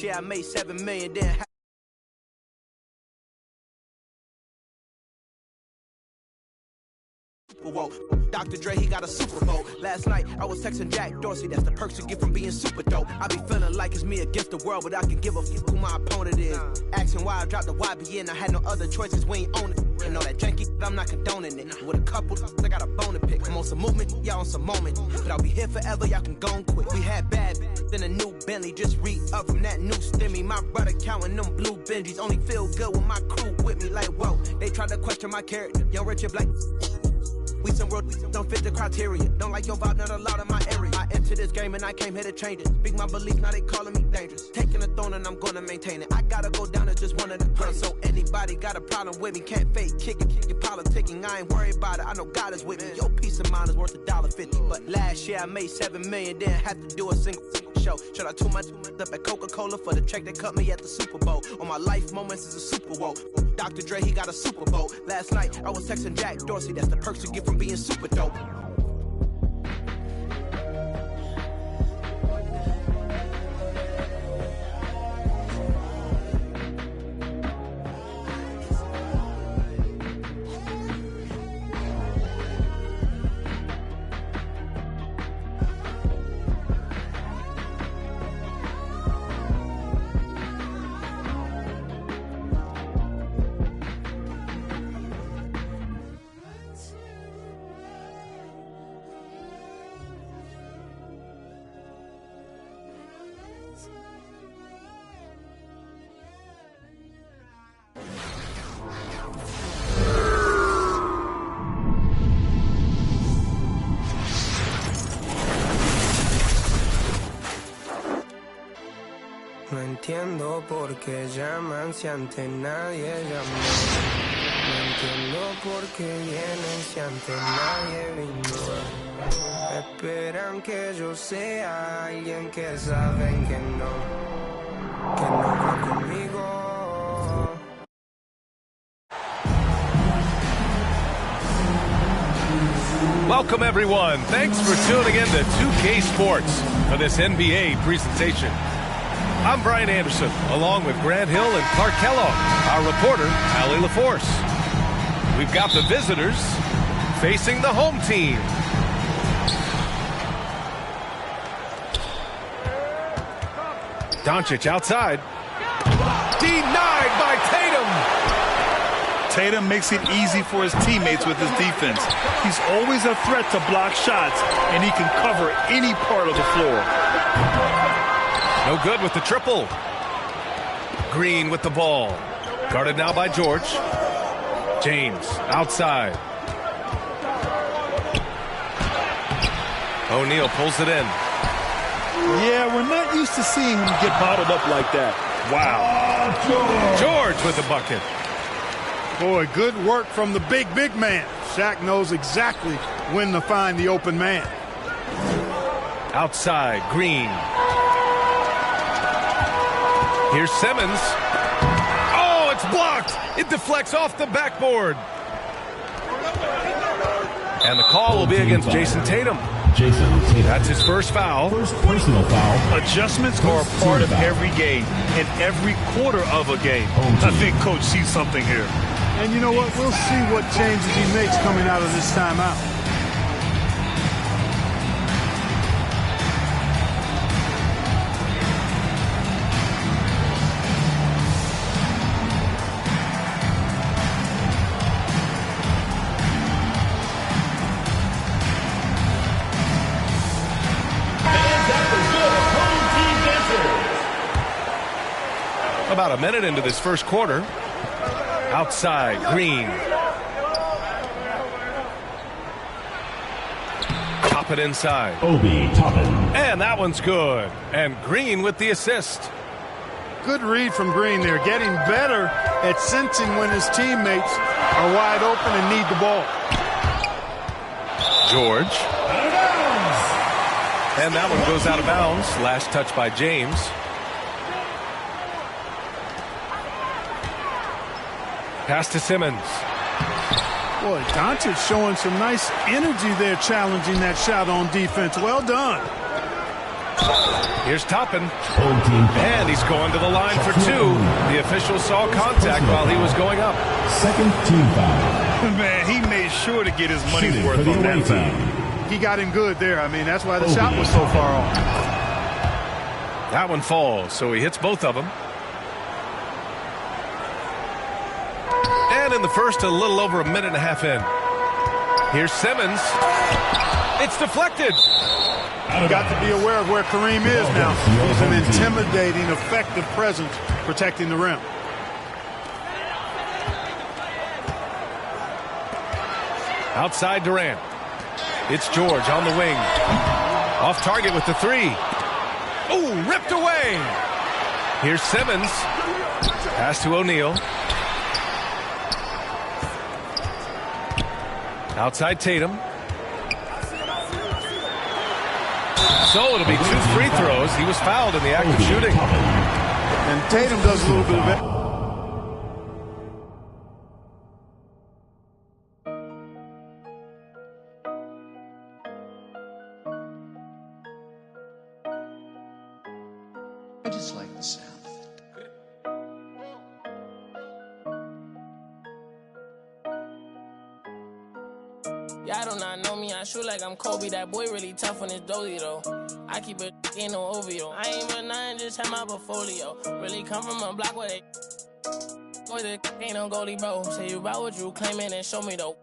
Last year I made $7 million, then Whoa. Dr. Dre, he got a Super Bowl. Last night, I was texting Jack Dorsey. That's the perks you get from being super dope. I be feeling like it's me against the world, but I can give a fuck who my opponent is. Asking why I dropped the YBN, I had no other choices, we ain't own it. And all that janky, I'm not condoning it. With a couple, I got a bone to pick. I'm on some movement, y'all on some moment. But I'll be here forever, y'all can go and quit. We had bad, then a new Bentley. Just re-up from that new stimmy. My brother counting them blue Benjis. Only feel good with my crew with me. Like, whoa, they tried to question my character. Young Richard Black. We some world, we don't fit the criteria. Don't like your vibe, not allowed in my area. I entered this game and I came here to change it. Speak my belief, now they calling me dangerous. Taking the throne and I'm gonna maintain it. I gotta go down as just one of the greats. So anybody got a problem with me, can't fake kick it. Your politicking, I ain't worried about it. I know God is with me. Your peace of mind is worth $1.50. But last year I made $7 million, didn't have to do a single show. Shout out to my up at Coca-Cola for the check that cut me at the Super Bowl. On my life moments is a Super Bowl. Dr. Dre, he got a Super Bowl. Last night I was texting Jack Dorsey. That's the perks you get from being super dope. No entiendo por qué llaman si antes nadie llamó. No entiendo por qué vienen si antes nadie vino. Esperan que yo sea alguien que saben que no va conmigo. Welcome, everyone. Thanks for tuning in to 2K Sports for this NBA presentation. I'm Brian Anderson, along with Grant Hill and Clark Kellogg, our reporter, Allie LaForce. We've got the visitors facing the home team. Doncic outside. Denied by Tatum. Tatum makes it easy for his teammates with his defense. He's always a threat to block shots, and he can cover any part of the floor. No good with the triple. Green with the ball. Guarded now by George. James outside. O'Neal pulls it in. Yeah, we're not used to seeing him get bottled up like that. Wow. George with the bucket. Boy, good work from the big man. Shaq knows exactly when to find the open man. Outside, Green. Here's Simmons. Oh, it's blocked. It deflects off the backboard. And the call will be against Jason Tatum. That's his first foul. First personal foul. Adjustments are a part of every game and every quarter of a game. I think Coach sees something here. And you know what? We'll see what changes he makes coming out of this timeout. About a minute into this first quarter. Outside, Green. Top it inside. Obi Toppin. And that one's good. And Green with the assist. Good read from Green there. Getting better at sensing when his teammates are wide open and need the ball. George. And that one goes out of bounds. Last touch by James. Pass to Simmons. Boy, Doncic showing some nice energy there, challenging that shot on defense. Well done. Here's Toppin. And he's going to the line for 2. The official saw contact while he was going up. Second team foul. Man, he made sure to get his money's worth on that foul. He got him good there. I mean, that's why the shot was so far off. That one falls, so he hits both of them. And in the first, a little over a minute and a half in. Here's Simmons. It's deflected. You got to be aware of where Kareem is now. He's an intimidating, effective presence protecting the rim. Outside Durant. It's George on the wing. Off target with the 3. Oh, ripped away. Here's Simmons. Pass to O'Neal. Outside Tatum. So it'll be 2 free throws. He was fouled in the act of shooting. And Tatum does a little bit of it. I just like the sound. Y'all do not know me, I shoot like I'm Kobe. That boy really tough on his dolly though. I keep it in no OVO. I ain't with nothing, just have my portfolio. Really come from a block where they boy, the ain't no goalie, bro. Say you about what you claiming and show me though.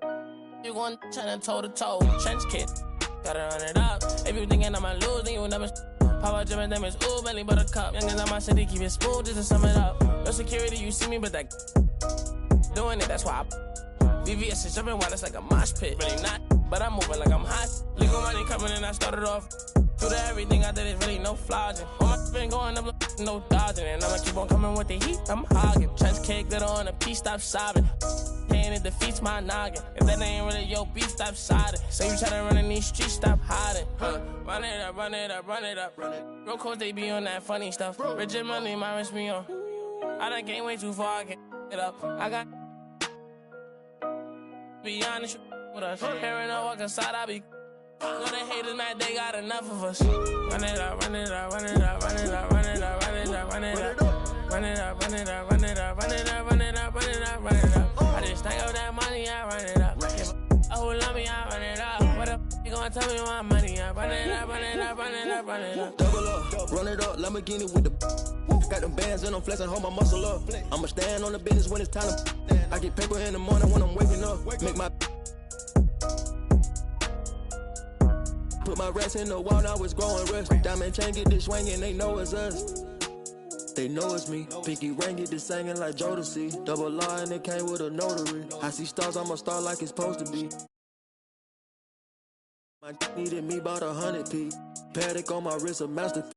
You gon' tryna toe to toe. Trench kid, gotta run it up. If you thinking I'ma lose, then you never Papa Jim and them is ooh, belly buttercup. Youngins on my city, keep it smooth just to sum it up. No security, you see me, but that doing it, that's why VVS is jumping while it's like a mosh pit. Really not, but I'm moving like I'm hot. Legal money coming in, I started off. Through the everything I did is really no flogging. All my been going up, no dodging. And I'ma keep on coming with the heat, I'm hogging. Trench cake, glitter on a piece, stop sobbing. Pain, it defeats my noggin. If that ain't really your beef, stop siding. Say you try to run in these streets, stop hiding. Run it up, run it up, run it up. Real coach, they be on that funny stuff. Rigid money, my wrist me on. I done came way too far, I can't get up. I got be honest with us. Hearing I walk inside, I be know the haters mad, they got enough of us. Run it up, run it up, run it up, run it up, run it up, run it up, run it up. Run it up, run it up, run it up, run it up, run it up, run it up, run it up. I just think of that money, I run it up. Give a who love me, I run it up. What up, you gonna tell me my money? I run it up, run it up, run it up, run it up. Double up, run it up, Lamborghini with the got them bands and I'm flexing, hold my muscle up. I'ma stand on the business when it's time to I get paper in the morning when I'm waking up. Make my put my rest in the wall, now it's growing rust. Diamond chain get this swinging, they know it's us. They know it's me. Pinky ring get this singing like Jodeci. Double R and it came with a notary. I see stars, I'm a star like it's supposed to be. My needed me about 100p. Paddock on my wrist, a masterpiece.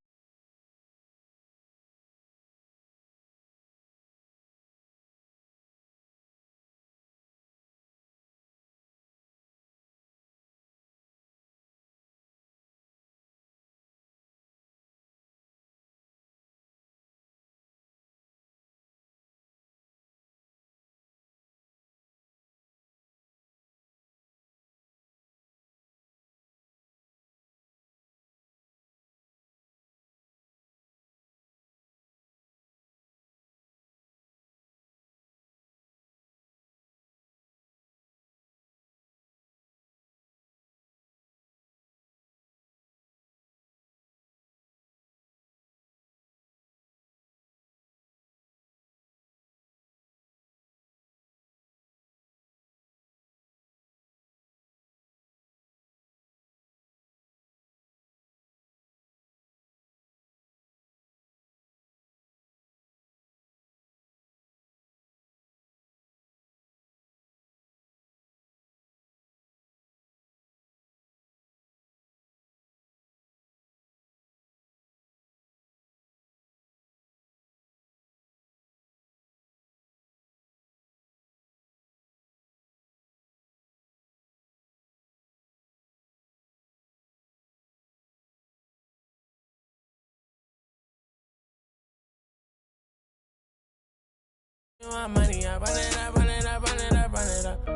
My money, I run it up, run it up, run it up, run it up.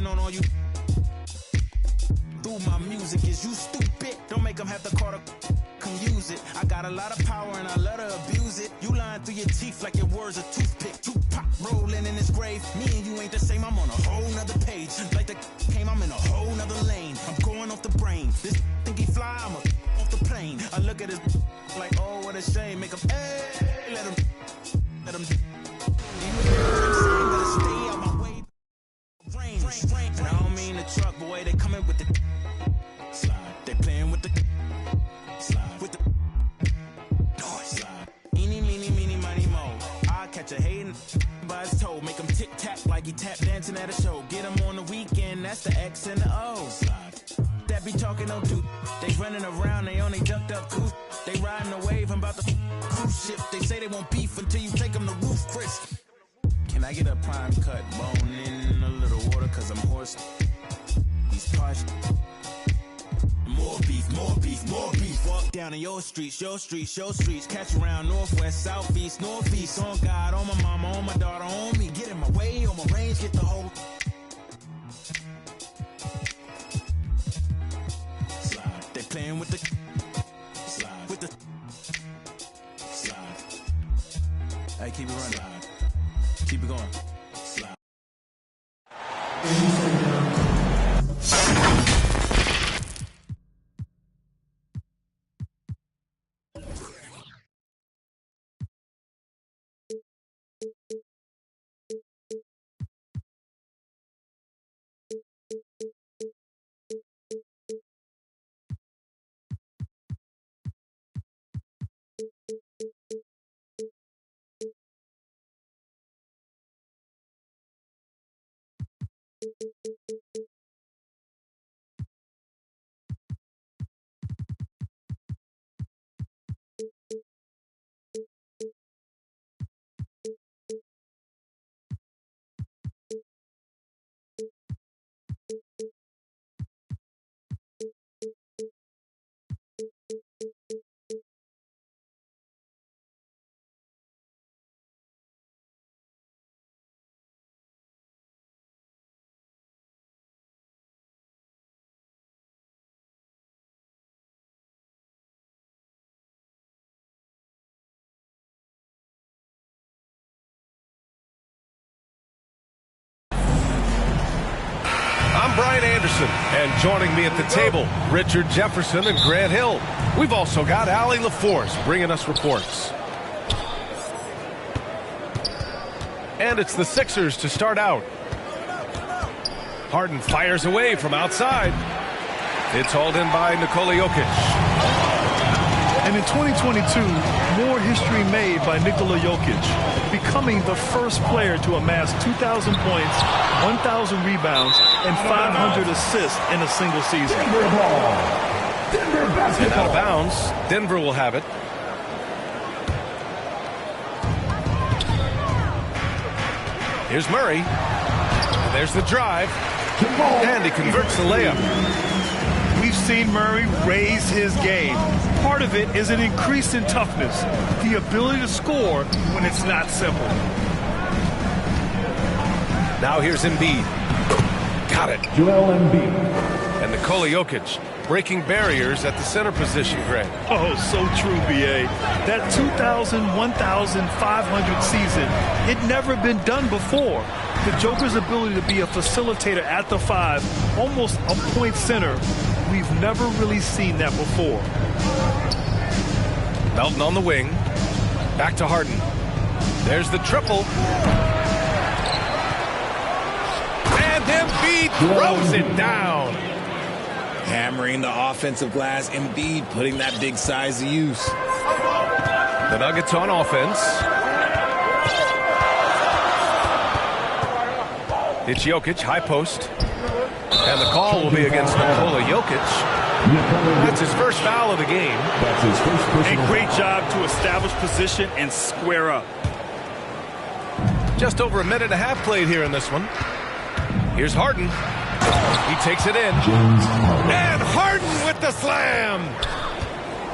Spitting on all you through my music. Is you stupid? Don't make them have to call come use it. I got a lot of power and I let her abuse it. You lying through your teeth like your words a toothpick. Tupac rolling in his grave. Me and you ain't the same. I'm on a whole nother page. Like the came, I'm in a whole nother lane. I'm going off the brain. This think he fly, I'm off the plane. I look at his like, oh, what a shame. Make him, hey, let him. Better stay out my way. Rain. And I don't mean the truck, boy. They coming with the slide. They playing with the slide. With the noise. Slide. Eeny, meeny, meeny, miny, mo. I catch a hatin' by his toe. Make him tic tac like he tap dancing at a show. Get him on the weekend. That's the X and the O. Slide. That be talking no dude. They running around. They on they ducked up goose. They riding the wave. I'm about to cruise ship. They say they won't beef until you take them to roof, Chris. Can I get a prime cut bone in a little water? Cause I'm hoarse. These parts. More beef, more beef, more beef. Walk down in your streets, your streets, your streets. Catch around northwest, southeast, northeast. On God, on my mama, on my daughter, on me. Get in my way, on my range, get the whole slide. They playing with the slide. With the slide. Hey, keep it running. Slide. Keep it going. Slide. I'm Brian Anderson, and joining me at the table, Richard Jefferson and Grant Hill. We've also got Allie LaForce bringing us reports. And it's the Sixers to start out. Harden fires away from outside. It's hauled in by Nikola Jokic. And in 2022, more history made by Nikola Jokic, becoming the first player to amass 2,000 points, 1,000 rebounds, and 500 assists in a single season. Denver ball. Denver basketball. And out of bounds, Denver will have it. Here's Murray. There's the drive. And he converts the layup. We've seen Murray raise his game. Part of it is an increase in toughness, the ability to score when it's not simple. Now here's Embiid. Got it. Joel Embiid. And Nikola Jokic breaking barriers at the center position, Greg. Oh, so true, B.A. That 2,000, 1,500 season, it never been done before. The Joker's ability to be a facilitator at the 5, almost a point center, we've never really seen that before. Melton on the wing. Back to Harden. There's the triple. And Embiid throws it down. Hammering the offensive glass. Embiid putting that big size to use. The Nuggets on offense. It's Jokic, high post. And the call will be against Nikola Jokic. That's his first foul of the game. That's his first personal. A great job to establish position and square up. Just over a minute and a half played here in this one. Here's Harden. He takes it in. And Harden with the slam.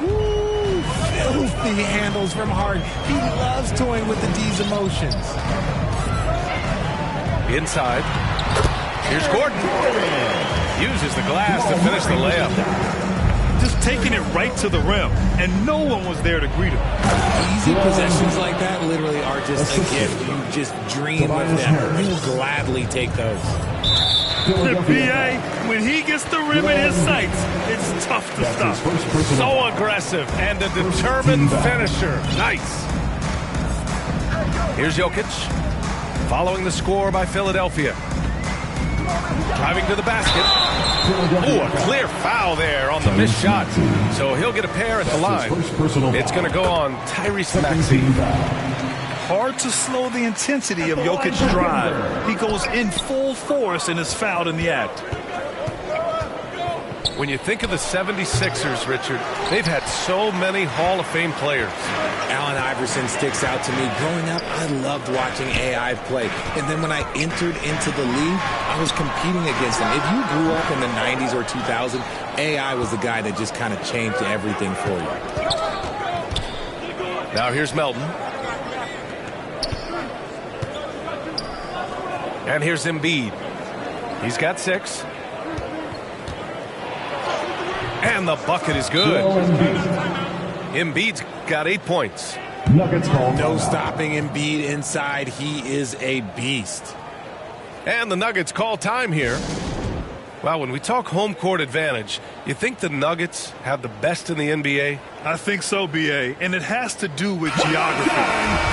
Woo, filthy handles from Harden. He loves toying with the D's emotions. Inside. Here's Gordon. Uses the glass to finish the layup. Just taking it right to the rim, and no one was there to greet him. Easy possessions like that literally are just a gift. You just dream of them. You gladly take those. The BA, when he gets the rim in his sights, it's tough to stop. So aggressive and a determined finisher. Nice. Here's Jokic, following the score by Philadelphia. Driving to the basket. Oh, a clear foul there on the missed shot. So he'll get a pair at the line. It's going to go on Tyrese Maxey. Hard to slow the intensity of Jokic's drive. He goes in full force and is fouled in the act. When you think of the 76ers, Richard, they've had so many Hall of Fame players. Allen Iverson sticks out to me. Growing up, I loved watching AI play. And then when I entered into the league, I was competing against him. If you grew up in the 90s or 2000, AI was the guy that just kind of changed everything for you. Now here's Melton. And here's Embiid. He's got 6. And the bucket is good. Embiid's got 8 points. No stopping Embiid inside. He is a beast. And the Nuggets call time here. Well, when we talk home court advantage, you think the Nuggets have the best in the NBA? I think so, BA, and it has to do with geography.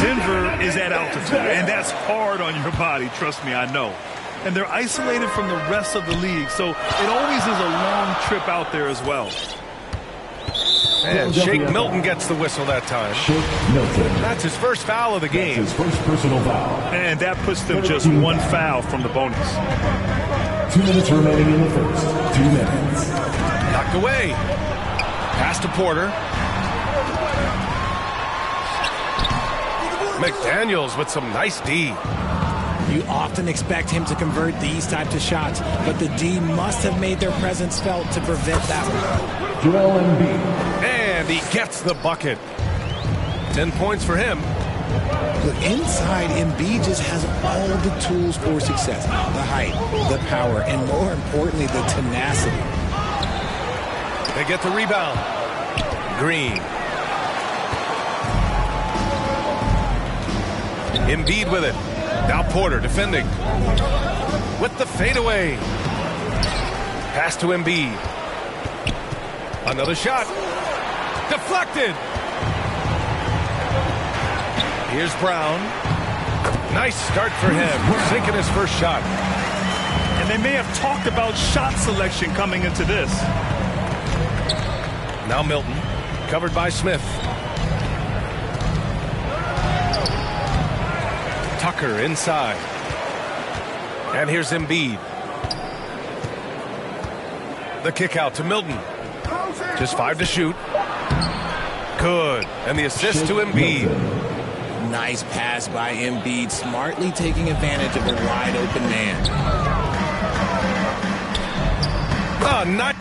Denver is at altitude, and that's hard on your body, trust me, I know. And they're isolated from the rest of the league, so it always is a long trip out there as well. And Shake Milton gets the whistle that time. That's his first foul of the game. His first personal foul. And that puts them just one foul from the bonus. 2 minutes remaining in the first. 2 minutes. Knocked away. Pass to Porter. McDaniels with some nice D. You often expect him to convert these types of shots, but the D must have made their presence felt to prevent that one. Joel Embiid. And he gets the bucket. 10 points for him. Look, inside, Embiid just has all the tools for success. The height, the power, and more importantly, the tenacity. They get the rebound. Green. Embiid with it. Now Porter defending. With the fadeaway. Pass to Embiid. Another shot. Deflected. Here's Brown. Nice start for him. Sinking his first shot. And they may have talked about shot selection coming into this. Now Milton. Covered by Smith. Tucker inside. And here's Embiid. The kick out to Milton. Just 5 to shoot. Good. And the assist to Embiid. Nice pass by Embiid, smartly taking advantage of a wide open man. Oh, not.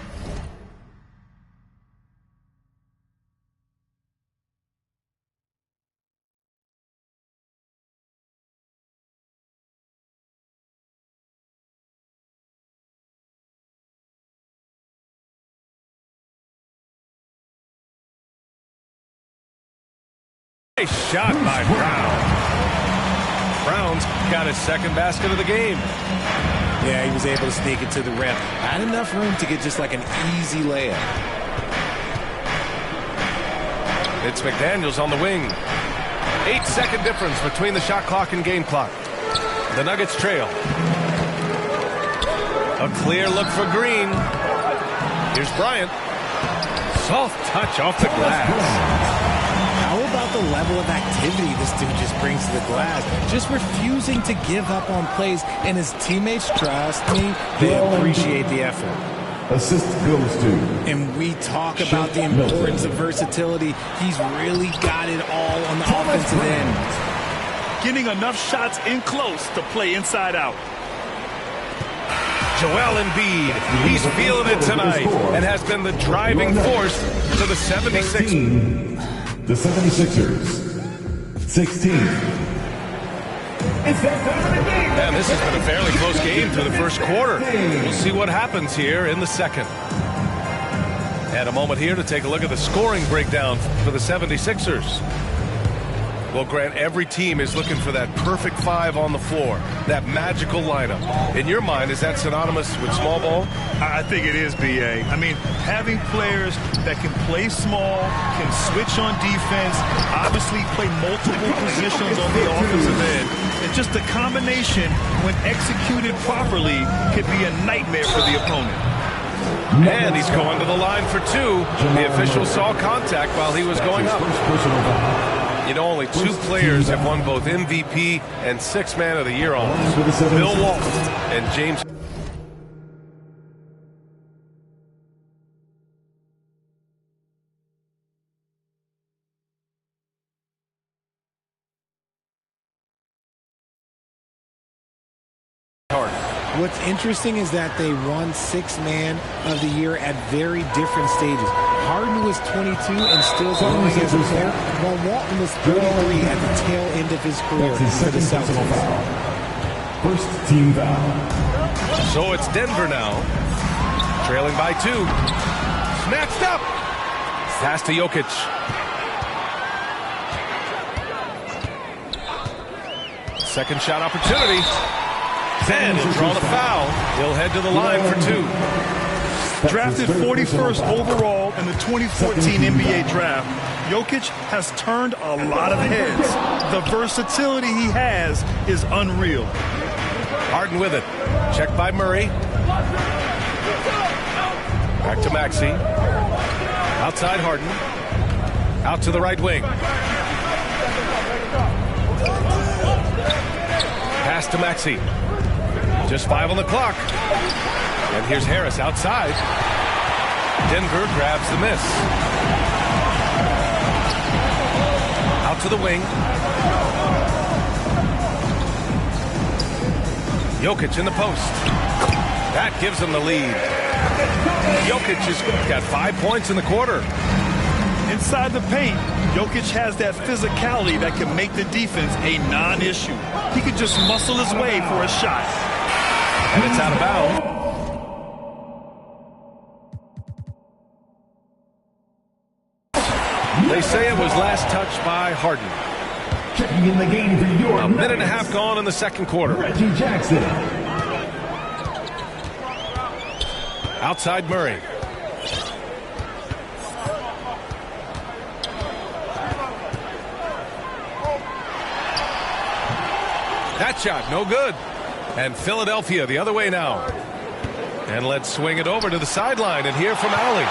Nice shot by Brown. Brown's got his second basket of the game. Yeah, he was able to sneak it to the rim. Had enough room to get just like an easy layup. It's McDaniels on the wing. 8-second difference between the shot clock and game clock. The Nuggets trail. A clear look for Green. Here's Bryant. Soft touch off the glass. How about the level of activity this dude just brings to the glass? Just refusing to give up on plays, and his teammates, trust me, they appreciate the effort. Assist goes to. And we talk about the importance of versatility. He's really got it all on the offensive end. Getting enough shots in close to play inside out. Joel Embiid, he's feeling it tonight and has been the driving force to the 76ers. The 76ers. 16. And this has been a fairly close game through the first quarter. We'll see what happens here in the second. And a moment here to take a look at the scoring breakdown for the 76ers. Well, Grant, every team is looking for that perfect five on the floor, that magical lineup. In your mind, is that synonymous with small ball? I think it is, B.A. I mean, having players that can play small, can switch on defense, obviously play multiple positions on the offensive end. And just the combination, when executed properly, could be a nightmare for the opponent. And he's going to the line for two. The official saw contact while he was going up. You know, only two players have won both MVP and Sixth Man of the Year honors. Bill Walton and James. What's interesting is that they won Sixth Man of the Year at very different stages. Harden was 22 and still growing as a player, while Walton was 33 at the tail end of his career for the Celtics. First team foul. So it's Denver now, trailing by two. Snatched up. Pass to Jokic. Second shot opportunity. And he'll draw the foul. He'll head to the line for two. Drafted 41st overall in the 2014 NBA draft, Jokic has turned a lot of heads. The versatility he has is unreal. Harden with it. Checked by Murray. Back to Maxey. Outside Harden. Out to the right wing. Pass to Maxey. Just 5 on the clock. And here's Harris outside. Denver grabs the miss. Out to the wing. Jokic in the post. That gives him the lead. Jokic has got 5 points in the quarter. Inside the paint, Jokic has that physicality that can make the defense a non-issue. He can just muscle his way for a shot. And it's out of bounds. They say it was last touched by Harden. Checking in the game for your A minute and a half gone in the second quarter. Reggie Jackson. Outside Murray. That shot, no good. And Philadelphia the other way now. And let's swing it over to the sideline and hear from Allie.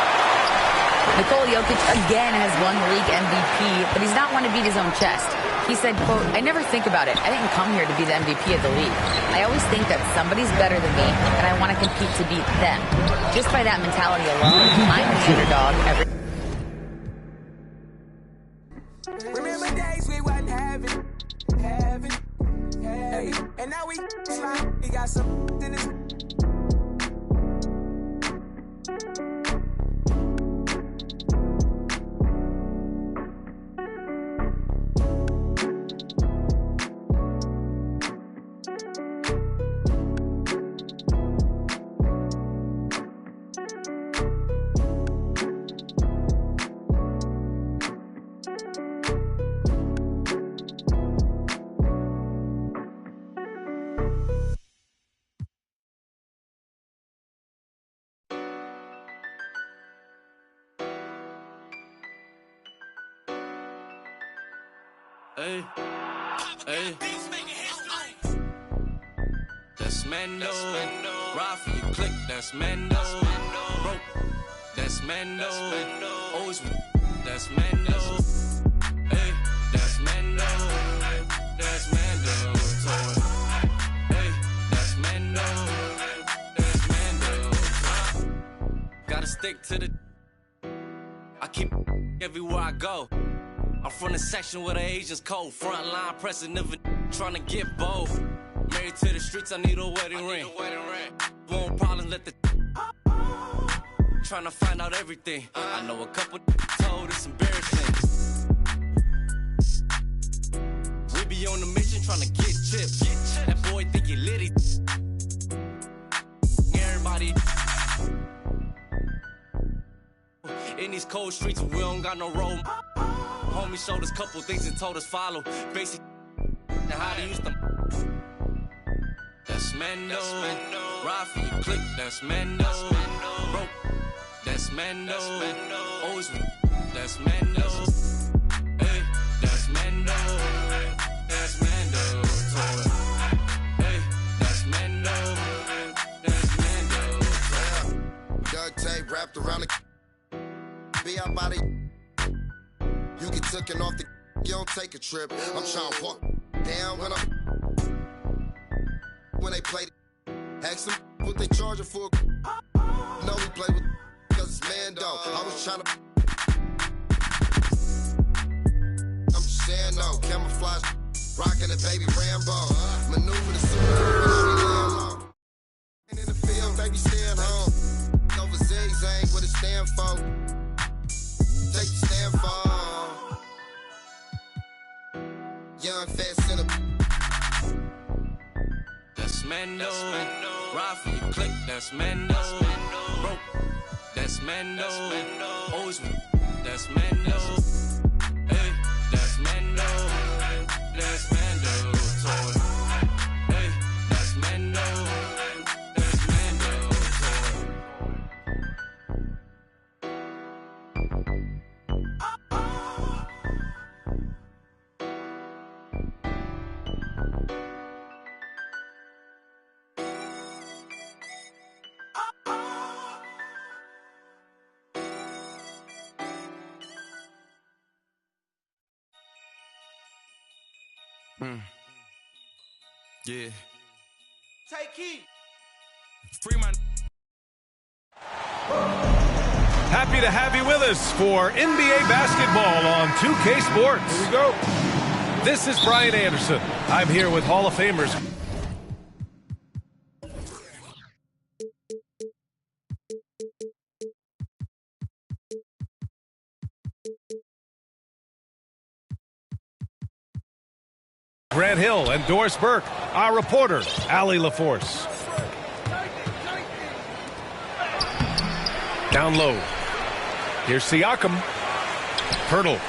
Nikola Jokic again has won the league MVP, but he's not one to beat his own chest. He said, quote, "I never think about it. I didn't come here to be the MVP of the league. I always think that somebody's better than me, and I want to compete to beat them. Just by that mentality alone, I'm the underdog every..." Remember days we wasn't having, and now we slide. We got some in this. Hey, hey, that's Mando. Ride for your click, that's Mando. Broke, that's Mando. Always, that's Mando. Hey, that's Mando. That's Mando. Hey, that's Mando. That's Mando. Gotta stick to the. I keep everywhere I go. I'm from the section where the Asians cold. Front line pressing, never trying to get bold. Married to the streets, I need a wedding ring. Won't problems, let the trying to find out everything. I know a couple told it's embarrassing. We be We on a mission trying to get chips. That boy think he litty. Everybody in these cold streets, we don't got no road. Homie showed us couple things and told us follow. Basic and how to use them. That's Mendo. Ride for you, click. That's Mendo. Broke. That's Mendo. Always. That's Mendo. Hey, that's Mendo. That's Mendo. Hey, that's Mendo. That's Mendo. Duct tape wrapped around the. Be our body. You get taken off the. You don't take a trip. I'm trying to walk down when they play. Ask them what they charging for. No, we play with because it's Mando. I was trying to. I'm just saying no. Camouflage, rocking a baby Rambo. Maneuver the super. In the field, baby, stand home. Over zigzag, what it stand for? Take the stand for. Young, fat center. That's Mendo. Ride for you, click. That's Mendo. Broke. That's Mendo. Always. That's Mendo. Hey, that's Mendo. That's Mendo. Toy. Hey, that's Mendo. That's Mendo. Yeah. Take heed. Free my. Happy to have you with us for NBA basketball on 2K Sports. Here we go. This is Brian Anderson. I'm here with Hall of Famers. Grant Hill and Doris Burke, our reporter, Allie LaForce. Down low. Here's Siakam. Hurdle.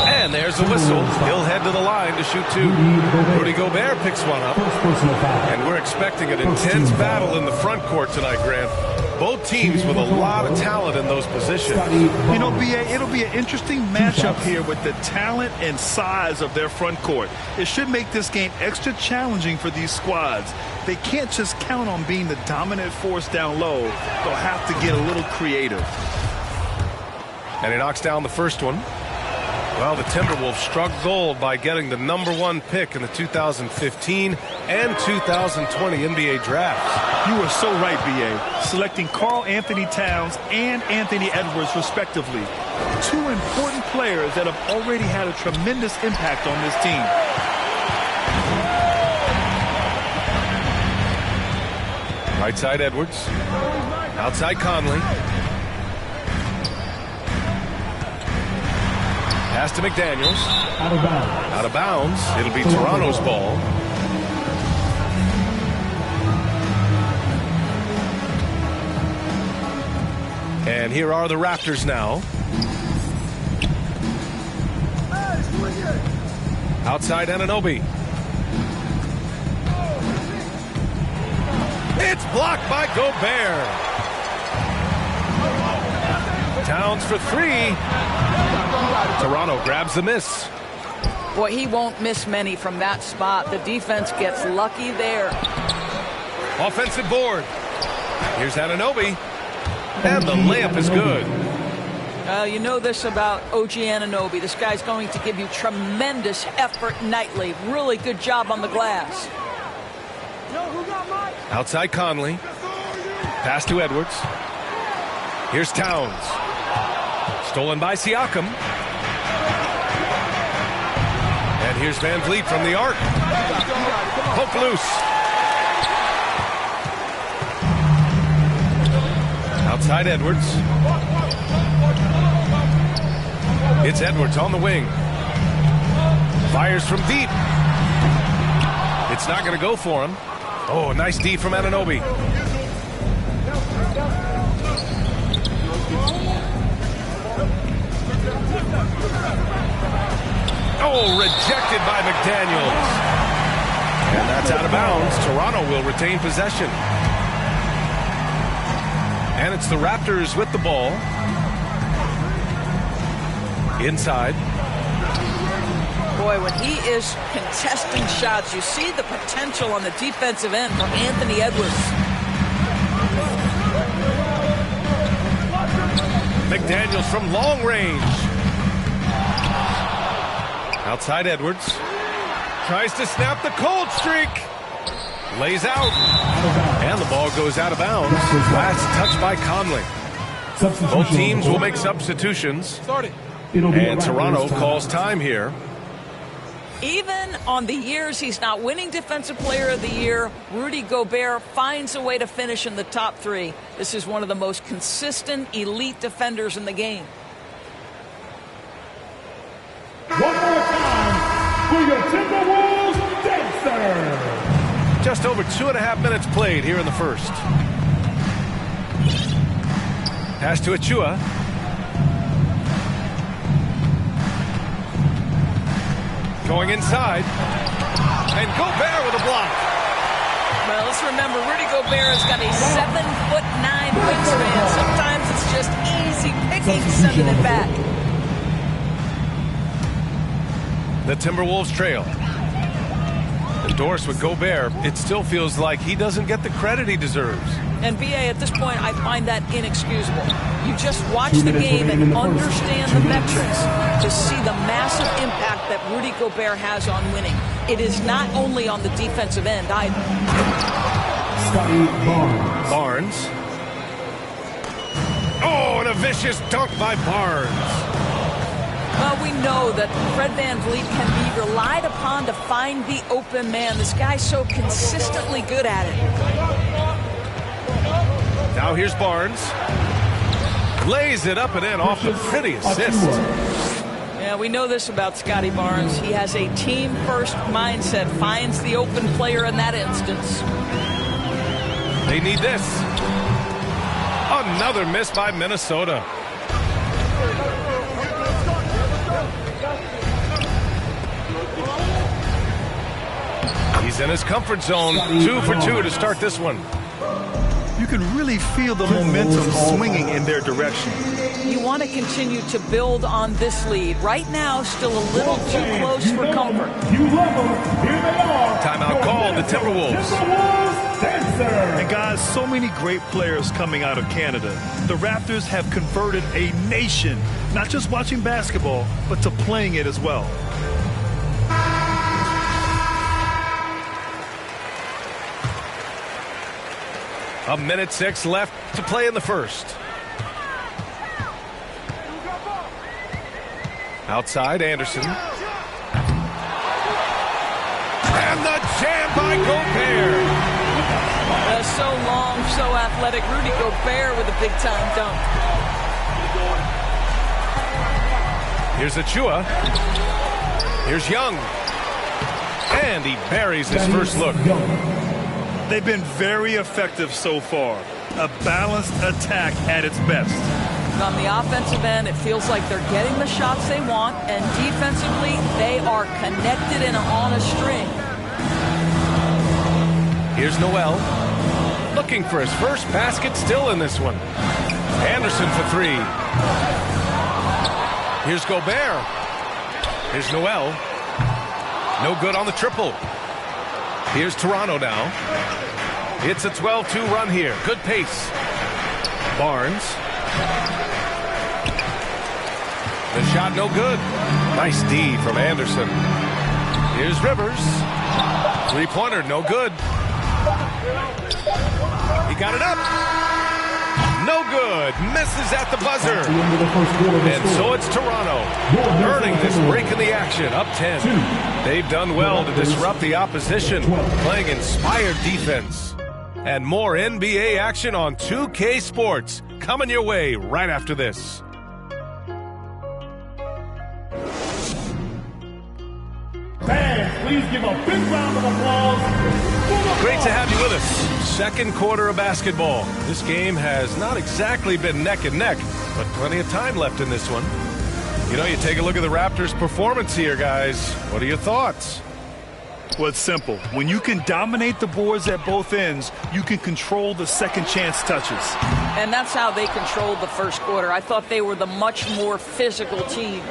And there's a whistle. He'll head to the line to shoot two. Rudy Gobert picks one up. And we're expecting an intense battle in the front court tonight, Grant. Both teams with a lot of talent in those positions. You know, B.A., it'll be an interesting matchup here with the talent and size of their front court. It should make this game extra challenging for these squads. They can't just count on being the dominant force down low. They'll have to get a little creative. And he knocks down the first one. Well, the Timberwolves struck gold by getting the #1 pick in the 2015 and 2020 NBA drafts. You are so right, B.A. Selecting Karl Anthony Towns and Anthony Edwards, respectively. Two important players that have already had a tremendous impact on this team. Right side Edwards. Outside Conley. Pass to McDaniels. Out of bounds. Out of bounds. It'll be Toronto's ball. And here are the Raptors now. Outside Anunoby. It's blocked by Gobert. Towns for three. Toronto grabs the miss. Boy, he won't miss many from that spot. The defense gets lucky there. Offensive board. Here's Anunoby. And the layup is good. You know this about OG Anunoby. This guy's going to give you tremendous effort nightly. Really good job on the glass. Outside Conley. Pass to Edwards. Here's Towns. Stolen by Siakam. And here's Van Vliet from the arc. Poke loose. Outside Edwards. It's Edwards on the wing. Fires from deep. It's not going to go for him. Oh, nice D from Anunoby. Oh, rejected by McDaniels. And that's out of bounds. Toronto will retain possession. And it's the Raptors with the ball. Inside. Boy, when he is contesting shots, you see the potential on the defensive end from Anthony Edwards. McDaniels from long range. Outside Edwards. Tries to snap the cold streak. Lays out. And the ball goes out of bounds. Last touch by Conley. Both teams will make substitutions. And Toronto calls time here. Even on the years he's not winning Defensive Player of the Year, Rudy Gobert finds a way to finish in the top 3. This is one of the most consistent elite defenders in the game. One more time for your Timberwolves dancer. Just over 2.5 minutes played here in the first. Pass to Achua. Going inside. And Gobert with a block. Well, let's remember, Rudy Gobert has got a 7'9" wingspan. Sometimes it's just easy picking, sending it back. The Timberwolves trail. Endorsed with Gobert, it still feels like he doesn't get the credit he deserves. And BA, at this point, I find that inexcusable. You just watch the game and understand the metrics to see the massive impact that Rudy Gobert has on winning. It is not only on the defensive end either. Barnes. Oh, and a vicious dunk by Barnes. Well, we know that Fred VanVleet can be relied upon to find the open man. This guy's so consistently good at it. Now here's Barnes. Lays it up and in off the pretty assist. Yeah, we know this about Scotty Barnes. He has a team-first mindset, finds the open player in that instance. They need this. Another miss by Minnesota. He's in his comfort zone. 2 for 2 to start this one. You can really feel the momentum swinging in their direction. You want to continue to build on this lead. Right now, still a little too close for comfort. Timeout called, the Timberwolves. And guys, so many great players coming out of Canada. The Raptors have converted a nation, not just watching basketball, but to playing it as well. A minute 6 left to play in the first. Outside, Anderson. And the jam by Gobert. So long, so athletic. Rudy Gobert with a big-time dunk. Here's Achua. Here's Young. And he buries his first look. They've been very effective so far. A balanced attack at its best. On the offensive end, it feels like they're getting the shots they want, and defensively, they are connected and on a string. Here's Noel. Looking for his first basket still in this one. Anderson for 3. Here's Gobert. Here's Noel. No good on the triple. Here's Toronto now. It's a 12-2 run here. Good pace. Barnes. The shot no good. Nice D from Anderson. Here's Rivers. 3-pointer, no good. He got it up. No good. Misses at the buzzer. And so it's Toronto earning this break in the action. Up 10. They've done well to disrupt the opposition, playing inspired defense. And more NBA action on 2K Sports coming your way right after this. please give a big round of applause. Great to have you with us. Second quarter of basketball. This game has not exactly been neck and neck, but plenty of time left in this one. You know, you take a look at the Raptors' performance here, guys. What are your thoughts? Well, it's simple. When you can dominate the boards at both ends, you can control the second chance touches. And that's how they controlled the first quarter. I thought they were the much more physical team.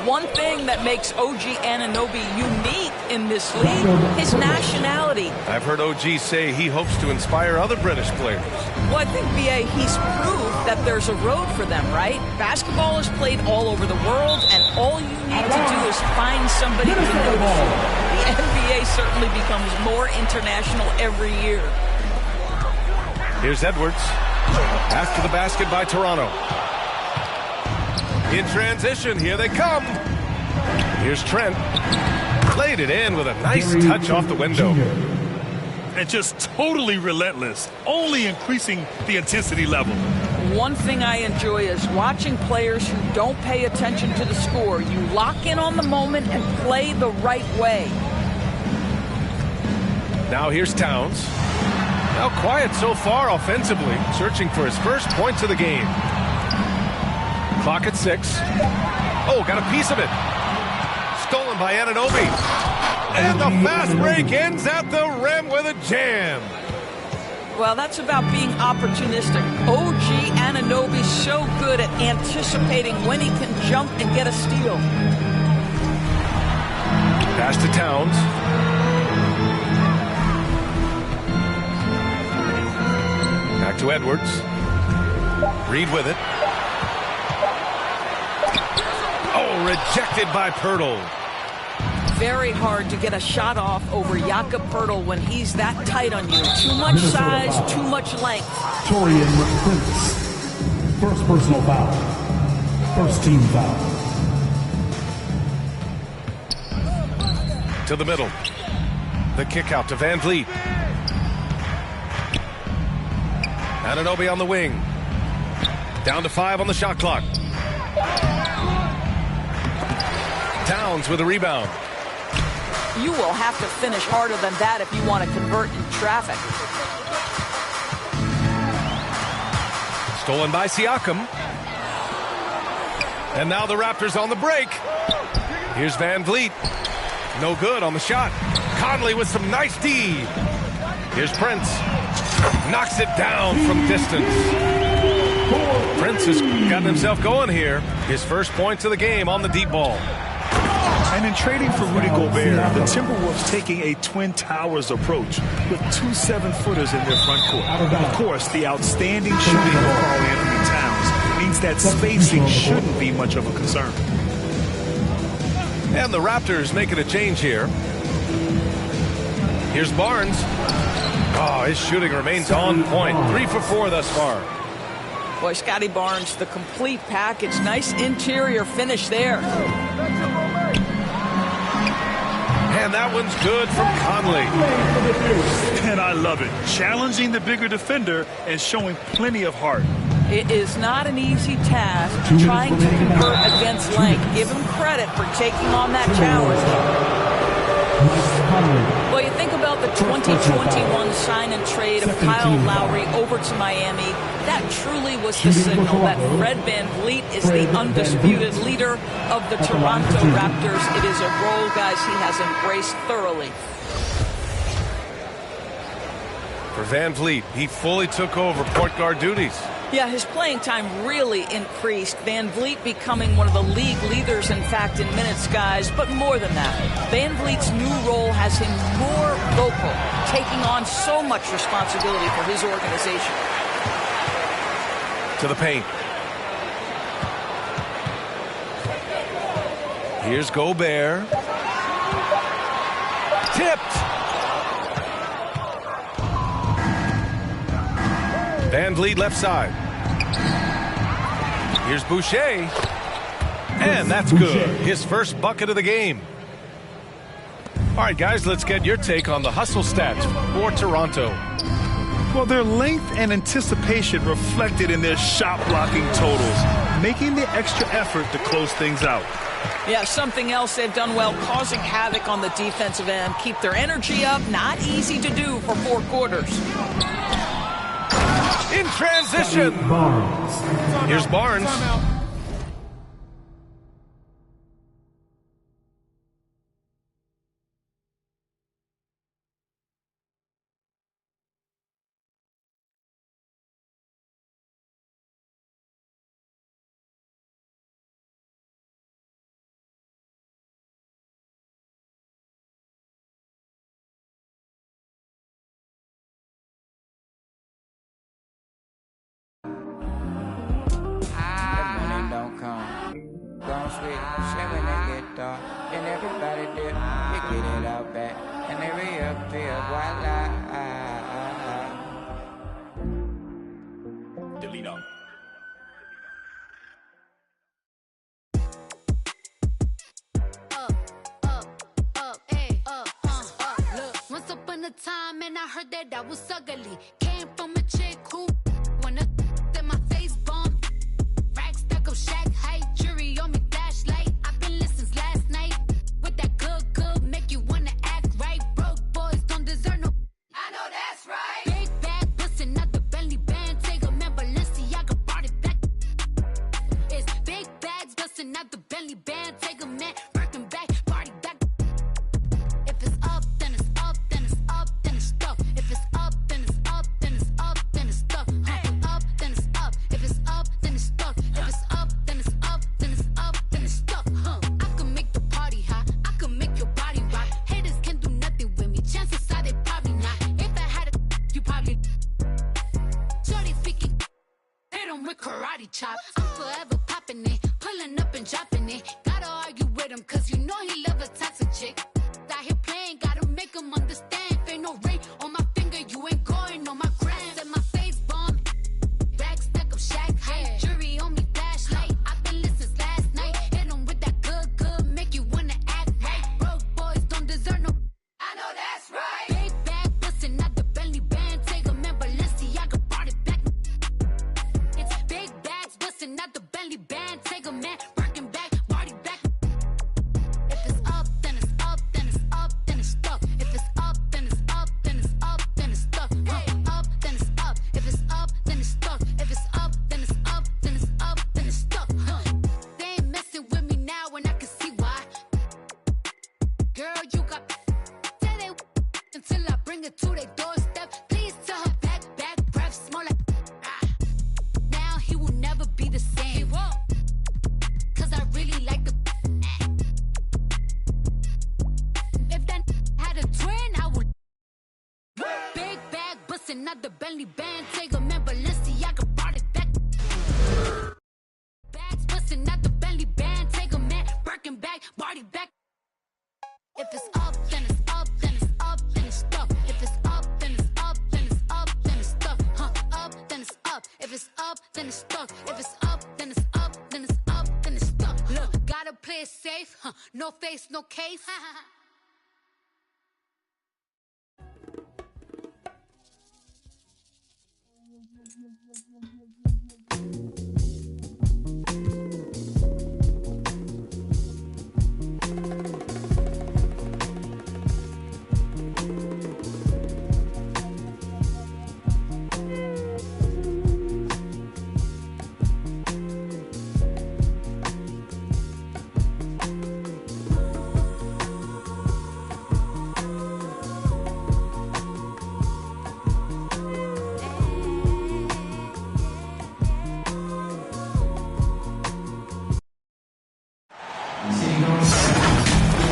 One thing that makes OG Anunoby unique in this league, his nationality. I've heard OG say he hopes to inspire other British players. Well, I think, B.A., he's proved that there's a road for them, right? Basketball is played all over the world, and all you need to do is find somebody to root for. The NBA certainly becomes more international every year. Here's Edwards. Pass to the basket by Toronto. In transition, here they come. Here's Trent. Played it in with a nice touch off the window. And just totally relentless, only increasing the intensity level. One thing I enjoy is watching players who don't pay attention to the score. You lock in on the moment and play the right way. Now here's Towns. Now quiet so far offensively, searching for his first points of the game. Clock at 6. Oh, got a piece of it. Stolen by Anunoby. And the fast break ends at the rim with a jam. Well, that's about being opportunistic. OG Anunoby's so good at anticipating when he can jump and get a steal. Pass to Towns. Back to Edwards. Reed with it. Oh, rejected by Poeltl. Very hard to get a shot off over Jakob Poeltl when he's that tight on you. Too much size, too much length. Torian Prince. First personal foul. First team foul. To the middle. The kick out to Van Vliet. Anunoby on the wing. Down to 5 on the shot clock. Towns with a rebound. You will have to finish harder than that if you want to convert in traffic. Stolen by Siakam. And now the Raptors on the break. Here's Van Vliet. No good on the shot. Conley with some nice D. Here's Prince. Knocks it down from distance. Prince has gotten himself going here. His first points of the game on the deep ball. And in trading for Rudy Gobert, the Timberwolves taking a Twin Towers approach with 2 7-footers in their front court. Of course, the outstanding shooting of Karl-Anthony Towns means that spacing shouldn't be much of a concern. And the Raptors making a change here. Here's Barnes. Oh, his shooting remains on point. 3 for 4 thus far. Boy, Scotty Barnes, the complete package. Nice interior finish there. And that one's good from Conley. And I love it. Challenging the bigger defender and showing plenty of heart. It is not an easy task trying to convert against length. Give him credit for taking on that challenge. Well, you think about the 2021 sign and trade of Kyle Lowry over to Miami. That truly was the signal that Fred VanVleet is the undisputed leader of the Toronto Raptors. It is a role, guys, he has embraced thoroughly. For VanVleet, he fully took over point guard duties. Yeah, his playing time really increased. VanVleet becoming one of the league leaders, in fact, in minutes, guys. But more than that, VanVleet's new role has him more vocal, taking on so much responsibility for his organization. To the paint. Here's Gobert. Tipped. VanVleet left side. Here's Boucher. And that's good. His first bucket of the game. All right, guys, let's get your take on the hustle stats for Toronto. Well, their length and anticipation reflected in their shot blocking totals, making the extra effort to close things out. Yeah, something else they've done well, causing havoc on the defensive end. Keep their energy up. Not easy to do for 4 quarters. In transition. Here's Barnes. Don't switch, shit when they get dark. And everybody dip, you get it out back. And they reappear, voila. Delete them. Once upon a time, and I heard that I was ugly. Came from a chick who wanna that my face bomb. Rack stuck up shack height, jury on me flashlight. I've been listening since last night. With that good, make you wanna act right. Broke boys don't deserve no. I know that's right. Big bag, bustin' out the Bentley band. Take a man, Balenciaga brought it back. It's big bags, bustin' out the Bentley band. Take a man, working back, party back. If it's up, then it's up, then it's up, then it's stuck. If it's up, then it's up, then it's up, then it's stuck. Up, then it's up. If it's up, then it's stuck. If it's up, then it's up, then it's up, then it's stuck. I can make the party hot. I can make your body rock. Haters can't do nothing with me. Chances are they probably not. If I had a, you probably. Shorty speaking, hit 'em with karate chop. I'm forever popping it, pulling up and dropping it. Gotta argue with him, cause you know he love a toxic chick. Out here playing, gotta make him understand. If ain't no ring on my finger, you ain't going on my gram. Set my face bomb, back stack of shack height. Jury on me flashlight. I've been listening since last night. Hit 'em with that good, make you wanna act right. Broke boys don't deserve no. I know that's right. Big bag, bustin' out the Bentley band. Take a man, Balenciaga brought it back. It's big bags, bustin' out the Bentley band. Take a man, working back, party back. If it's up, then it's up, then it's up, then it's stuck. If it's up, then it's up, then it's up, then it's stuck. Up, then it's up. If it's up, then it's stuck. If it's up, then it's up, then it's up, then it's stuck. They ain't messing with me now, and I can see why. Girl, you got tell they until I bring it to their doorstep. Please tell her back, breath smell like. Now he will never be the same. He won't. Cause I really like the. If that had a twin, I would. Big bag, bustin' out the Bentley band. Take a man, Balenciaga brought it back. Bags, bustin' out the Bentley band. Take a man, Birkin bag, party back. If it's up, then it's up, then it's up, then it's stuck. If it's up, then it's up, then it's up, then it's stuck. Up, then it's up. If it's up, then it's stuck. If it's up, then it's up, then it's up, then it's stuck. Look, gotta play it safe. No face, no case.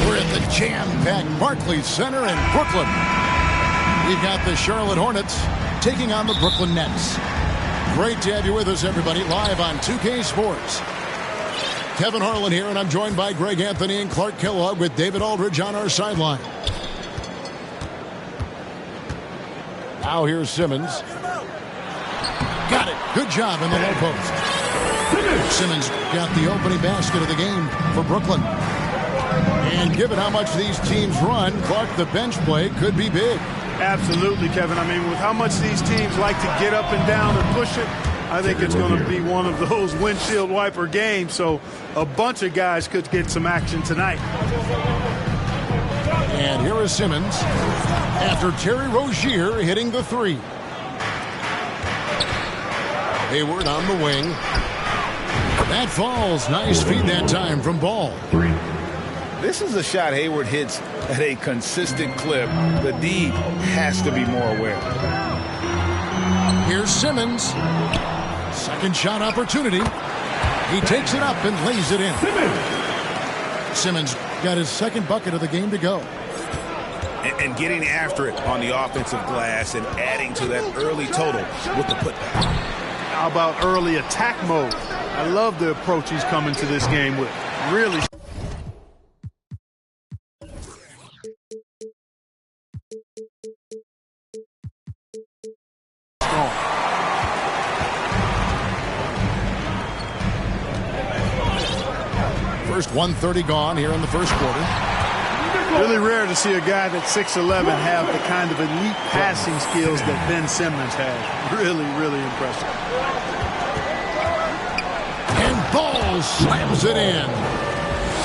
We're at the jam-packed Barclays Center in Brooklyn. We've got the Charlotte Hornets taking on the Brooklyn Nets. Great to have you with us, everybody, live on 2K Sports. Kevin Harlan here, and I'm joined by Greg Anthony and Clark Kellogg with David Aldridge on our sideline. Now here's Simmons. Got it. Good job in the low post. Simmons got the opening basket of the game for Brooklyn. And given how much these teams run, Clark, the bench play could be big. Absolutely, Kevin. I mean, with how much these teams like to get up and down and push it, I think it's going to be one of those windshield wiper games, so a bunch of guys could get some action tonight. And here is Simmons after Terry Rozier hitting the three. Hayward on the wing. That falls. Nice feed that time from Ball. This is a shot Hayward hits at a consistent clip. The D has to be more aware. Here's Simmons. Second shot opportunity. He takes it up and lays it in. Simmons got his second bucket of the game to go. And getting after it on the offensive glass and adding to that early total with the putback. How about early attack mode? I love the approach he's coming to this game with. Really. First 1:30 gone here in the first quarter. Really rare to see a guy that's 6'11" have the kind of elite passing skills that Ben Simmons has. Really, really impressive. And Ball slams it in.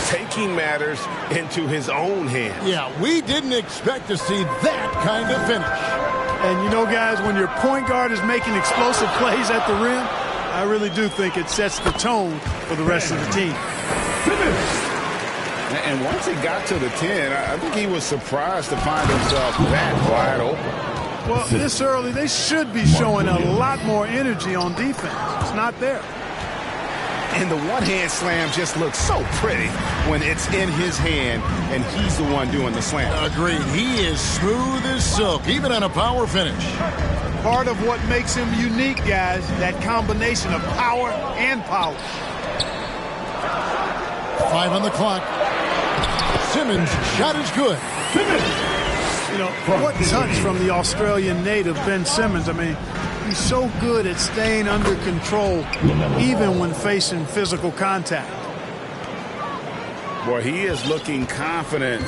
Taking matters into his own hands. Yeah, we didn't expect to see that kind of finish. And you know, guys, when your point guard is making explosive plays at the rim, I really do think it sets the tone for the rest of the team. And once he got to the 10, I think he was surprised to find himself that wide open. Well, this early, they should be showing a lot more energy on defense. It's not there. And the one-hand slam just looks so pretty when it's in his hand and he's the one doing the slam. Agreed. He is smooth as silk, even on a power finish. Part of what makes him unique, guys, that combination of power and polish. 5 on the clock. Simmons' shot is good. You know, what touch from the Australian native, Ben Simmons. I mean, he's so good at staying under control, even when facing physical contact. Boy, he is looking confident.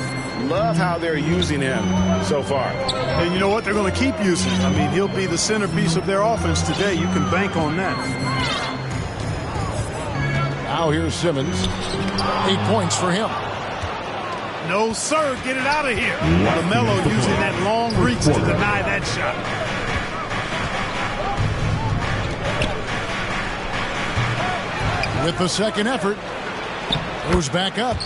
Love how they're using him so far. And you know what? They're going to keep using him. I mean, he'll be the centerpiece of their offense today. You can bank on that. Now here's Simmons. 8 points for him. No, sir. Get it out of here. LaMelo using that long reach to deny that shot. With the second effort, goes back up.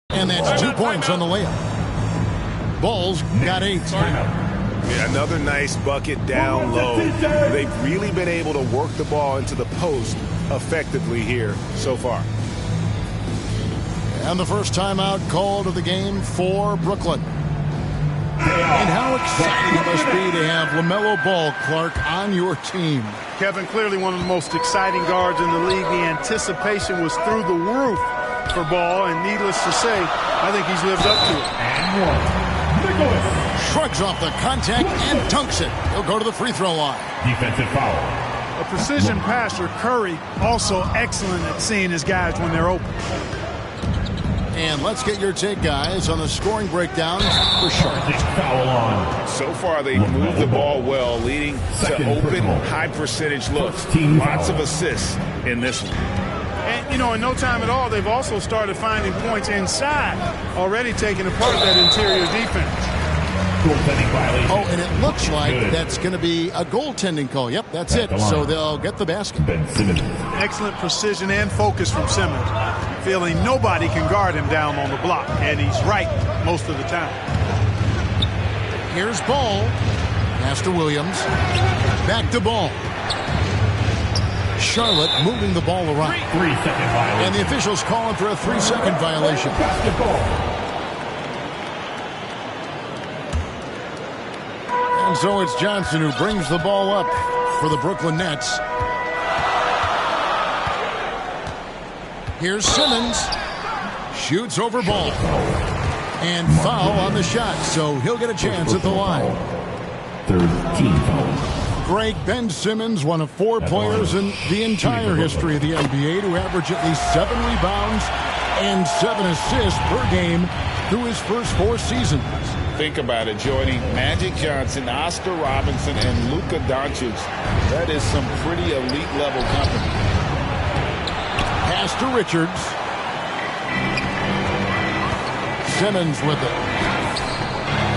And that's 2 points on the layup. Ball's got 8. Yeah, another nice bucket down low. They've really been able to work the ball into the post effectively here so far. And the first timeout called of the game for Brooklyn. And how exciting it must be to have LaMelo Ball, Clark, on your team. Kevin, clearly one of the most exciting guards in the league. The anticipation was through the roof for Ball, and needless to say, I think he's lived up to it. And shrugs off the contact and dunks it. He'll go to the free throw line. Defensive foul. A precision passer, Curry, also excellent at seeing his guys when they're open. And let's get your take, guys, on the scoring breakdown for Charlotte. Foul on. So far, they've moved the ball well, leading to open, high-percentage looks. Lots of assists in this one. And, you know, in no time at all, they've also started finding points inside, already taking apart that interior defense. Oh, and it looks like that's going to be a goaltending call. Yep, that's it. So they'll get the basket. Excellent precision and focus from Simmons. Feeling nobody can guard him down on the block, and he's right most of the time. Here's Ball. Pass to Williams. Back to Ball. Charlotte moving the ball around. 3-second violation. And the officials calling for a 3-second violation. And so it's Johnson who brings the ball up for the Brooklyn Nets. Here's Simmons. Shoots over ball. And foul on the shot, so he'll get a chance at the line. Third team foul. Greg, Ben Simmons, one of 4 players in the entire history of the NBA to average at least 7 rebounds and 7 assists per game through his first 4 seasons. Think about it, joining Magic Johnson, Oscar Robinson, and Luka Doncic. That is some pretty elite level company. Pass to Richards. Simmons with it.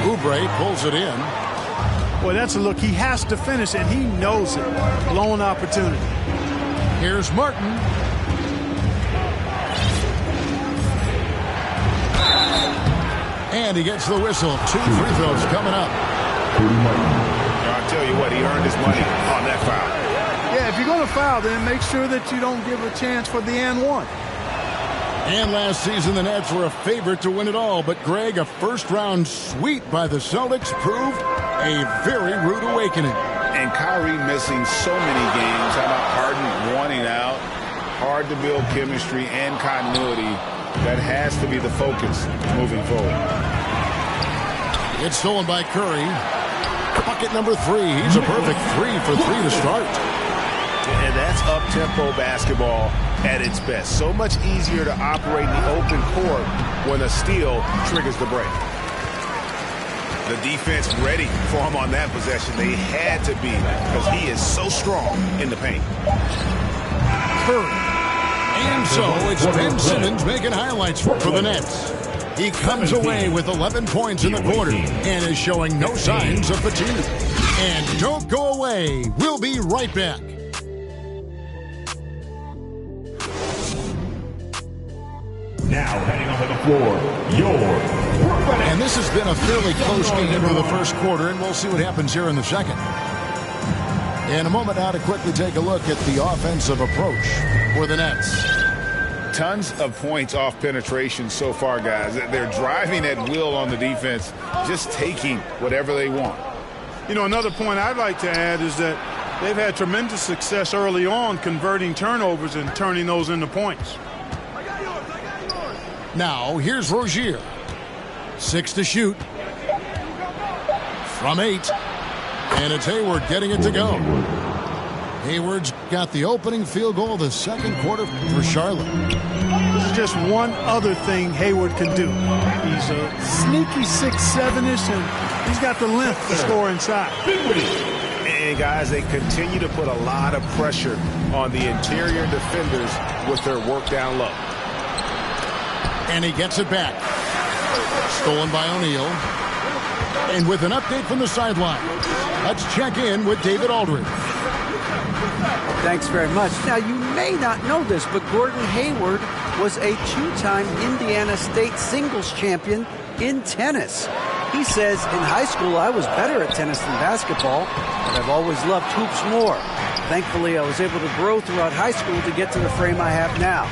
Oubre pulls it in. Boy, that's a look. He has to finish, and he knows it. Blown opportunity. Here's Martin. And he gets the whistle. 2 free throws coming up. I'll tell you what, he earned his money on that foul. Yeah, if you're going to foul, then make sure that you don't give a chance for the and one. And last season, the Nets were a favorite to win it all. But, Greg, a first-round sweep by the Celtics proved a very rude awakening. And Kyrie missing so many games. How about Harden wanting out? Hard to build chemistry and continuity. That has to be the focus moving forward. It's stolen by Curry. Bucket number 3. He's a perfect 3 for 3 to start. And that's up-tempo basketball at its best. So much easier to operate in the open court when a steal triggers the break. The defense ready for him on that possession. They had to be because he is so strong in the paint. Curry. And so it's Ben Simmons making highlights for the Nets. He comes away with 11 points in the quarter and is showing no signs of fatigue. And don't go away. We'll be right back. Now heading onto the floor, And this has been a fairly close game for the first quarter, and we'll see what happens here in the second. In a moment now to quickly take a look at the offensive approach for the Nets. Tons of points off penetration so far, guys. They're driving at will on the defense, just taking whatever they want. You know, another point I'd like to add is that they've had tremendous success early on converting turnovers and turning those into points. Now, here's Rozier. 6 to shoot. From 8. And it's Hayward getting it to go. Hayward's got the opening field goal of the second quarter for Charlotte. This is just one other thing Hayward can do. He's a sneaky 6'7"ish, and he's got the length to score inside. And, guys, they continue to put a lot of pressure on the interior defenders with their work down low. And he gets it back. Stolen by O'Neal. And with an update from the sideline, let's check in with David Aldridge. Thanks very much. Now, you may not know this, but Gordon Hayward was a 2-time Indiana State singles champion in tennis. He says, in high school, I was better at tennis than basketball, but I've always loved hoops more. Thankfully, I was able to grow throughout high school to get to the frame I have now.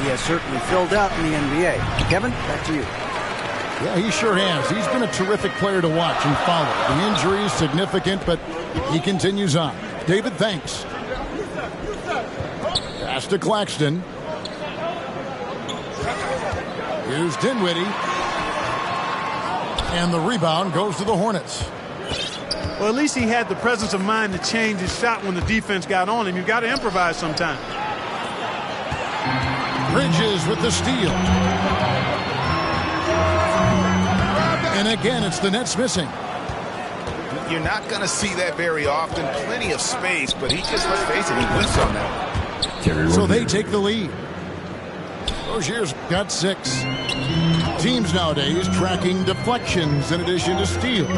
He has certainly filled out in the NBA. Kevin, back to you. Yeah, he sure has. He's been a terrific player to watch and follow. The injury is significant, but he continues on. David, thanks. Pass to Claxton. Here's Dinwiddie. And the rebound goes to the Hornets. Well, at least he had the presence of mind to change his shot when the defense got on him. You've got to improvise sometimes. Bridges with the steal. And again, it's the Nets missing. You're not going to see that very often. Plenty of space, but he just, let's face it, he whiffs on that. So they take the lead. Rozier's got 6. Teams nowadays tracking deflections in addition to steals.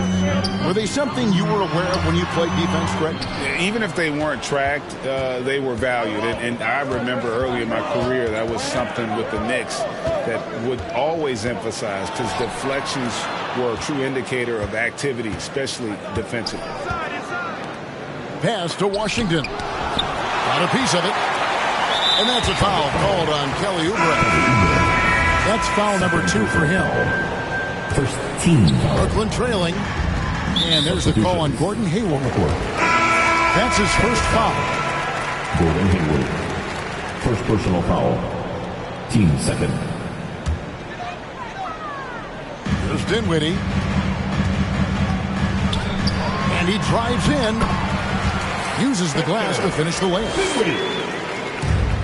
Were they something you were aware of when you played defense, Greg? Even if they weren't tracked, they were valued. And I remember early in my career, that was something with the Knicks that would always emphasize, because deflections were a true indicator of activity, especially defensively. Pass to Washington. Got a piece of it. And that's a foul called on Kelly Oubre. That's foul number 2 for him. First team. Brooklyn trailing. And there's the call on Gordon Hayward. That's his first foul. Gordon Hayward. First personal foul. Team second. Here's Dinwiddie. And he drives in. Uses the glass to finish the layup.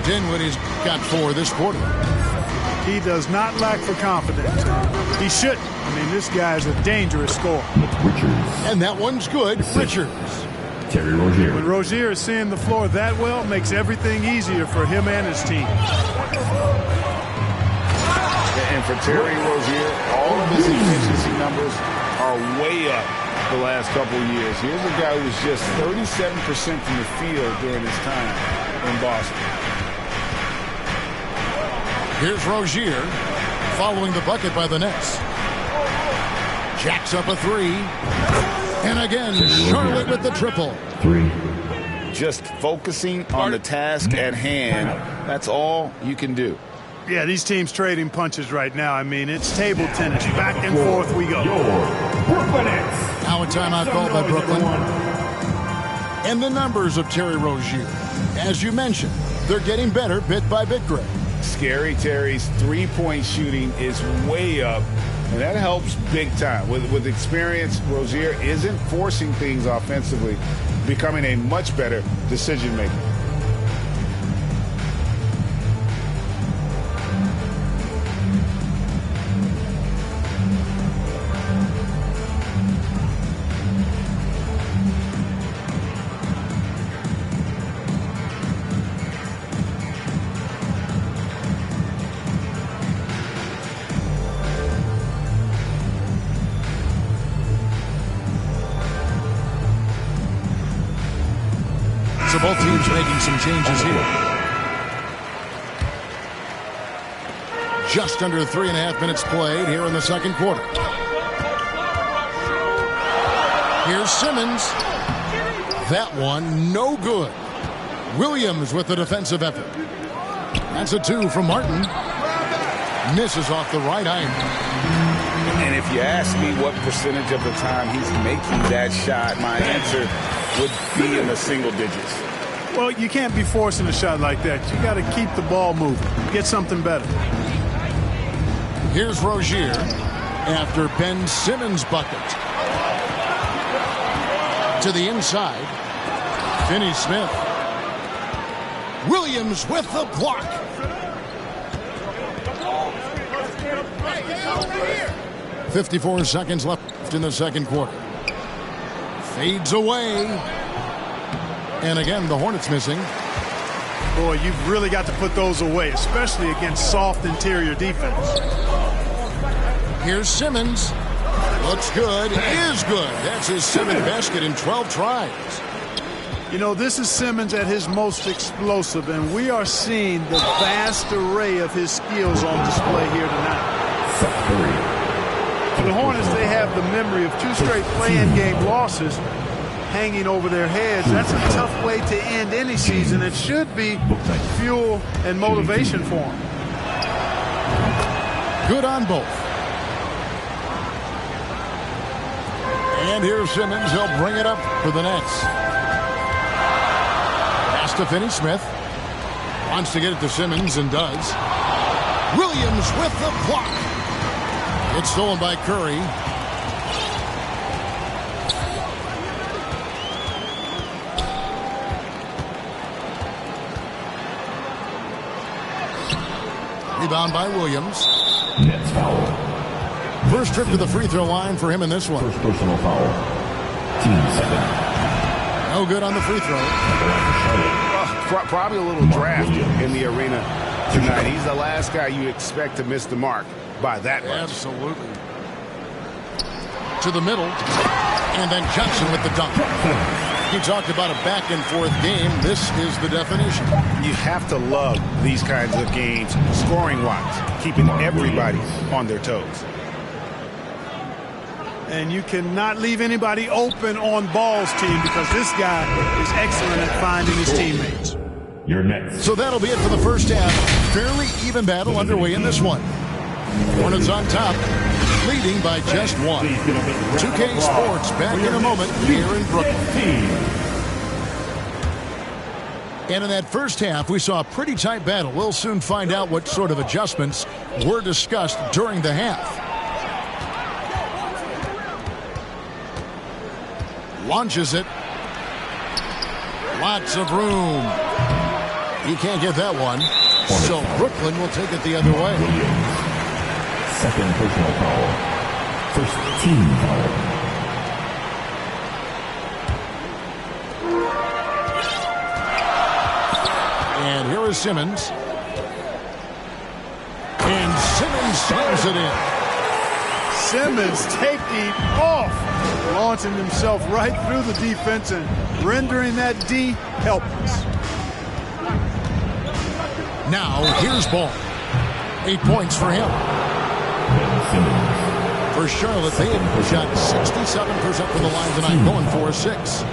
Dinwiddie's got 4 this quarter. He does not lack for confidence. He shouldn't. I mean, this guy is a dangerous scorer. And that one's good. Richards. Terry Rozier. When Rozier is seeing the floor that well, it makes everything easier for him and his team. And for Terry Rozier, all of his efficiency numbers are way up the last couple of years. Here's a guy who was just 37% from the field during his time in Boston. Here's Rozier following the bucket by the Nets. Jacks up a 3. And again, Charlotte with the triple. 3. Just focusing on the task at hand. That's all you can do. Yeah, these teams trading punches right now. I mean, it's table tennis. Back and forth we go. Now a timeout called by Brooklyn. And the numbers of Terry Rozier. As you mentioned, they're getting better bit by bit, Greg. Scary Terry's three-point shooting is way up, and that helps big time. With experience, Rozier isn't forcing things offensively, becoming a much better decision maker. So both teams making some changes here. Just under 3.5 minutes played here in the second quarter. Here's Simmons. That one, no good. Williams with the defensive effort. That's a 2 from Martin. Misses off the right iron. And if you ask me what percentage of the time he's making that shot, my answer would be in the single digits. Well, you can't be forcing a shot like that. You got to keep the ball moving. Get something better. Here's Rozier after Ben Simmons' bucket. To the inside. Finney-Smith. Williams with the block. Hey, 54 seconds left in the second quarter. Fades away. And again, the Hornets missing. Boy, you've really got to put those away, especially against soft interior defense. Here's Simmons. Looks good. Is good. That's his 7th basket in 12 tries. You know, this is Simmons at his most explosive, and we are seeing the vast array of his skills on display here tonight. For the Hornets, they have the memory of 2 straight play-in game losses hanging over their heads. That's a tough way to end any season. It should be fuel and motivation for them. Good on both. And here's Simmons. He'll bring it up for the Nets. Pass to Finney-Smith. Wants to get it to Simmons and does. Williams with the block. It's stolen by Curry. Rebound by Williams. Nets foul. First trip to the free throw line for him in this one. First personal foul. Team second. No good on the free throw. Probably a little draft in the arena tonight. He's the last guy you expect to miss the mark by that much. Absolutely. To the middle. And then Johnson with the dunk. He talked about a back-and-forth game. This is the definition. You have to love these kinds of games, scoring-wise, keeping everybody on their toes. And you cannot leave anybody open on Ball's team because this guy is excellent at finding his teammates. You're next. So that'll be it for the first half. Fairly even battle underway in this one. Hornets on top, leading by just 1. 2K Sports back in a moment here in Brooklyn. And in that first half, we saw a pretty tight battle. We'll soon find out what sort of adjustments were discussed during the half. Launches it. Lots of room. He can't get that one. So Brooklyn will take it the other way. Second personal foul. First team foul. And here is Simmons. And Simmons slams it in. Simmons taking off, launching himself right through the defense and rendering that D helpless. Now, here's Ball. 8 points for him. For Charlotte, they had shot 67% from the line tonight, going for 6.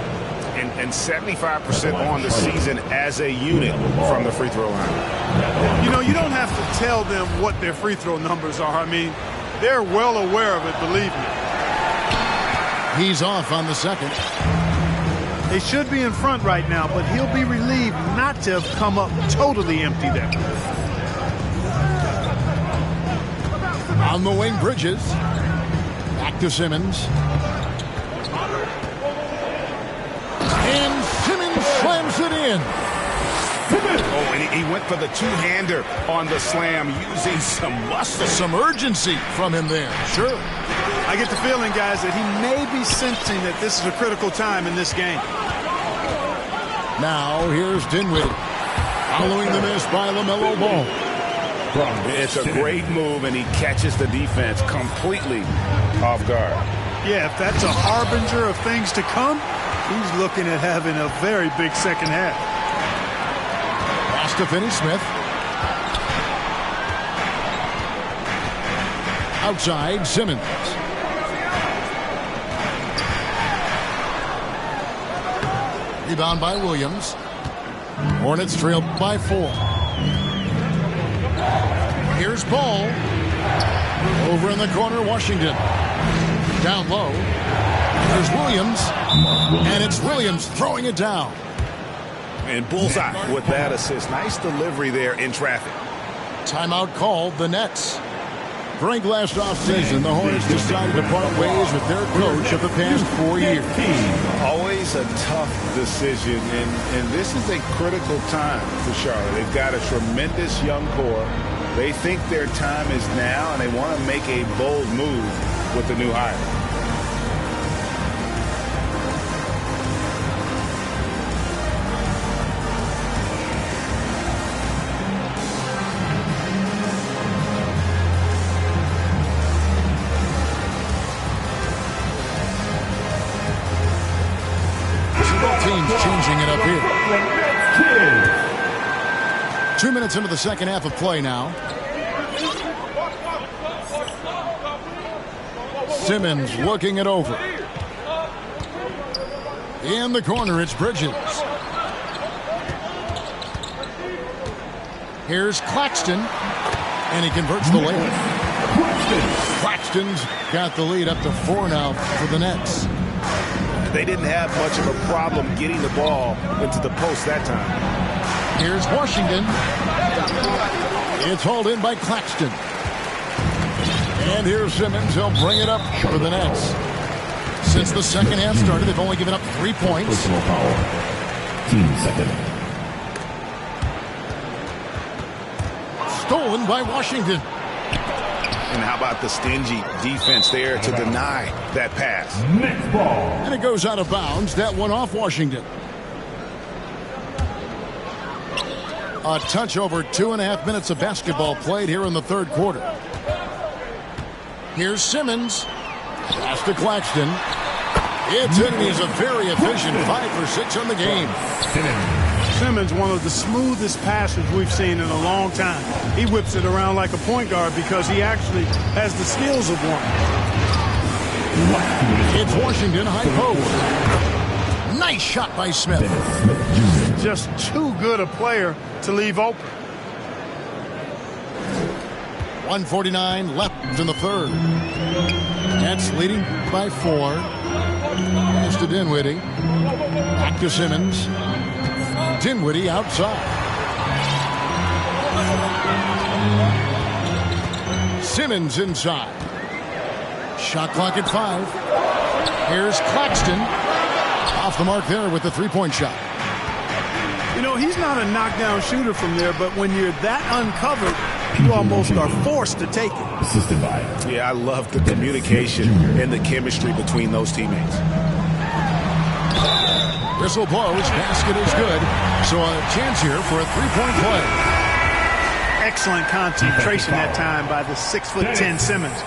And 75% on the season as a unit from the free throw line. You know, you don't have to tell them what their free throw numbers are. I mean, they're well aware of it, believe me. He's off on the second. They should be in front right now, but he'll be relieved not to have come up totally empty there. On the wing, Bridges. Back to Simmons. And Simmons slams it in. Oh, and he went for the two-hander on the slam, using some muscle. Some urgency from him there. Sure. I get the feeling, guys, that he may be sensing that this is a critical time in this game. Now, here's Dinwiddie. Following the miss by LaMelo Ball. It's a great move, and he catches the defense completely off guard. Yeah, if that's a harbinger of things to come, he's looking at having a very big second half. Pass to Finney-Smith. Outside, Simmons. Rebound by Williams. Hornets trailed by 4. Here's Ball. Over in the corner, Washington. Down low. There's Williams. And it's Williams throwing it down. And bullseye with that assist. Nice delivery there in traffic. Timeout called the Nets. During last offseason, the Hornets decided to part ways with their coach of the past 4 years. Always a tough decision, and this is a critical time for Charlotte. They've got a tremendous young core. They think their time is now, and they want to make a bold move with the new hire. Changing it up here. 2 minutes into the second half of play now. Simmons looking it over. In the corner, it's Bridges. Here's Claxton, and he converts the layup. Claxton's got the lead up to 4 now for the Nets. They didn't have much of a problem getting the ball into the post that time. Here's Washington. It's hauled in by Claxton. And here's Simmons. He'll bring it up for the Nets. Since the second half started, they've only given up 3 points. Personal foul. Team second. Stolen by Washington. And how about the stingy defense there to deny that pass? Next ball. And it goes out of bounds. That one off Washington. A touch over 2.5 minutes of basketball played here in the third quarter. Here's Simmons. Pass to Claxton. It's in. He's a very efficient 5 for 6 on the game. Simmons, one of the smoothest passers we've seen in a long time. He whips it around like a point guard because he actually has the skills of one. It's Washington high post. Nice shot by Smith. Just too good a player to leave open. 1:49 left in the third. Nets leading by 4. Pass to Dinwiddie. Back to Simmons. Dinwiddie outside. Simmons inside. Shot clock at 5. Here's Claxton. Off the mark there with the three-point shot. You know, he's not a knockdown shooter from there, but when you're that uncovered, you almost are forced to take it. Assisted by. Yeah, I love the communication and the chemistry between those teammates. Whistle blows. Basket is good. So a chance here for a three-point play. Excellent concentration that time by the 6'10" Simmons.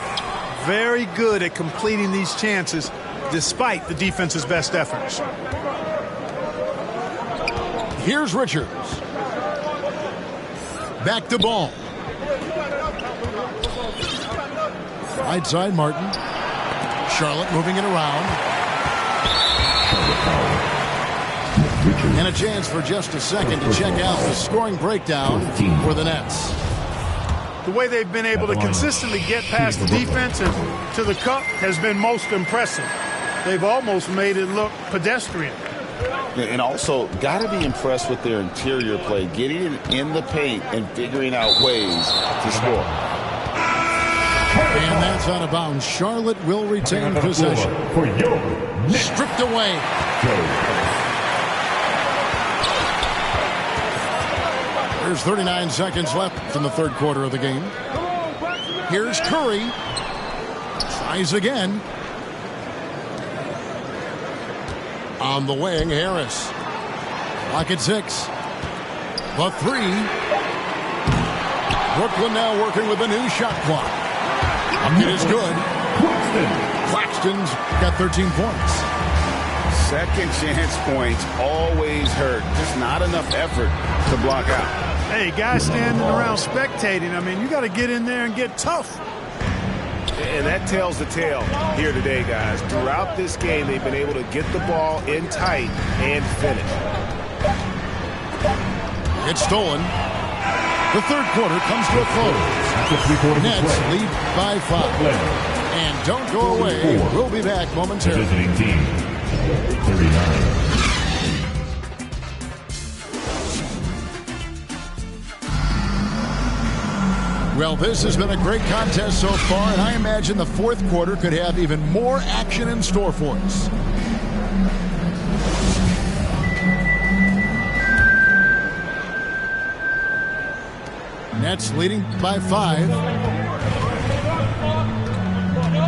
Very good at completing these chances despite the defense's best efforts. Here's Richards. Back to Ball. Right side, Martin. Charlotte moving it around. And a chance for just a second to check out the scoring breakdown for the Nets. The way they've been able to consistently get past the defense and to the cup has been most impressive. They've almost made it look pedestrian. And also, got to be impressed with their interior play, getting it in the paint and figuring out ways to score. And that's out of bounds. Charlotte will retain possession. Stripped away. There's 39 seconds left in the third quarter of the game. Here's Curry. Tries again. On the wing, Harris. Clock at 6. The 3. Brooklyn now working with a new shot clock. It is good. Claxton's got 13 points. Second chance points always hurt. Just not enough effort to block out. Hey, guys standing around spectating. I mean, you got to get in there and get tough. And that tells the tale here today, guys. Throughout this game, they've been able to get the ball in tight and finish. It's stolen. The third quarter comes to a close. Nets lead by 5. And don't go away. We'll be back momentarily. Visiting team, 39. Well, this has been a great contest so far, and I imagine the fourth quarter could have even more action in store for us. Nets leading by 5.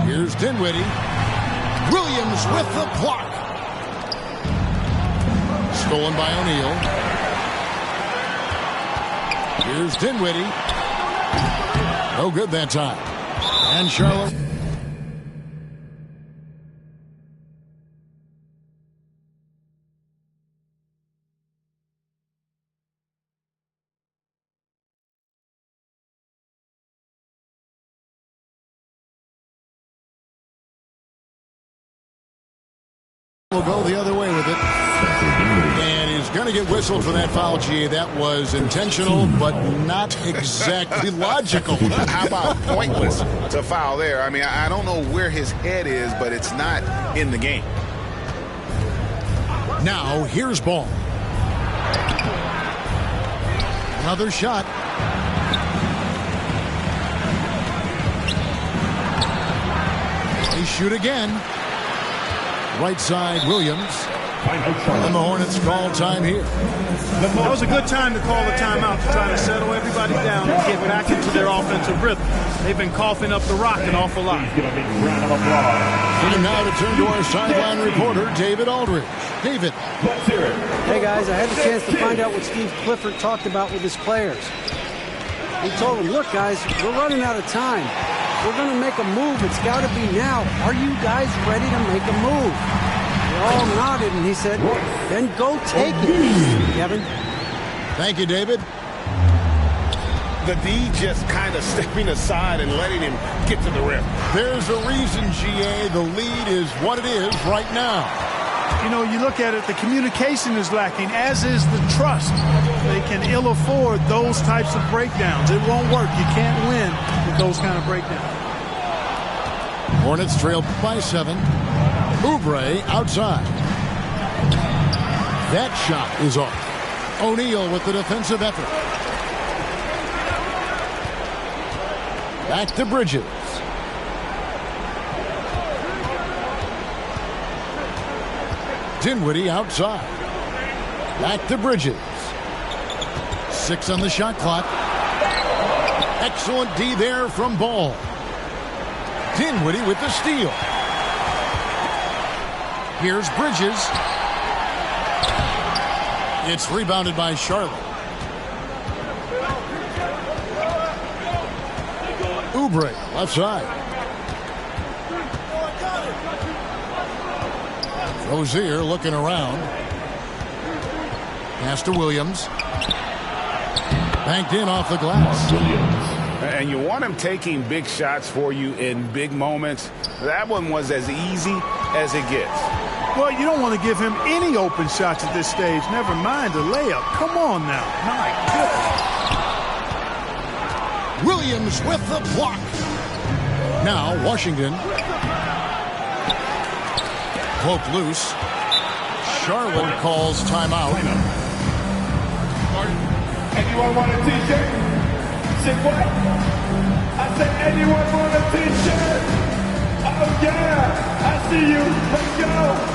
Here's Dinwiddie. Williams with the block. Stolen by O'Neal. Here's Dinwiddie. No good that time. And Charlotte. Will go the other way with it. And he's going to get whistled for that foul, G. That was intentional, but not exactly logical. How about pointless to foul there? I mean, I don't know where his head is, but it's not in the game. Now, here's Ball. Another shot. They shoot again. Right side, Williams. And the Hornets call time here. That was a good time to call the timeout to try to settle everybody down and get back into their offensive rhythm. They've been coughing up the rock an awful lot. And now to turn to our sideline reporter, David Aldridge. David. Hey, guys, I had the chance to find out what Steve Clifford talked about with his players. He told them, look, guys, we're running out of time. We're going to make a move. It's got to be now. Are you guys ready to make a move? They all nodded, and he said, then go take it, Kevin. Thank you, David. The D just kind of stepping aside and letting him get to the rim. There's a reason, GA. The lead is what it is right now. You know, you look at it, the communication is lacking, as is the trust. They can ill afford those types of breakdowns. It won't work. You can't win with those kind of breakdowns. Hornets trail by 7. Oubre outside. That shot is off. O'Neal with the defensive effort. Back to Bridges. Dinwiddie outside. Back to Bridges. 6 on the shot clock. Excellent D there from Ball. Dinwiddie with the steal. Here's Bridges. It's rebounded by Charlotte. Oubre, left side. Rozier looking around. Pass to Williams. Banked in off the glass. And you want him taking big shots for you in big moments. That one was as easy as it gets. Well, you don't want to give him any open shots at this stage. Never mind a layup. Come on now. My goodness. Williams with the block. Now Washington. Poked loose. Charlotte calls timeout. Anyone want a t-shirt? Say what? I said, anyone want a t-shirt? Oh yeah, I see you. Let's go.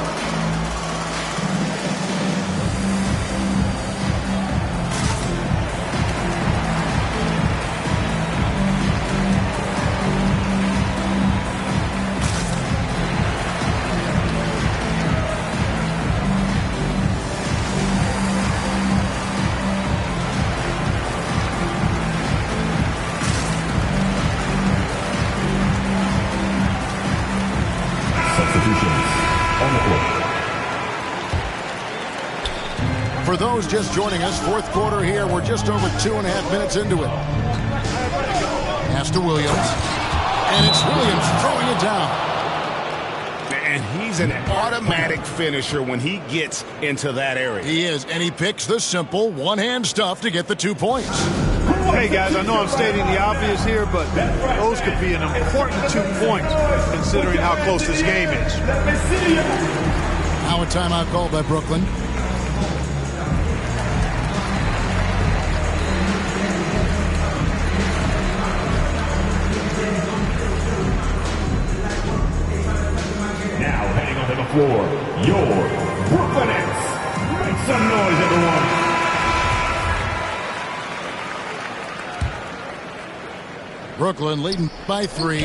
For those just joining us, fourth quarter here. We're just over 2.5 minutes into it. Pass to Williams. And it's Williams throwing it down. And he's an automatic finisher when he gets into that area. He is, and he picks the simple one-hand stuff to get the 2 points. Hey, guys, I know I'm stating the obvious here, but those could be an important 2 points considering how close this game is. Now a timeout called by Brooklyn. Now heading onto the floor, your Brooklyn Nets. Make some noise, everyone. Brooklyn leading by 3.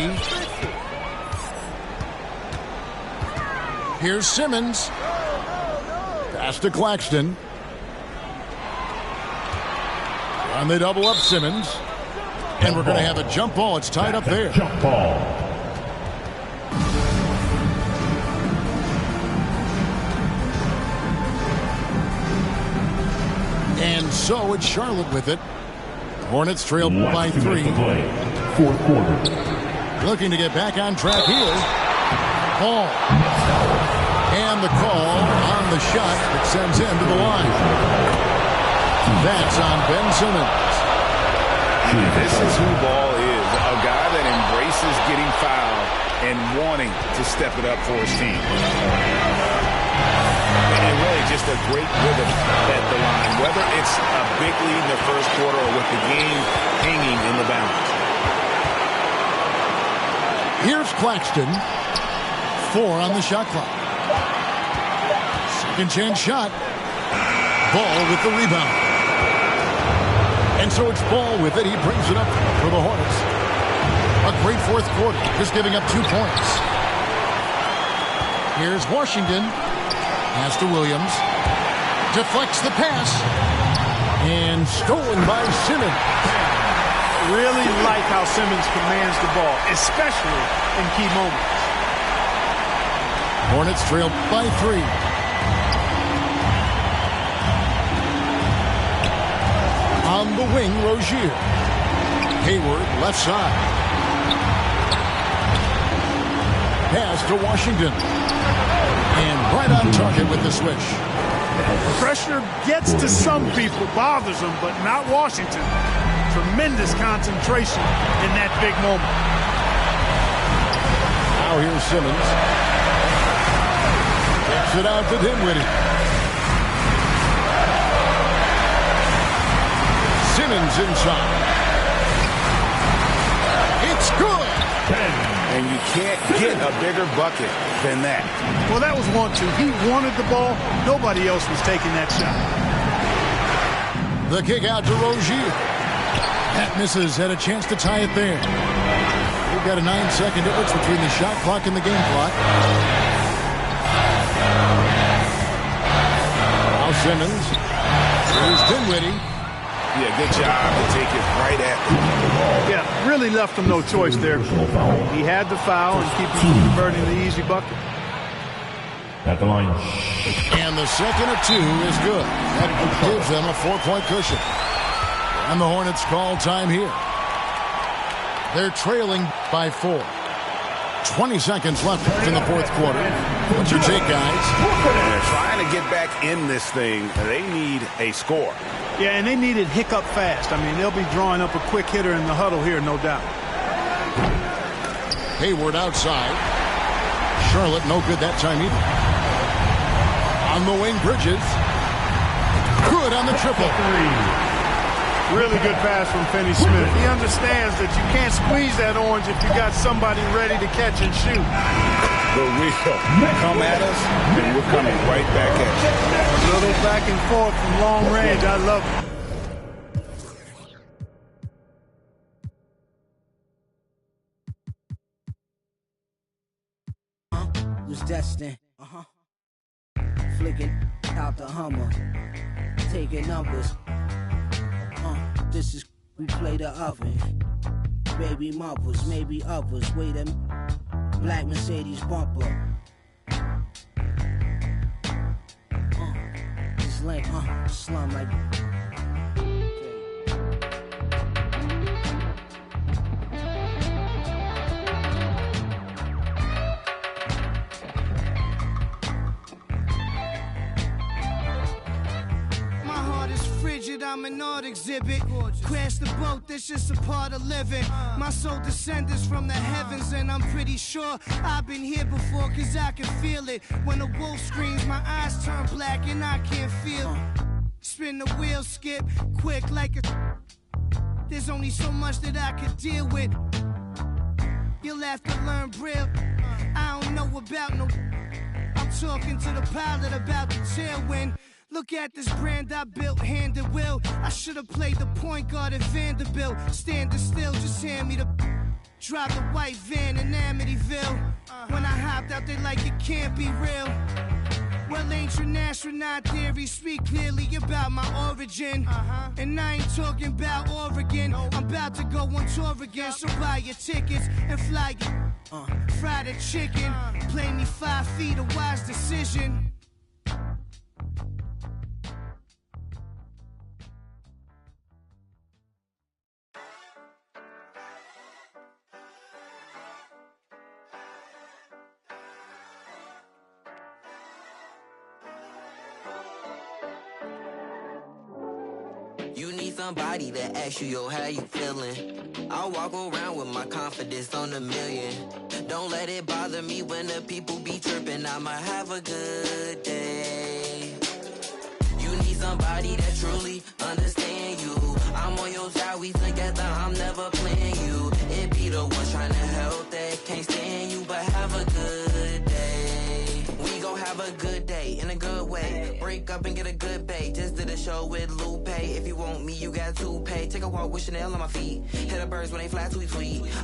Here's Simmons. Pass to Claxton. And they double up Simmons. And we're going to have a jump ball. It's tied up there. Jump ball. And so it's Charlotte with it. Hornets trail by 3. Fourth quarter. Looking to get back on track here. Ball. And the call on the shot that sends him to the line. That's on Ben Simmons. This is who Ball is. A guy that embraces getting fouled and wanting to step it up for his team. And really just a great rhythm at the line, whether it's a big lead in the first quarter or with the game hanging in the balance. Here's Claxton. 4 on the shot clock. Second chance shot. Ball with the rebound. And so it's Ball with it. He brings it up for the Hornets. A great fourth quarter, just giving up 2 points. Here's Washington. Pass to Williams. Deflects the pass. And stolen by Simmons. Really like how Simmons commands the ball, especially in key moments. Hornets trail by 3. On the wing, Rozier. Hayward, left side. Pass to Washington. And right on target with the switch. Pressure gets to some people, bothers them, but not Washington. Tremendous concentration in that big moment. Now here's Simmons. Gets it out to Dinwiddie. Simmons inside. It's good. And you can't get a bigger bucket than that. Well, that was 1-2. He wanted the ball. Nobody else was taking that shot. The kick out to Rozier. That misses. Had a chance to tie it there. We've got a 9-second difference between the shot clock and the game clock. Now Simmons. Here's Dinwiddie. Yeah, good job to take it right at them. Yeah, really left him no choice there. He had the foul and keep him from converting the easy bucket. At the line. And the second of 2 is good. That gives them a 4-point cushion. And the Hornets call time here. They're trailing by 4. 20 seconds left in the fourth quarter. What's your take, guys? They're trying to get back in this thing. They need a score. Yeah, and they need it hiccup fast. I mean, they'll be drawing up a quick hitter in the huddle here, no doubt. Hayward outside. Charlotte no good that time either. On the wing, Bridges. Good on the triple. Really good pass from Finney-Smith. He understands that you can't squeeze that orange if you got somebody ready to catch and shoot. But we'll come at us, and we're coming right back at you. A little back and forth from long range. I love it. Was destined. Flicking out the Hummer. Taking numbers. This is we play the oven. Baby mothers, maybe others. Wait a black Mercedes bumper. This lane, slum like. I'm an art exhibit. Crash the boat, that's just a part of living. My soul descends from the heavens, and I'm pretty sure I've been here before, cause I can feel it. When the wolf screams, my eyes turn black and I can't feel. Spin the wheel, skip, quick like a. There's only so much that I could deal with. You'll have to learn Braille. I don't know about no. I'm talking to the pilot about the tailwind. Look at this brand I built, hand and will. I should have played the point guard at Vanderbilt. Standing still, just hand me the. Drive the white van in Amityville. When I hopped out, they like it can't be real. Well, ancient astronaut theory speak clearly about my origin. And I ain't talking about Oregon. I'm about to go on tour again, so buy your tickets and fly your. Fry the chicken. Play me 5 feet, a wise decision. You need somebody that asks you, yo, how you feeling? I walk around with my confidence on a million. Don't let it bother me when the people be tripping. I'ma have a good day. You need somebody that truly understand you. I'm on your side, we together, I'm never playing you. It be the ones trying to help that can't stand you, but have a good day. We gon' have a good day in a good way. Break up and get a good pay. Just did a show with Lupe. If you want me, you got to pay. Take a walk with Chanel on my feet. Hit the birds when they fly tweet.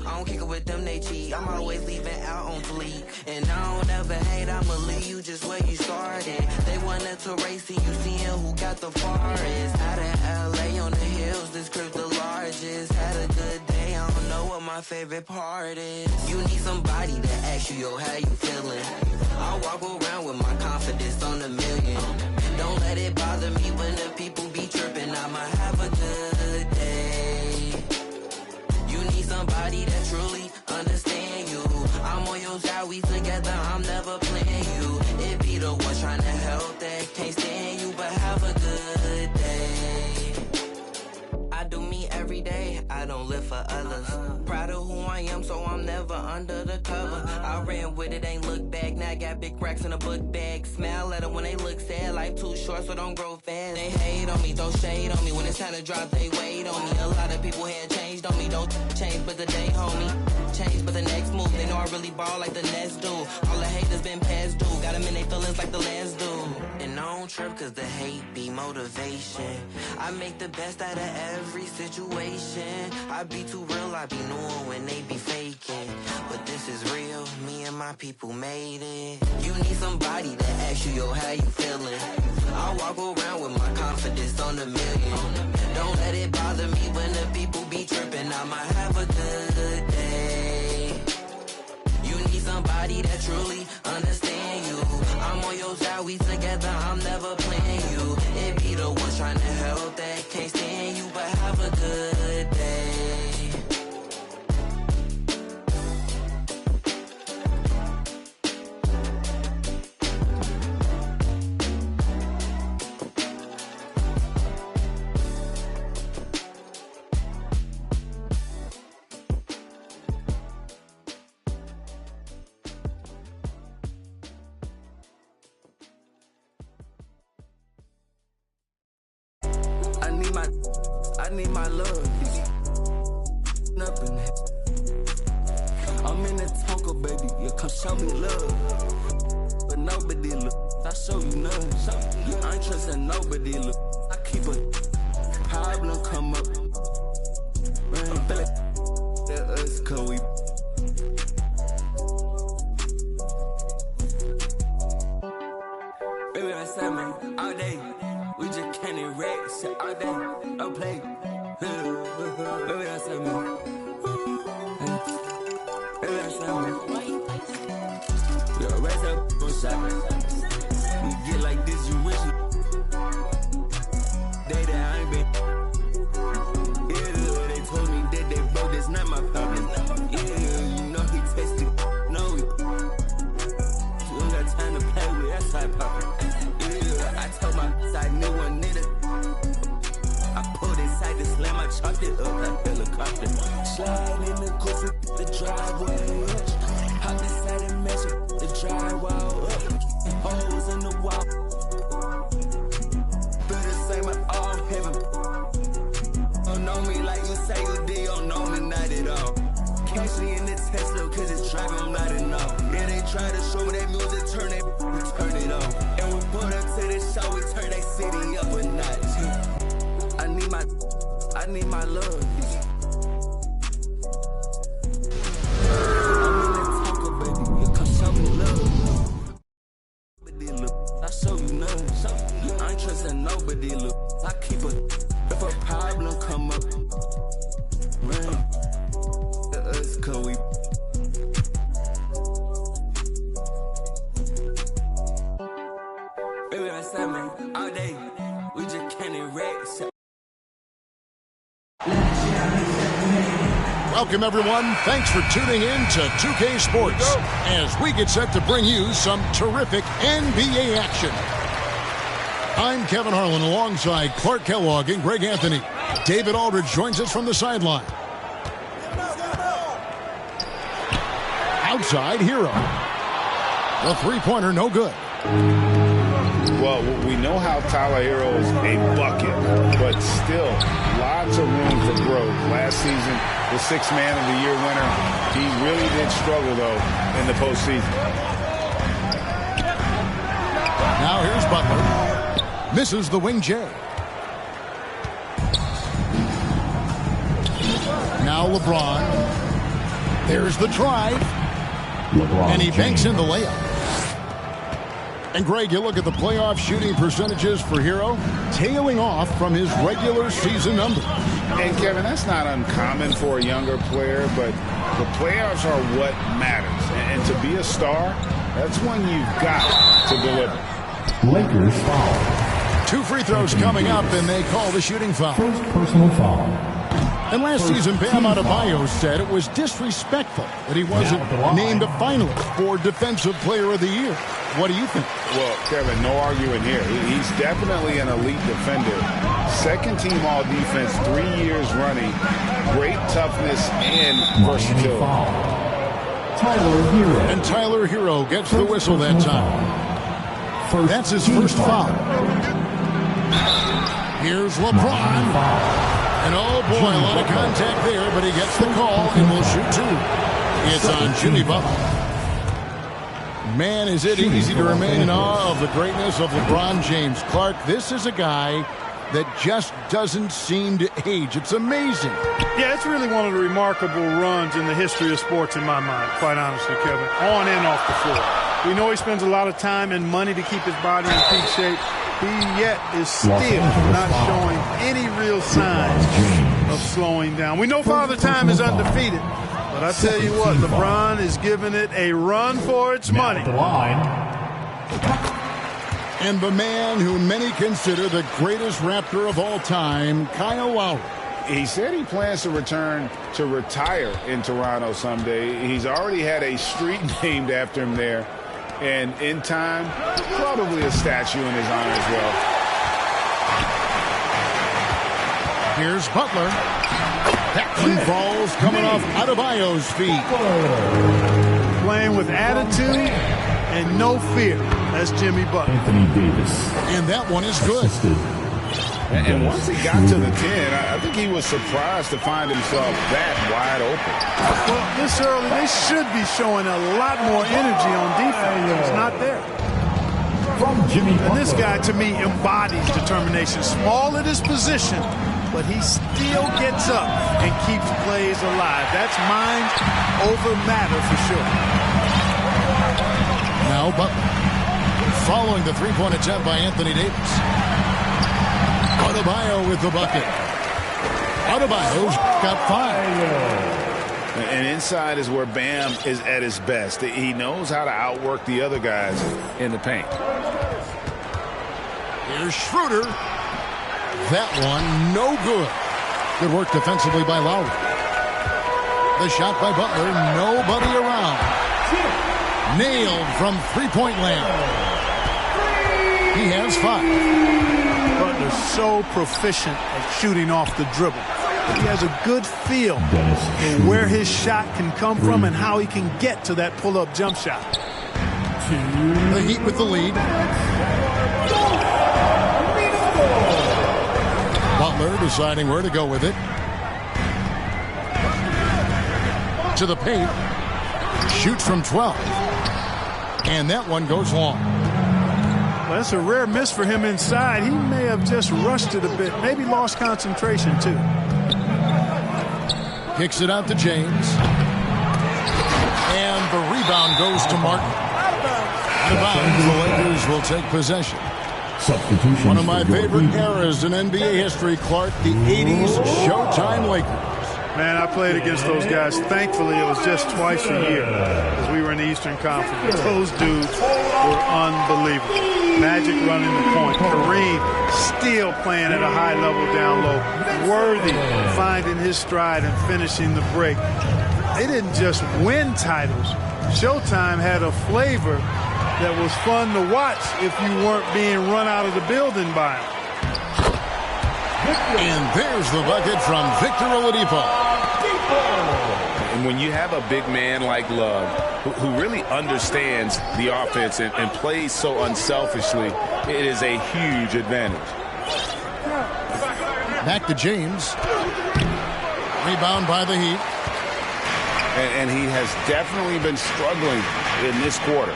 I don't kick it with them, they cheat. I'm always leaving out on fleek. And I don't ever hate, I'ma leave you just where you started. They wanted to race to you, seeing who got the farthest. Out in LA on the hills, this crib the largest. Had a good day, I don't know what my favorite part is. You need somebody that asks you, yo, how you feeling? I walk around with my confidence on a million. Don't let it bother me when the people be tripping. I'ma have a good day. You need somebody that truly understand you. I'm on your side, we together, I'm never playing you. It be the ones trying to help that can't stand you, but have a good day. I do me every day, I don't live for others. Proud of who I am, so I'm never under the cover. I ran with it, ain't look back. Now I got big racks in a book bag. Smile at them when they look sad. Life too short, so don't grow fast. They hate on me, throw shade on me. When it's time to drop, they wait on me. A lot of people had changed on me. Don't change, but the day, homie. Change, but the next move. They know I really ball like the Nets do. All the haters been past due. Got them in their feelings like the last dude. And I don't trip cause the hate be motivation. I make the best out of every situation. I be too real, I be knowing when they be faking. But this is real, me and my people made it. You need somebody to ask you, yo, how you feeling? I walk around with my confidence on a million. Don't let it bother me when the people be tripping. I might have a good day. You need somebody that truly understand you. I'm on your side, we together, I'm never playing you. It be the ones trying to help that can't stand you, but have a good day. I need my love. Nothing. I'm in the Tonka, baby. You come show me love. But nobody look. I show you none. I ain't trusting nobody look. I keep a problem come up. Man, feel like that us, cause we. Baby, I said, man, all day. We just can't erase all day. Don't play. Baby, that's me. Baby, that's me. We raise up on shot. We get like this, you wish it. Day that I ain't been. Yeah, they told me that they broke, that's not my problem. Yeah, you know he tasted. No, you don't got time to play with that side poppin'. Yeah, I told my side new one nigga. I pulled inside the slam, I chopped it up like helicopter. Slide in the coupe, the driveway. Hop inside and measure the drywall up. Holes in the wall. Feel the same at all heaven. Don't know me like you say you did, don't know me not at all. Catch me in the Tesla, cause it's driving, I'm not enough. Yeah, they try to show me that music, turn it on. And we put up to the show, we turn that city up a notch. I need my love. I'm in the Tonka, baby. You come show me love. I show you none. I ain't trusting nobody look. I keep a. If a problem come up, man, us cause we. Baby, I said, man, all day. We just can't erase. Welcome, everyone. Thanks for tuning in to 2K Sports as we get set to bring you some terrific NBA action. I'm Kevin Harlan alongside Clark Kellogg and Greg Anthony. David Aldridge joins us from the sideline. Outside, Hero. The three-pointer, no good. Well, we know how Tyler Hero is a bucket, but still lots of room for growth. Last season, the sixth man of the year winner. He really did struggle, though, in the postseason. Now here's Butler. Misses the wing J. Now LeBron. There's the drive. And he banks in the layup. And Greg, you look at the playoff shooting percentages for Hero, tailing off from his regular season numbers. And Kevin, that's not uncommon for a younger player, but the playoffs are what matters. And to be a star, that's when you've got to deliver. Lakers foul. 2 free throws coming up, and they call the shooting foul. First personal foul. And last season, Bam Adebayo said it was disrespectful that he wasn't named a finalist for Defensive Player of the Year. What do you think? Well, Kevin, no arguing here. He's definitely an elite defender. Second team all defense 3 years running. Great toughness and versatility. And Tyler Hero gets the whistle that time. That's his first foul. Here's LeBron. And oh boy, a lot of contact there, but he gets the call and will shoot two. It's on Jimmy Butler. Man, is it easy to remain in awe of the greatness of LeBron James. Clark, this is a guy that just doesn't seem to age. It's amazing. Yeah, it's really one of the remarkable runs in the history of sports in my mind, quite honestly, Kevin. On and off the floor. We know he spends a lot of time and money to keep his body in peak shape. He yet is still not showing any real signs of slowing down. We know Father Time is undefeated, but I tell you what, LeBron is giving it a run for its money. And the man who many consider the greatest Raptor of all time, Kyle Lowry. He said he plans to return to retire in Toronto someday. He's already had a street named after him there. And in time, probably a statue in his honor as well. Here's Butler. That one falls coming off Adebayo's feet. Playing with attitude and no fear. That's Jimmy Butler. Anthony Davis. And that one is good. And once he got to the 10, I think he was surprised to find himself that wide open. Well, this early, they should be showing a lot more energy on defense. It's not there. And this guy, to me, embodies determination. Small at his position, but he still gets up and keeps plays alive. That's mind over matter for sure. Now Butler. Following the three-point attempt by Anthony Davis. Adebayo with the bucket. Adebayo's got 5. And inside is where Bam is at his best. He knows how to outwork the other guys in the paint. Here's Schroeder. That one, no good. Good work defensively by Lowry. The shot by Butler, nobody around. Nailed from three-point land. He has 5. Butler's so proficient at shooting off the dribble. He has a good feel for where his shot can come from and how he can get to that pull-up jump shot. The Heat with the lead. Butler deciding where to go with it. To the paint. Shoots from 12. And that one goes long. Well, that's a rare miss for him inside. He may have just rushed it a bit. Maybe lost concentration, too. Kicks it out to James. And the rebound goes to Martin. Out of bounds, the Lakers will take possession. One of my favorite eras in NBA history, Clark, the 80s Showtime Lakers. Man, I played against those guys. Thankfully, it was just twice a year as we were in the Eastern Conference. Those dudes were unbelievable. Magic running the point. Kareem still playing at a high level down low. Worthy finding his stride and finishing the break. They didn't just win titles. Showtime had a flavor that was fun to watch if you weren't being run out of the building by them. And there's the bucket from Victor Oladipo. And when you have a big man like Love, who really understands the offense and plays so unselfishly, it is a huge advantage. Back to James. Rebound by the Heat. And he has definitely been struggling in this quarter.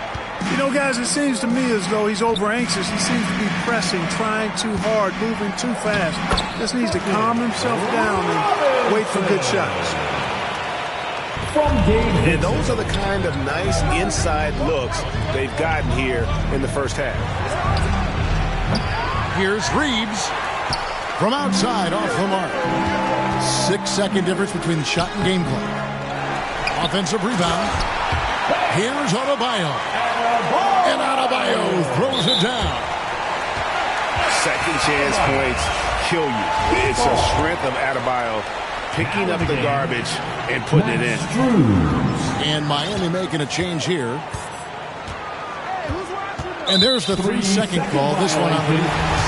You know, guys, it seems to me as though he's over-anxious. He seems to be pressing, trying too hard, moving too fast. Just needs to calm himself down and wait for good shots. And those are the kind of nice inside looks they've gotten here in the first half. Here's Reeves from outside off the mark. 6-second difference between shot and game clock. Offensive rebound. Here's Adebayo. And Adebayo throws it down. Second chance points kill you. It's a strength of Adebayo. picking up the garbage and putting it in. And Miami making a change here. And there's the 3-second call. This one on the defense.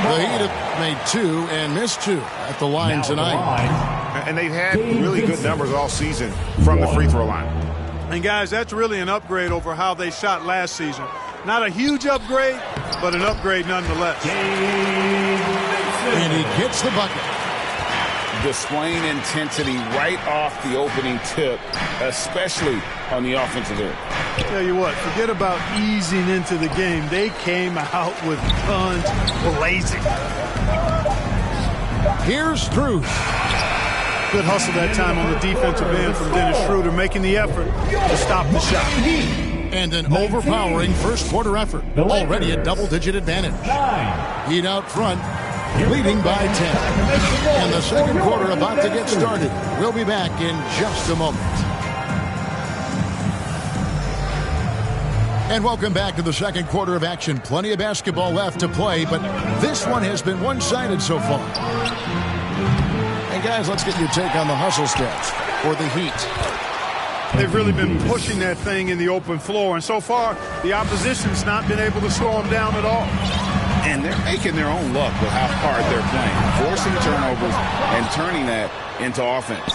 The Heat have made 2 and missed 2 at the line tonight. And they've had really good numbers all season from the free throw line. And guys, that's really an upgrade over how they shot last season. Not a huge upgrade, but an upgrade nonetheless. And he gets the bucket. Displaying intensity right off the opening tip, especially on the offensive end. Tell you what, forget about easing into the game. They came out with guns blazing. Here's Strus. Good hustle that time on the defensive end from Dennis Schroeder, making the effort to stop the shot. And an overpowering first quarter effort. Already a double-digit advantage. Heat out front, leading by 10. And the second quarter about to get started. We'll be back in just a moment. And welcome back to the second quarter of action. Plenty of basketball left to play, but this one has been one-sided so far. And guys, let's get your take on the hustle stats for the Heat. They've really been pushing that thing in the open floor, and so far the opposition's not been able to slow them down at all. And they're making their own luck with how hard they're playing, forcing turnovers and turning that into offense.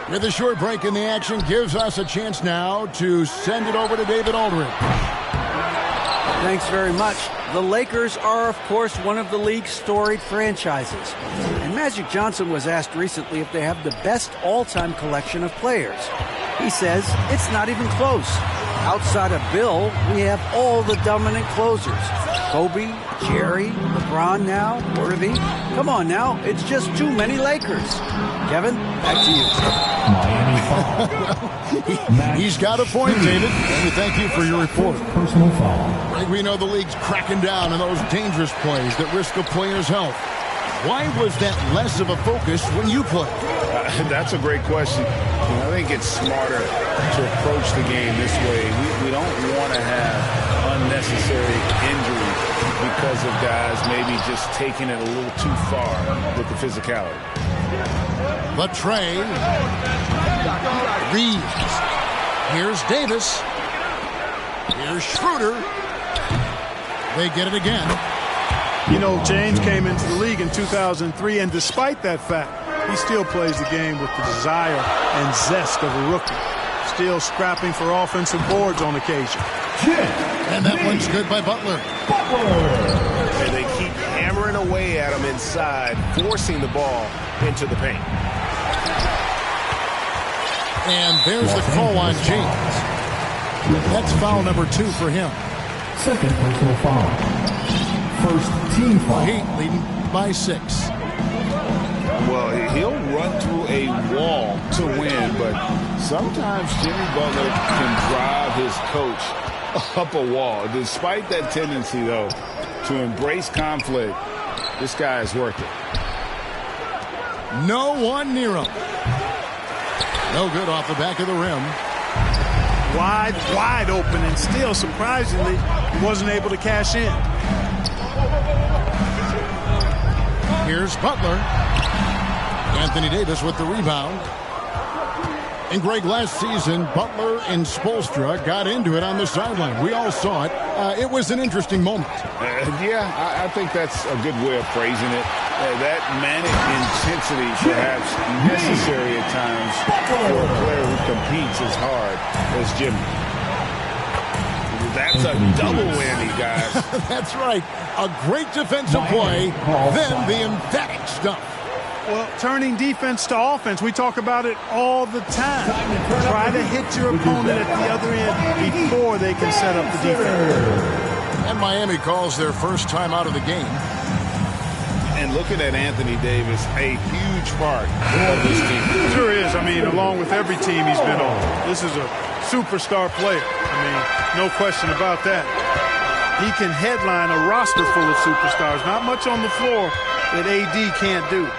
With a short break in the action, gives us a chance now to send it over to David Aldridge. Thanks very much. The Lakers are, of course, one of the league's storied franchises. And Magic Johnson was asked recently if they have the best all-time collection of players. He says it's not even close. Outside of Bill, we have all the dominant closers. Kobe, Jerry, LeBron now, Worthy. Come on now, it's just too many Lakers. Kevin, back to you. He's got a point, David. And we thank you for your report. Personal foul. Right, we know the league's cracking down on those dangerous plays that risk a player's health. Why was that less of a focus when you played? That's a great question. I think it's smarter to approach the game this way. We don't want to have unnecessary injuries because of guys maybe just taking it a little too far with the physicality. Latrey. Reeves. Here's Davis. Here's Schroeder. They get it again. You know, James came into the league in 2003, and despite that fact, he still plays the game with the desire and zest of a rookie. Still scrapping for offensive boards on occasion. And that one's good by Butler. And they keep hammering away at him inside, forcing the ball into the paint. And there's the call on James. That's foul number 2 for him. Second personal foul. First team foul. Heat leading by 6. Well, he'll run through a wall to win, but sometimes Jimmy Butler can drive his coach up a wall. Despite that tendency, though, to embrace conflict, this guy is worth it. No one near him. No good off the back of the rim. Wide open, and still, surprisingly, he wasn't able to cash in. Here's Butler. Anthony Davis with the rebound. And Greg, last season, Butler and Spoelstra got into it on the sideline. We all saw it. It was an interesting moment. Yeah, I think that's a good way of phrasing it. That manic intensity perhaps necessary at times for a player who competes as hard as Jimmy. That's a double whammy, guys. That's right. A great defensive play, then the emphatic stuff. Well, turning defense to offense, we talk about it all the time. Try to hit your opponent at the other end before they can set up the defense. And Miami calls their first time out of the game. And looking at Anthony Davis, a huge part of this team. Sure is. I mean, along with every team he's been on, this is a superstar player. I mean, no question about that. He can headline a roster full of superstars. Not much on the floor that AD can't do.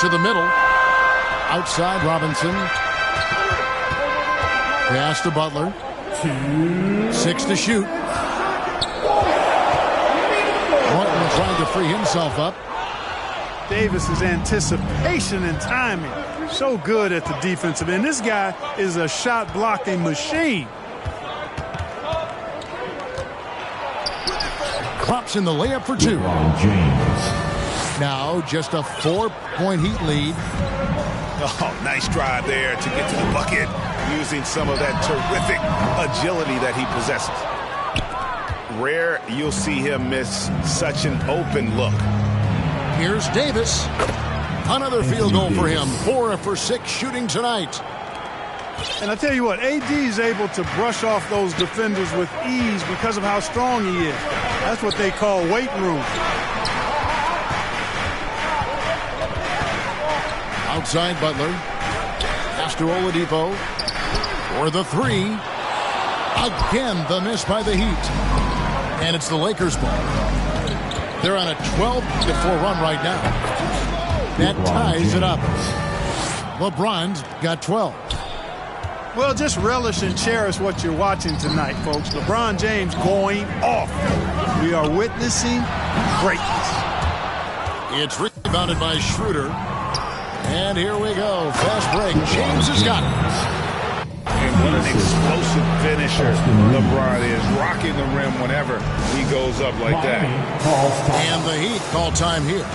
To the middle. Outside Robinson. Pass to Butler. 6 to shoot. Morton trying to free himself up. Davis's anticipation and timing. So good at the defensive end. This guy is a shot blocking machine. Klopp's in the layup for two. Now just a 4-point Heat lead. Oh, nice drive there to get to the bucket, using some of that terrific agility that he possesses. Rare you'll see him miss such an open look. Here's Davis. Another field goal for him. 4 for 6 shooting tonight. And I tell you what, AD is able to brush off those defenders with ease because of how strong he is. That's what they call weight room. Outside Butler. Pass to Oladipo. For the three. Again, the miss by the Heat. And it's the Lakers' ball. They're on a 12-4 run right now. That ties it up. LeBron's got 12. Well, just relish and cherish what you're watching tonight, folks. LeBron James going off. We are witnessing greatness. It's rebounded by Schroeder. And here we go. Fast break. James has got it. And what an explosive finisher LeBron is. Rocking the rim whenever he goes up like that. And the Heat call time here.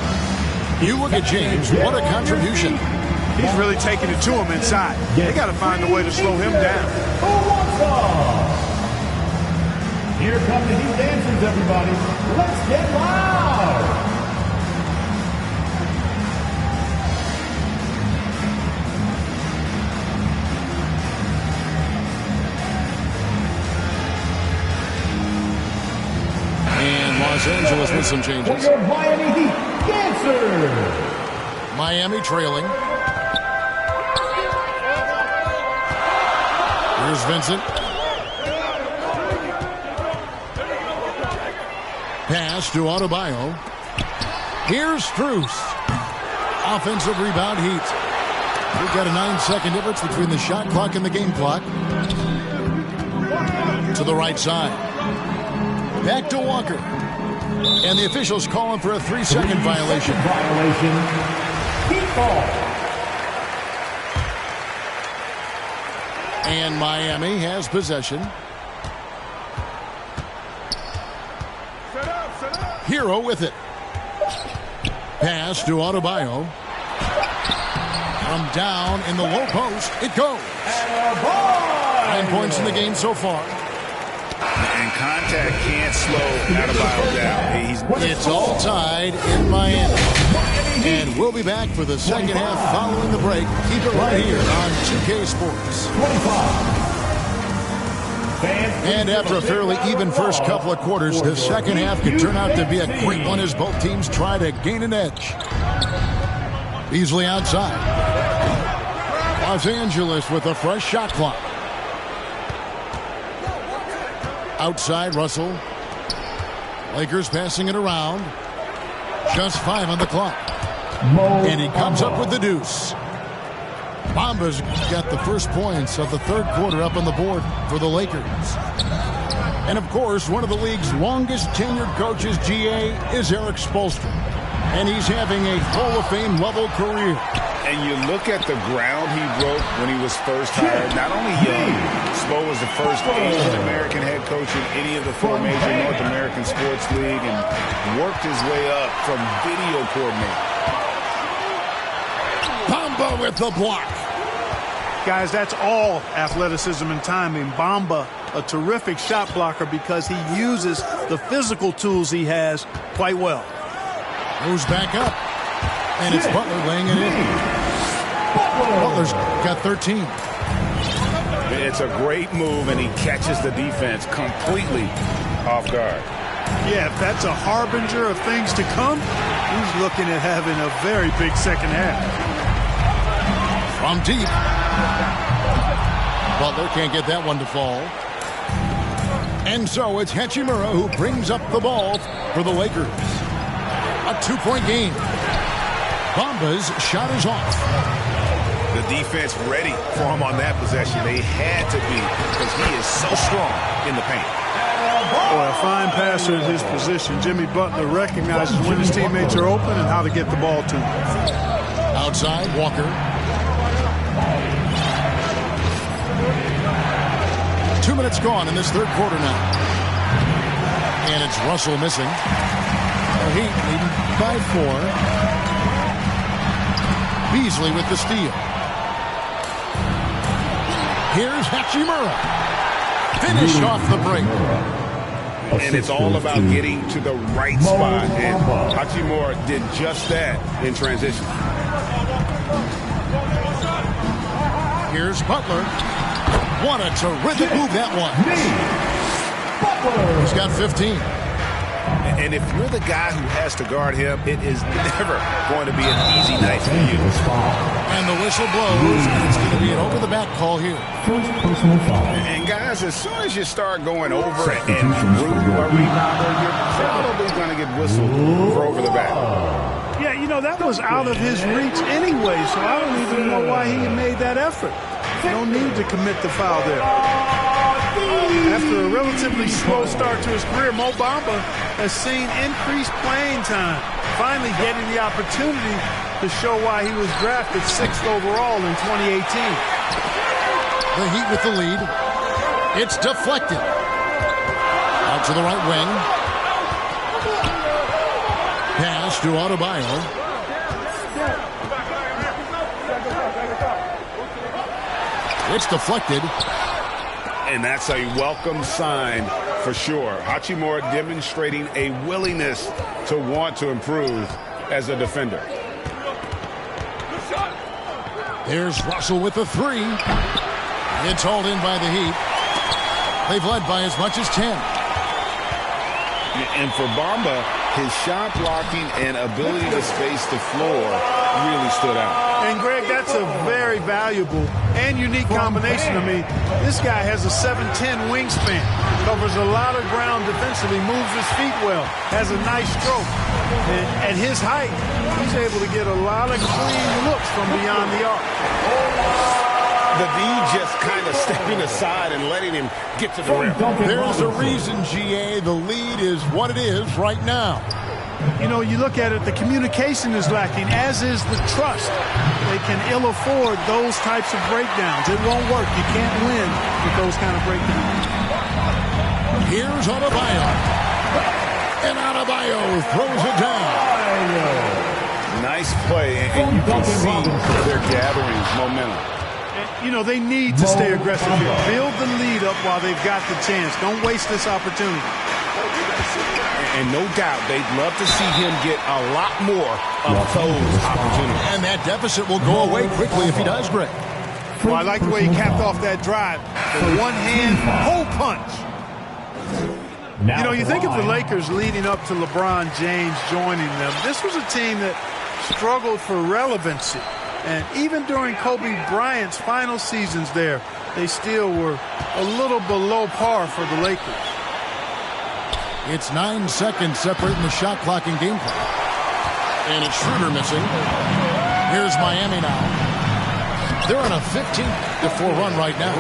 You look at James. What a contribution. He's really taking it to him inside. They got to find a way to slow him down. Here come the Heat dancers, everybody. Let's get loud. And Los Angeles with some changes. For your Miami Heat dancers. Miami trailing. Here's Vincent. Pass to Adebayo. Here's Strus. Offensive rebound Heat. We've got a 9-second difference between the shot clock and the game clock. To the right side. Back to Walker. And the officials calling for a 3-second violation. Heat ball. And Miami has possession. Hero with it. Pass to Adebayo. From down in the low post, it goes. 9 points in the game so far. And contact can't slow Adebayo down. It's all tied in Miami. And we'll be back for the second half following the break. Keep it right here on 2K Sports. And after a fairly even first couple of quarters, the second half could turn out to be a great one as both teams try to gain an edge. Beasley outside. Los Angeles with a fresh shot clock. Outside Russell. Lakers passing it around. Just 5 on the clock. And he comes up with the deuce. Bamba's got the first points of the third quarter up on the board for the Lakers. And, of course, one of the league's longest tenured coaches, GA, is Eric Spoelstra. And he's having a Hall of Fame level career. And you look at the ground he broke when he was first hired. Not only young, Spo was the first Asian American head coach in any of the 4 major North American sports league and worked his way up from video coordinator. Bamba with the block. Guys, that's all athleticism and timing. Bamba, a terrific shot blocker because he uses the physical tools he has quite well. Moves back up. And it's Butler laying it in. Butler's got 13. It's a great move, and he catches the defense completely off guard. Yeah, if that's a harbinger of things to come, he's looking at having a very big second half. From deep. Butler can't get that one to fall. And so it's Hachimura who brings up the ball for the Lakers. A 2-point game. Bamba's shot is off. The defense ready for him on that possession. They had to be because he is so strong in the paint. Boy, a fine passer in his position. Jimmy Butler recognizes when his teammates are open and how to get the ball to him. Outside, Walker. 2 minutes gone in this third quarter now. And it's Russell missing. The Heat leading by 4. Beasley with the steal. Here's Hachimura. Finished off the break. And it's all about getting to the right spot. And Hachimura did just that in transition. Here's Butler. What a terrific move that one. He's got 15. And if you're the guy who has to guard him, it is never going to be an easy night for you. And the whistle blows, and it's going to be an over-the-back call here. And guys, as soon as you start going over and through a rebounder, you're probably going to get whistled for over the back. Yeah, you know, that was out of his reach anyway, so I don't even know why he made that effort. No need to commit the foul there. After a relatively slow start to his career, Mo Bamba has seen increased playing time, finally getting the opportunity to show why he was drafted 6th overall in 2018. The Heat with the lead. It's deflected. Out to the right wing. Pass to Adebayo. It's deflected. And that's a welcome sign for sure. Hachimura demonstrating a willingness to want to improve as a defender. There's Russell with the 3. It's hauled in by the Heat. They've led by as much as 10. And for Bamba, his shot blocking and ability to space the floor really stood out. And Greg, that's a very valuable and unique combination to me. This guy has a 7'10" wingspan, covers a lot of ground defensively, moves his feet well, has a nice stroke. And at his height, he's able to get a lot of clean looks from beyond the arc. The D just kind of stepping aside and letting him get to the rim. There's a reason, GA, the lead is what it is right now. You know, you look at it, the communication is lacking, as is the trust. They can ill afford those types of breakdowns. It won't work. You can't win with those kind of breakdowns. Here's Adebayo. And Adebayo throws it down. Nice play, and you can see they're gathering momentum. You know, they need to stay aggressive here. Build the lead up while they've got the chance. Don't waste this opportunity. And no doubt, they'd love to see him get a lot more of those opportunities. And that deficit will go away quickly if he does, Greg. Well, I like the way he capped off that drive. The one-hand hole punch. You know, you think of the Lakers leading up to LeBron James joining them. This was a team that struggled for relevancy. And even during Kobe Bryant's final seasons there, they still were a little below par for the Lakers. It's 9 seconds separating the shot clock and game clock. And it's Schroeder missing. Here's Miami now. They're on a 15-4 run right now.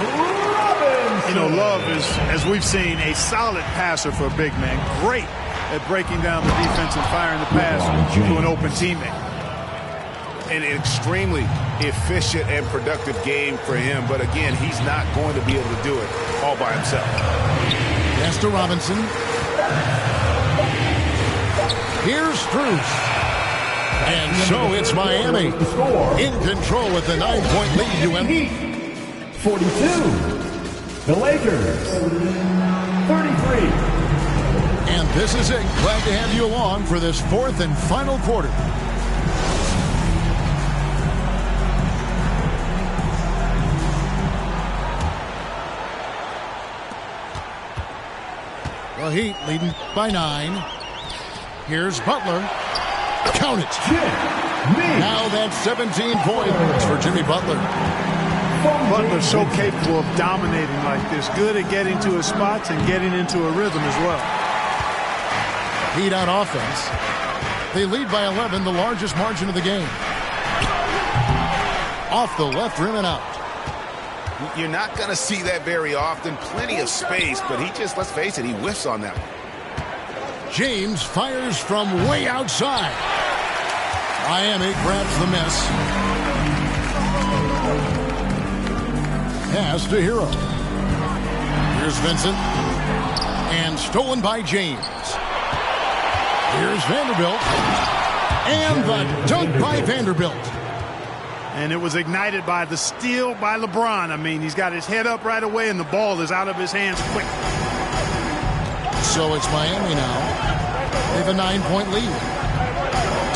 You know, Love is, as we've seen, a solid passer for a big man. Great at breaking down the defense and firing the pass to an open teammate. An extremely efficient and productive game for him. But again, he's not going to be able to do it all by himself. Pass to Robinson. Here's Strus. And so it's Miami in control with the 9-point lead to end. 42. The Lakers. 33. And this is it. Glad to have you along for this fourth and final quarter. The Heat leading by 9. Here's Butler. Count it. Now that's 17 points for Jimmy Butler. Butler's so capable of dominating like this. Good at getting to his spots and getting into a rhythm as well. Heat on offense. They lead by 11, the largest margin of the game. Off the left rim and out. You're not going to see that very often. Plenty of space, but he just, let's face it, he whiffs on that one. James fires from way outside. Miami grabs the miss. Pass to Hero. Here's Vincent. And stolen by James. Here's Vanderbilt. And the dunk by Vanderbilt. And it was ignited by the steal by LeBron. I mean, he's got his head up right away, and the ball is out of his hands quick. So it's Miami now. They have a 9-point lead.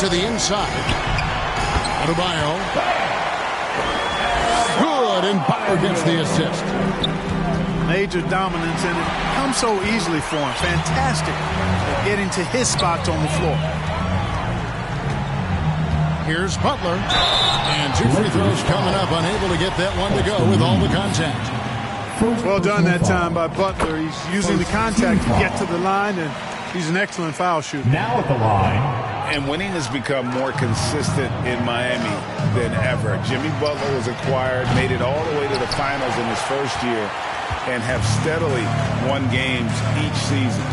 To the inside. Adebayo. Good, and Butler gets the assist. Major dominance, and it comes so easily for him. Fantastic at getting to his spots on the floor. Here's Butler. And 2 free throws coming up. Unable to get that one to go with all the contact. Well done that time by Butler. He's using the contact to get to the line, and he's an excellent foul shooter. Now at the line. And winning has become more consistent in Miami than ever. Jimmy Butler was acquired, made it all the way to the finals in his first year, and have steadily won games each season.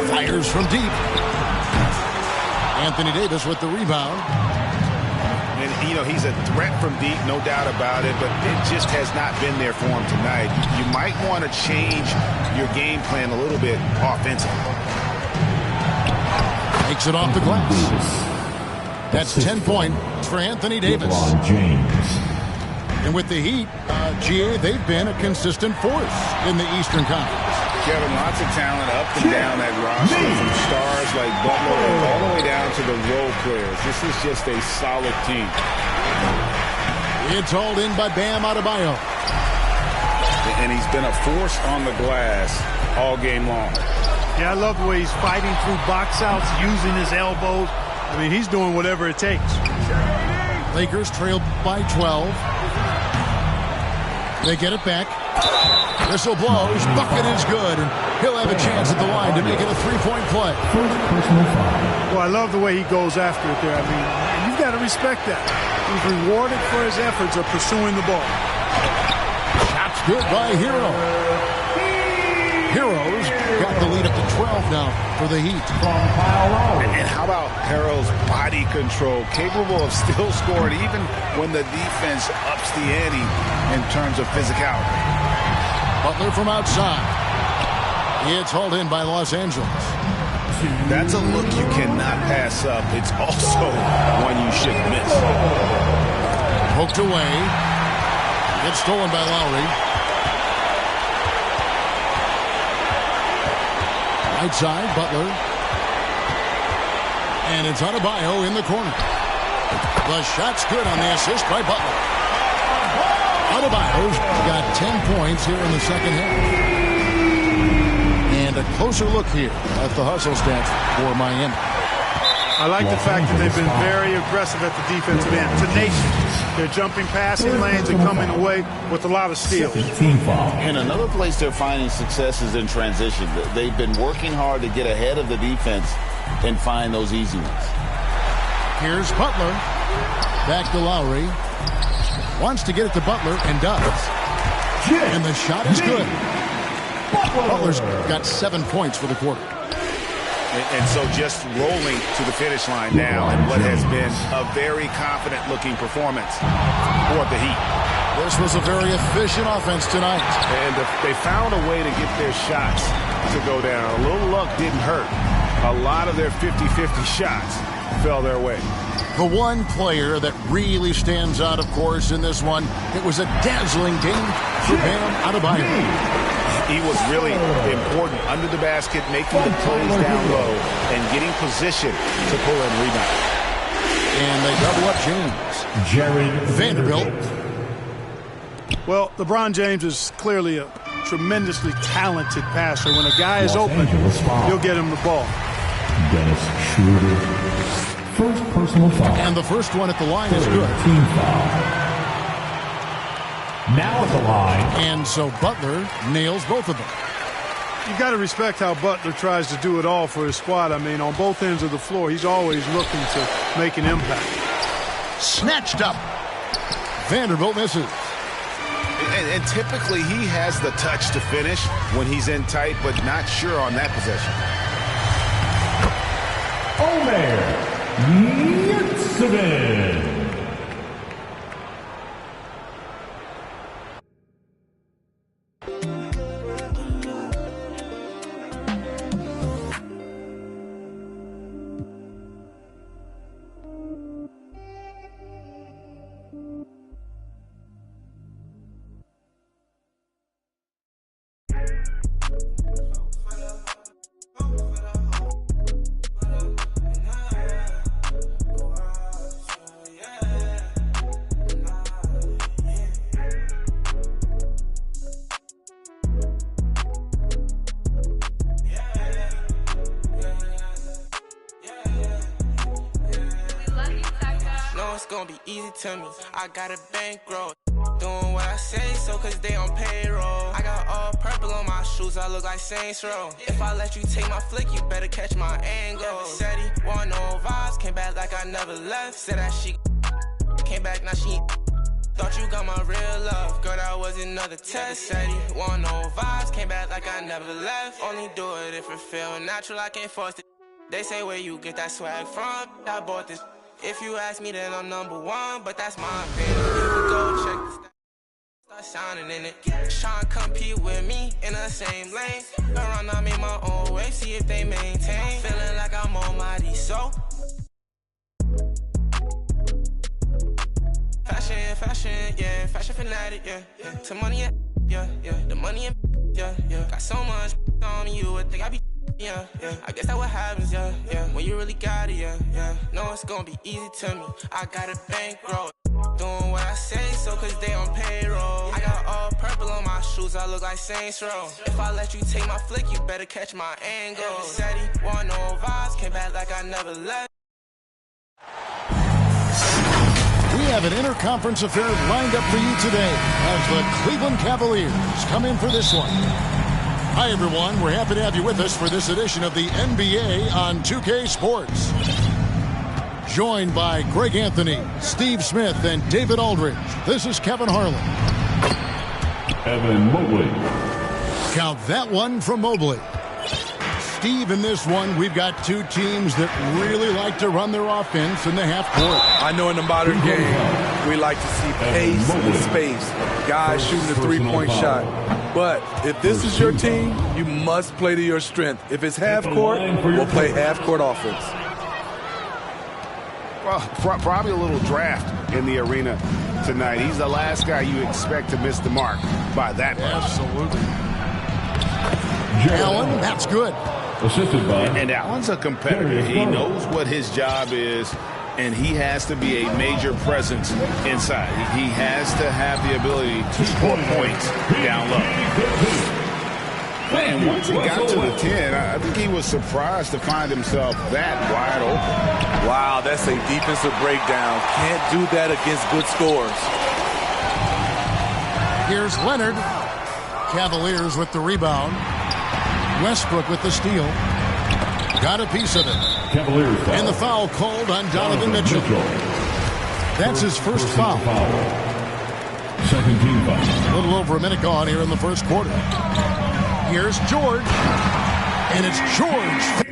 Fires from deep. Anthony Davis with the rebound. And, you know, he's a threat from deep, no doubt about it, but it just has not been there for him tonight. You might want to change your game plan a little bit offensively. Takes it off the glass. That's 10 points for Anthony Davis. James. And with the Heat, GA, they've been a consistent force in the Eastern Conference. Kevin, lots of talent up and down that roster, from stars like Butler all the way down to the role players. This is just a solid team. It's hauled in by Bam Adebayo. And he's been a force on the glass all game long. Yeah, I love the way he's fighting through box outs, using his elbows. I mean, he's doing whatever it takes. Lakers trail by 12. They get it back. Whistle blows. Bucket is good. And he'll have a chance at the line to make it a 3-point play. Well, I love the way he goes after it there. I mean, you've got to respect that. He's rewarded for his efforts of pursuing the ball. Shots good by Hero. Heroes got the lead up to 12 now for the Heat. And how about Harrell's body control, capable of still scoring even when the defense ups the ante in terms of physicality. Butler from outside. It's hauled in by Los Angeles. That's a look you cannot pass up. It's also one you should miss. Poked away. It's stolen by Lowry. Right side, Butler. And it's Adebayo in the corner. The shot's good on the assist by Butler. Adebayo's got 10 points here in the second half. And a closer look here at the hustle stats for Miami. I like the fact that they've been very aggressive at the defensive end. Tenacious. They're jumping passing lanes and coming away with a lot of steals. And another place they're finding success is in transition. They've been working hard to get ahead of the defense and find those easy ones. Here's Butler. Back to Lowry. Wants to get it to Butler and does. And the shot is good. Butler's got 7 points for the quarter. And so just rolling to the finish line now in what has been a very confident-looking performance for the Heat. This was a very efficient offense tonight. And they found a way to get their shots to go down. A little luck didn't hurt. A lot of their 50-50 shots fell their way. The one player that really stands out, of course, in this one, it was a dazzling game for Bam Adebayo. He was really important under the basket, making the plays down low and getting position to pull in rebound. And they double up James. Jared Vanderbilt. Well, LeBron James is clearly a tremendously talented passer. When a guy is open, he'll get him the ball. Dennis Schroeder. First personal foul. And the first one at the line is good. Team foul. Now at the line. And so Butler nails both of them. You've got to respect how Butler tries to do it all for his squad. I mean, on both ends of the floor, he's always looking to make an impact. Snatched up. Vanderbilt misses. And typically he has the touch to finish when he's in tight, but not sure on that possession. Omer Yurtseven. To me, I got a bankroll, doing what I say, so cause they on payroll. I got all purple on my shoes, I look like Saints Row. If I let you take my flick, you better catch my angle. Said he want no vibes, came back like I never left. Said that she came back, now she thought you got my real love. Girl, that was another test. Said he want no vibes, came back like I never left. Only do it if it feel natural, I can't force it. They say where you get that swag from, I bought this. If you ask me, then I'm number one, but that's my opinion. You can go check the stats, start shining in it. Try and compete with me in the same lane. Around, I made my own way, see if they maintain. Feeling like I'm almighty, so. Fashion, yeah, fashion fanatic, yeah. To money, yeah. The money, yeah. Got so much on me, you would think I be. Yeah. I guess that what happens, yeah. When you really got it, yeah. No, it's gonna be easy to me. I got a bankroll, doing what I say, so cause they on payroll. I got all purple on my shoes, I look like Saints Row. If I let you take my flick, you better catch my angle. Said he want no vibes, came back like I never left. We have an interconference affair lined up for you today as the Cleveland Cavaliers come in for this one. Hi, everyone. We're happy to have you with us for this edition of the NBA on 2K Sports. Joined by Greg Anthony, Steve Smith, and David Aldridge, this is Kevin Harlan. Evan Mobley. Count that one from Mobley. Steve, in this one, we've got two teams that really like to run their offense in the half court. I know in the modern game, we like to see pace and space, guys shooting the three-point shot. But if this is your team, you must play to your strength. If it's half court, we'll play half court offense. Well, probably a little draft in the arena tonight. He's the last guy you expect to miss the mark by that much. Absolutely. Allen, that's good. Assisted by. And Allen's a competitor. He knows what his job is, and he has to be a major presence inside. He has to have the ability to score points down low. And once he got to the 10, I think he was surprised to find himself that wide open. Wow, that's a defensive breakdown. Can't do that against good scores. Here's Leonard. Cavaliers with the rebound. Westbrook with the steal. Got a piece of it. Cavaliers foul. And the foul called on Donovan Mitchell. That's his first foul. Second team foul. A little over a minute gone here in the first quarter. Here's George. And it's George.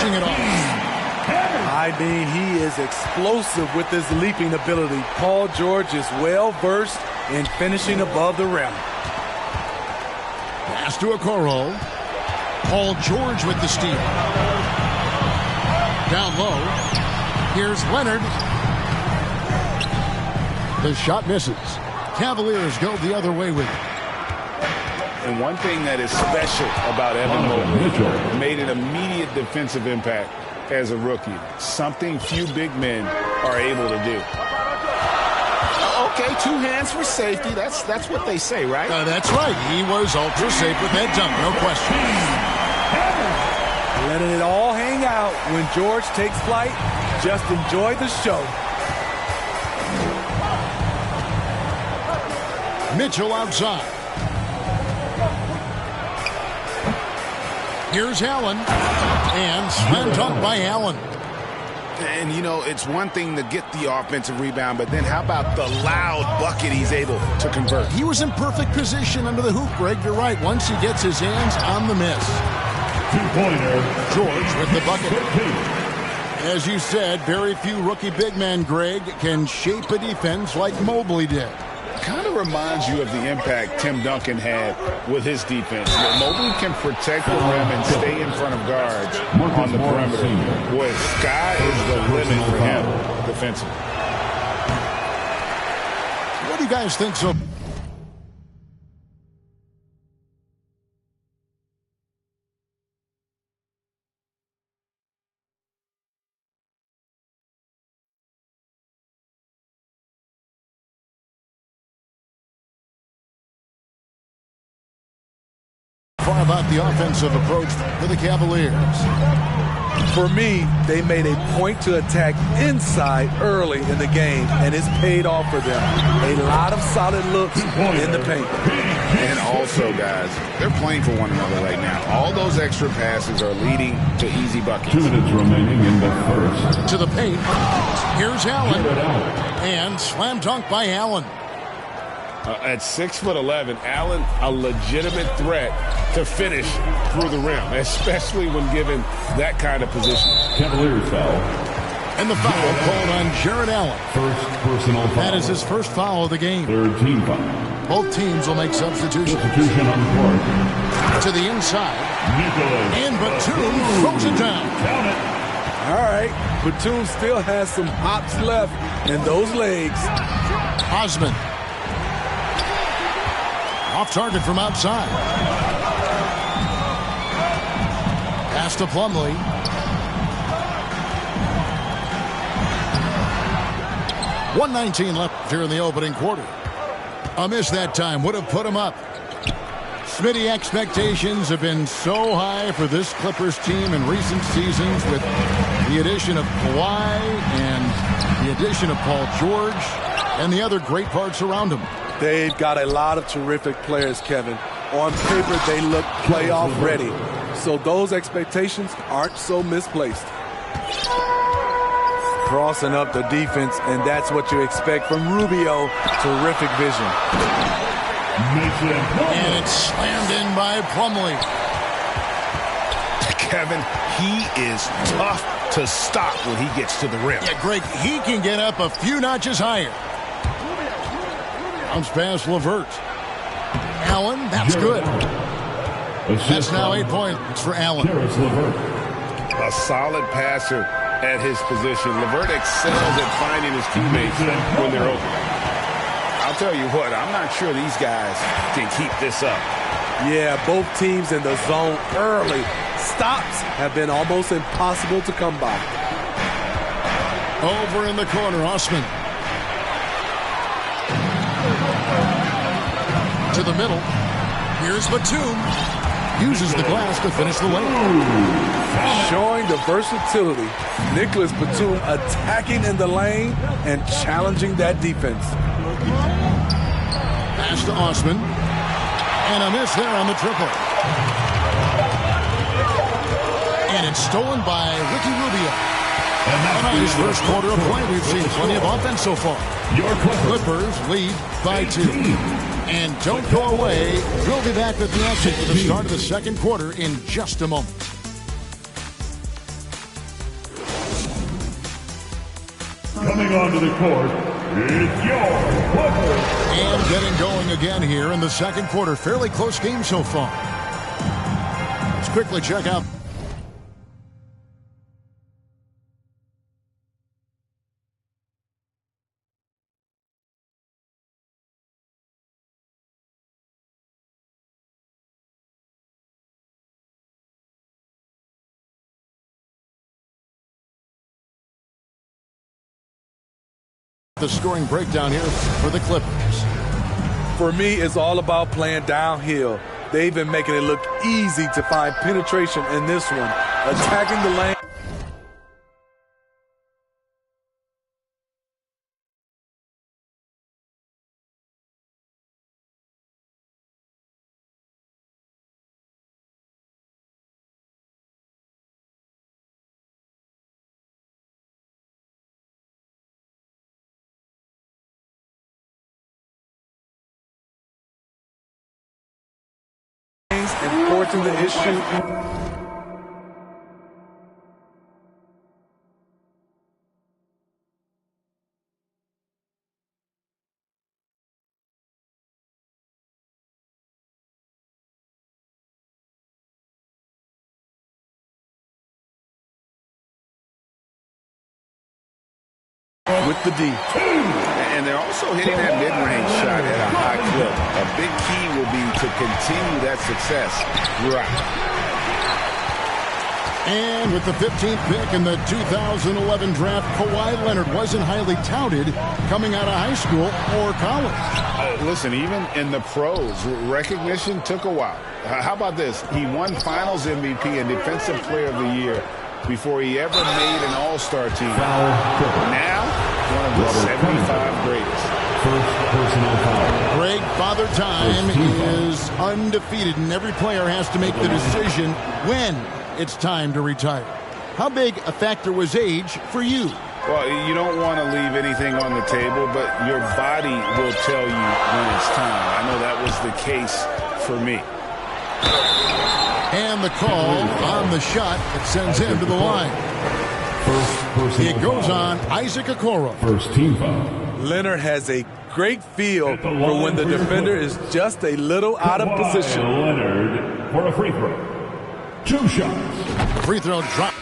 It off. I mean, he is explosive with his leaping ability. Paul George is well versed in finishing above the rim. Pass to Okoro. Paul George with the steal. Down low. Here's Leonard. The shot misses. Cavaliers go the other way with it. And one thing that is special about Evan Mobley, made an immediate defensive impact as a rookie. Something few big men are able to do. Okay, 2 hands for safety. That's what they say, right? That's right. He was ultra safe with that dunk, no question. Letting it all hang out when George takes flight. Just enjoy the show. Mitchell outside. Here's Allen. And slam dunk by Allen. And, you know, it's one thing to get the offensive rebound, but then how about the loud bucket he's able to convert? He was in perfect position under the hoop, Greg. You're right. Once he gets his hands on the miss. Two-pointer. George with the bucket. As you said, very few rookie big men, Greg, can shape a defense like Mobley did. Kind of reminds you of the impact Tim Duncan had with his defense. Mobley can protect the rim and stay in front of guards on the perimeter. Boy, sky is the limit for him defensively. What do you guys think so? Far about the offensive approach for the Cavaliers. For me, they made a point to attack inside early in the game, and it's paid off for them. A lot of solid looks in the paint. And also, guys, they're playing for one another right now. All those extra passes are leading to easy buckets. 2 minutes remaining in the first. To the paint. Here's Allen. And slam dunk by Allen. At 6'11", Allen, a legitimate threat to finish through the rim, especially when given that kind of position. Cavaliers foul. And the foul called on Jared Allen. First personal foul. That is his first foul of the game. Third team foul. Both teams will make substitutions. Substitution on the court. To the inside. Nicholas. And Batum throws it down. Count it. All right. Batum still has some hops left in those legs. Osman. Off target from outside. Pass to Plumlee. .119 left here in the opening quarter. A miss that time would have put him up. Smitty, expectations have been so high for this Clippers team in recent seasons with the addition of Kawhi and the addition of Paul George and the other great parts around him. They've got a lot of terrific players, Kevin. On paper, they look playoff ready. So those expectations aren't so misplaced. Crossing up the defense, and that's what you expect from Rubio. Terrific vision. And it's slammed in by Plumlee. Kevin, he is tough to stop when he gets to the rim. Yeah, Greg, he can get up a few notches higher. Comes past LeVert. Allen, that's good. That's now 8 points for Allen. A solid passer at his position. LeVert excels at finding his teammates when they're open. I'll tell you what, I'm not sure these guys can keep this up. Yeah, both teams in the zone early. Stops have been almost impossible to come by. Over in the corner, Osman. To the middle. Here's Batum. Uses the glass to finish the lane. Showing the versatility. Nicholas Batum attacking in the lane and challenging that defense. Pass to Osman. And a miss there on the triple. And it's stolen by Ricky Rubio. In his first quarter of play, we've seen plenty of offense so far. Your Clippers lead by 2. And don't go away. We'll be back with the action for the start of the second quarter in just a moment. Coming onto the court, it's your Clippers. And getting going again here in the second quarter. Fairly close game so far. Let's quickly check out the scoring breakdown here for the Clippers. For me, it's all about playing downhill. They've been making it look easy to find penetration in this one. Attacking the lane. to the issue. With the D. And they're also hitting that mid-range shot at a high clip. A big key will be to continue that success throughout. And with the 15th pick in the 2011 draft, Kawhi Leonard wasn't highly touted coming out of high school or college. Listen, even in the pros, recognition took a while. How about this? He won Finals MVP and Defensive Player of the Year before he ever made an All-Star team. Now, one of the 75 greatest. First personal foul. Greg, Father Time is undefeated, and every player has to make the decision when it's time to retire. How big a factor was age for you? Well, you don't want to leave anything on the table, but your body will tell you when it's time. I know that was the case for me. And the call on the shot that sends him to the line. It goes on Isaac Okoro. First team foul. Leonard has a great feel for when the defender is just a little out of position. Leonard for a free throw. 2 shots. Free throw drop.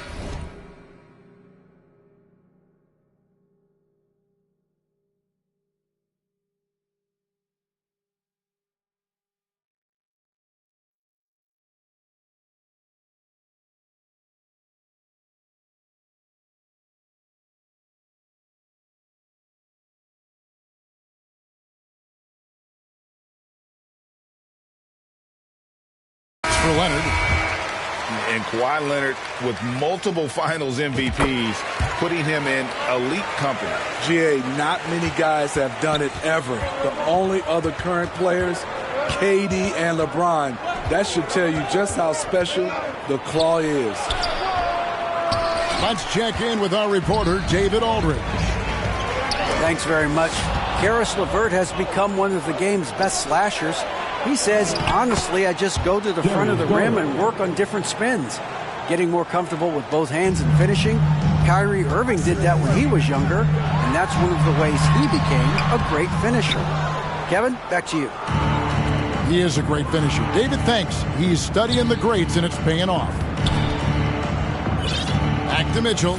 For Leonard. And Kawhi Leonard with multiple Finals MVPs, putting him in elite company. GA, not many guys have done it ever. The only other current players, KD and LeBron. That should tell you just how special the Claw is. Let's check in with our reporter, David Aldridge. Thanks very much. Karis LeVert has become one of the game's best slashers. He says, honestly, I just go to the front of the rim and work on different spins. Getting more comfortable with both hands and finishing. Kyrie Irving did that when he was younger, and that's one of the ways he became a great finisher. Kevin, back to you. He is a great finisher. David, thanks. He's studying the greats, and it's paying off. Back to Mitchell.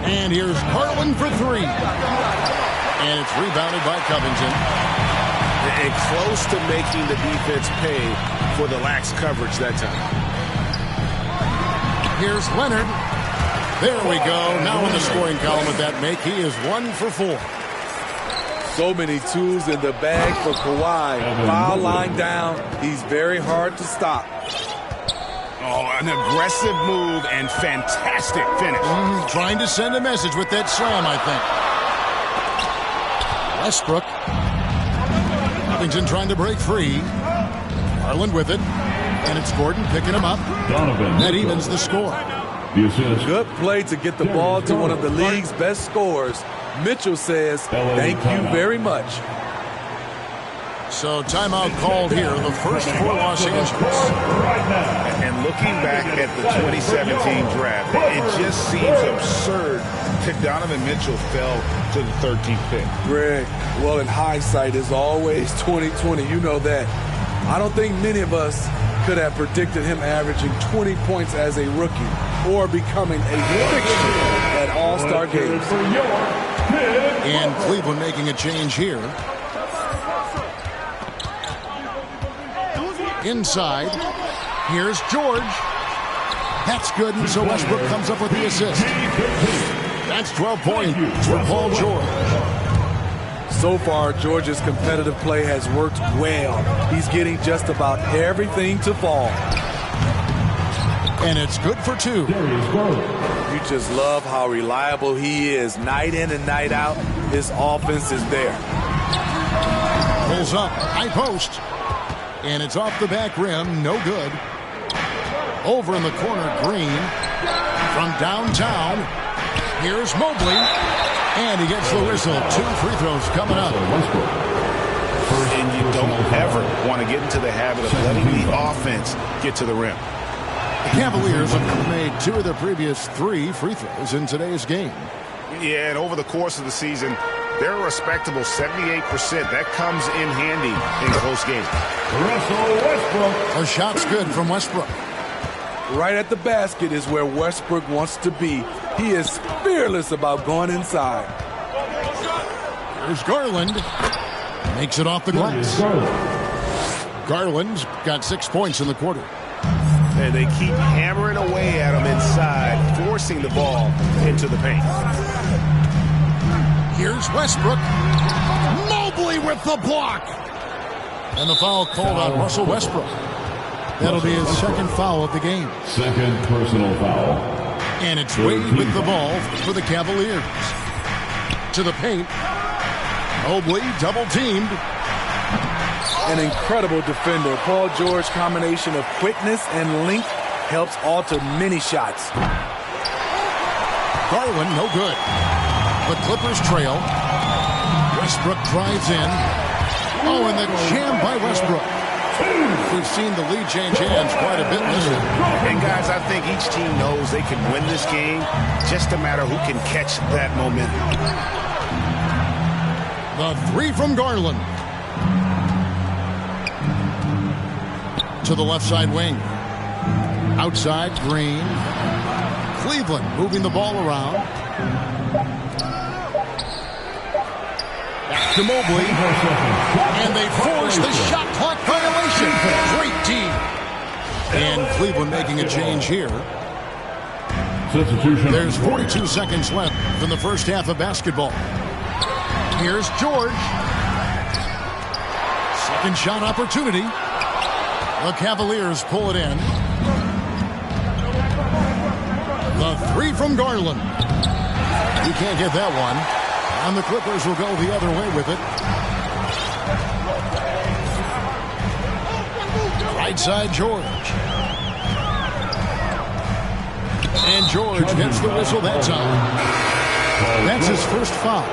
And here's Carlin for 3. And it's rebounded by Covington. And close to making the defense pay for the lax coverage that time. Here's Leonard. There we go. Now in the scoring column with that make. He is 1 for 4. So many tools in the bag for Kawhi. Foul line down. He's very hard to stop. Oh, an aggressive move and fantastic finish. Trying to send a message with that slam, I think. Westbrook. Covington trying to break free. Garland with it. And it's Gordon picking him up. Donovan. That evens the score. Good play to get the ball to one of the league's best scorers. Mitchell says, thank you very much. So timeout called here, the first for Los Angeles. And looking back at the 2017 draft, it just seems absurd that Donovan Mitchell fell to the 13th pick. Greg, well, in hindsight is always 20/20. You know that. I don't think many of us could have predicted him averaging 20 points as a rookie or becoming a fixture at All-Star games. And Cleveland making a change here. Inside. Here's George. That's good, and so Westbrook comes up with the assist. That's 12 points for Paul George. So far, George's competitive play has worked well. He's getting just about everything to fall. And it's good for 2. You just love how reliable he is. Night in and night out, his offense is there. Pulls up, high post. And it's off the back rim, no good. Over in the corner, Green. From downtown, here's Mobley. And he gets the whistle. 2 free throws coming up. And you don't ever want want to get into the habit of letting the offense get to the rim. The Cavaliers have made 2 of their previous 3 free throws in today's game. Yeah, and over the course of the season, they're a respectable 78%. That comes in handy in close games. Russell Westbrook. A shot's good from Westbrook. Right at the basket is where Westbrook wants to be. He is fearless about going inside. Here's Garland. Makes it off the glass. Garland's got 6 points in the quarter. And they keep hammering away at him inside, forcing the ball into the paint. Here's Westbrook. Mobley with the block. And the foul called on Russell Westbrook. That'll be his 2nd foul of the game. 2nd personal foul. And it's Wade with the ball for the Cavaliers. To the paint. Mobley double-teamed. An incredible defender. Paul George combination of quickness and length helps alter many shots. Garland, no good. The Clippers trail. Westbrook drives in. Oh, and the jam by Westbrook. We've seen the lead change hands quite a bit this year. And guys, I think each team knows they can win this game. Just a matter who can catch that momentum. The 3 from Garland. To the left side wing. Outside, Green. Cleveland moving the ball around. Back to Mobley. And they force the shot clock violation. Great team. And Cleveland making a change here. Substitution. There's 42 seconds left from the first half of basketball. Here's George. Second shot opportunity. The Cavaliers pull it in. The 3 from Garland. He can't get that one. And the Clippers will go the other way with it. Right side, George. And George gets the whistle that time. That's his first foul.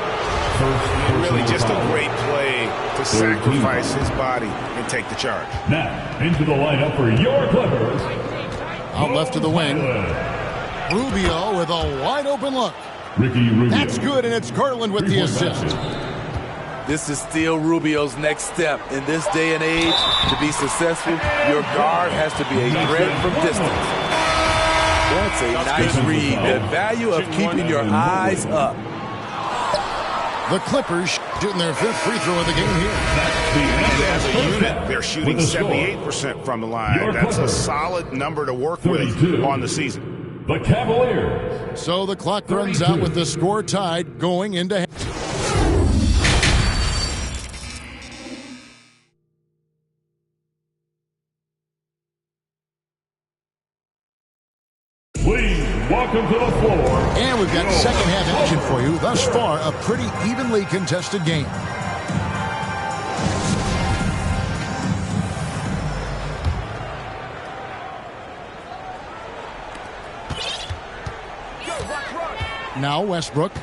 Really just a great play to sacrifice his body and take the charge. Now, into the lineup for your Clippers. Out left to the wing. Rubio with a wide open look. Ricky Rubio. That's good, and it's Garland with the assist. This is still Rubio's next step. In this day and age, to be successful, your guard has to be a threat from distance. That's a nice read. The value of keeping your eyes up. The Clippers shooting their 5th free throw of the game here. And as a unit, they're shooting 78% from the line. That's a solid number to work with on the season. The Cavaliers. So the clock runs out with the score tied going into. Please welcome to the floor. And we've got second half action for you. Thus far, a pretty evenly contested game. Now Westbrook.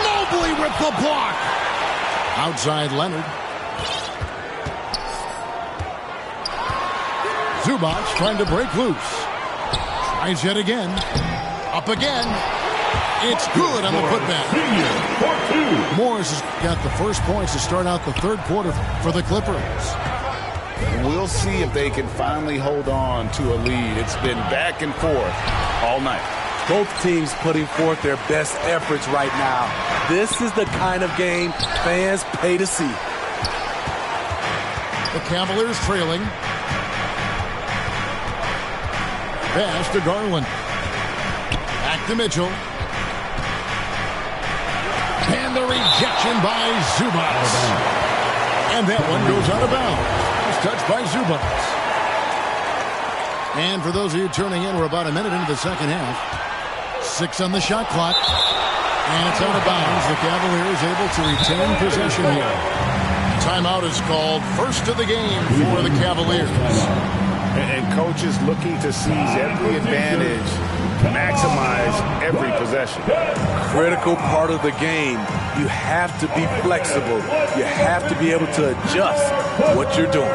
Mobley with the block. Outside Leonard. Zubac trying to break loose. Tries yet again. Up again. It's good on the putback. Morris has got the first points to start out the 3rd quarter for the Clippers. We'll see if they can finally hold on to a lead. It's been back and forth all night. Both teams putting forth their best efforts right now. This is the kind of game fans pay to see. The Cavaliers trailing. Pass to Garland. Back to Mitchell. And the rejection by Zubac. And that one goes out of bounds. Touched by Zubac. And for those of you turning in, we're about a minute into the second half. 6 on the shot clock. And it's out of bounds. The Cavaliers able to retain possession here. Timeout is called. First of the game for the Cavaliers. And coaches looking to seize every advantage, maximize every possession. Critical part of the game. You have to be flexible. You have to be able to adjust what you're doing.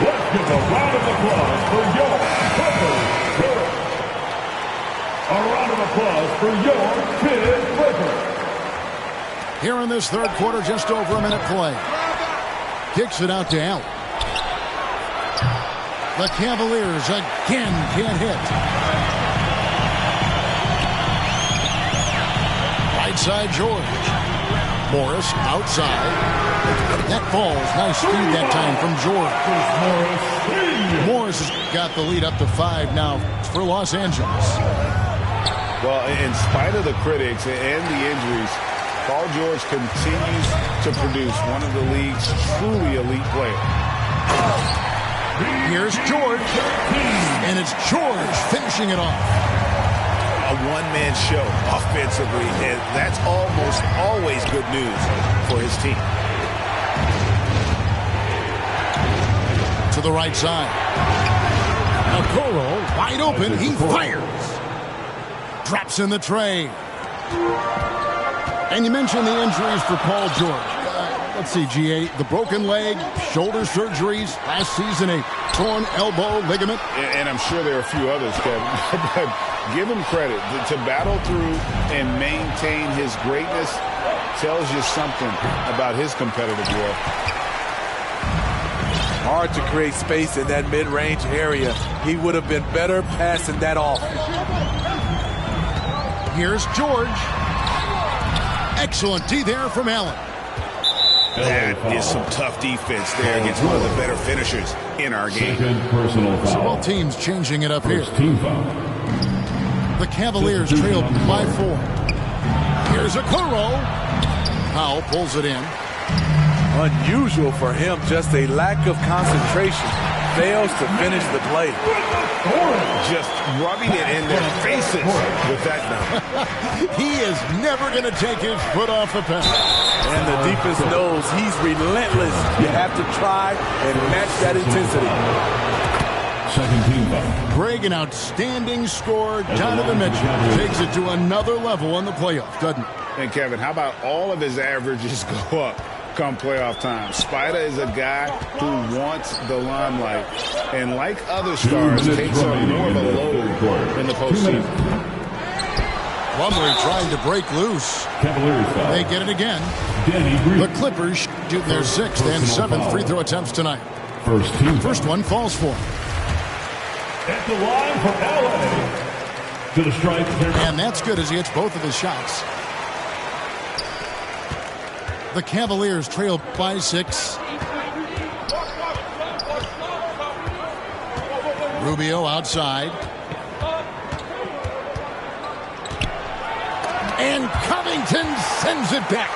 Let's give a round of applause for your Clippers. A round of applause for your Kid Clippers. Here in this third quarter, just over a minute play. Kicks it out to Allen. The Cavaliers again can't hit. Right side, George. Morris outside. That falls. Nice speed that time from George. Morris has got the lead up to 5 now for Los Angeles. Well, in spite of the critics and the injuries, Paul George continues to produce one of the league's truly elite players. Here's George. And it's George finishing it off. A one-man show offensively, and that's almost always good news for his team. To the right side. Okoro wide open. He fires. Drops in the tray. And you mentioned the injuries for Paul George. Let's see, GA, the broken leg, shoulder surgeries, last season a torn elbow ligament. And I'm sure there are a few others, Kevin. But give him credit. To battle through and maintain his greatness tells you something about his competitive will. Hard to create space in that mid-range area. He would have been better passing that off. Here's George. Excellent D there from Allen. That is some tough defense there against one of the better finishers in our game. So both teams changing it up here. The Cavaliers trail by 4. Here's Okoro. Powell pulls it in. Unusual for him, just a lack of concentration. Fails to finish the play. Just rubbing it in their faces with that number. He is never going to take his foot off the pedal. And the defense knows he's relentless. You have to try and match that intensity. Second team foul. Greg, an outstanding scorer. Donovan Mitchell takes it to another level in the playoffs, doesn't he? And Kevin, how about all of his averages go up come playoff time? Spider is a guy who wants the limelight, and like other stars, takes on more of a load in the postseason. Plumlee trying to break loose. They get it again. The Clippers shooting their 6th and 7th free throw attempts tonight. First one falls for him. At the line for LA. To the stripe. And that's good as he hits both of his shots. The Cavaliers trail by 6. Rubio outside. And Covington sends it back.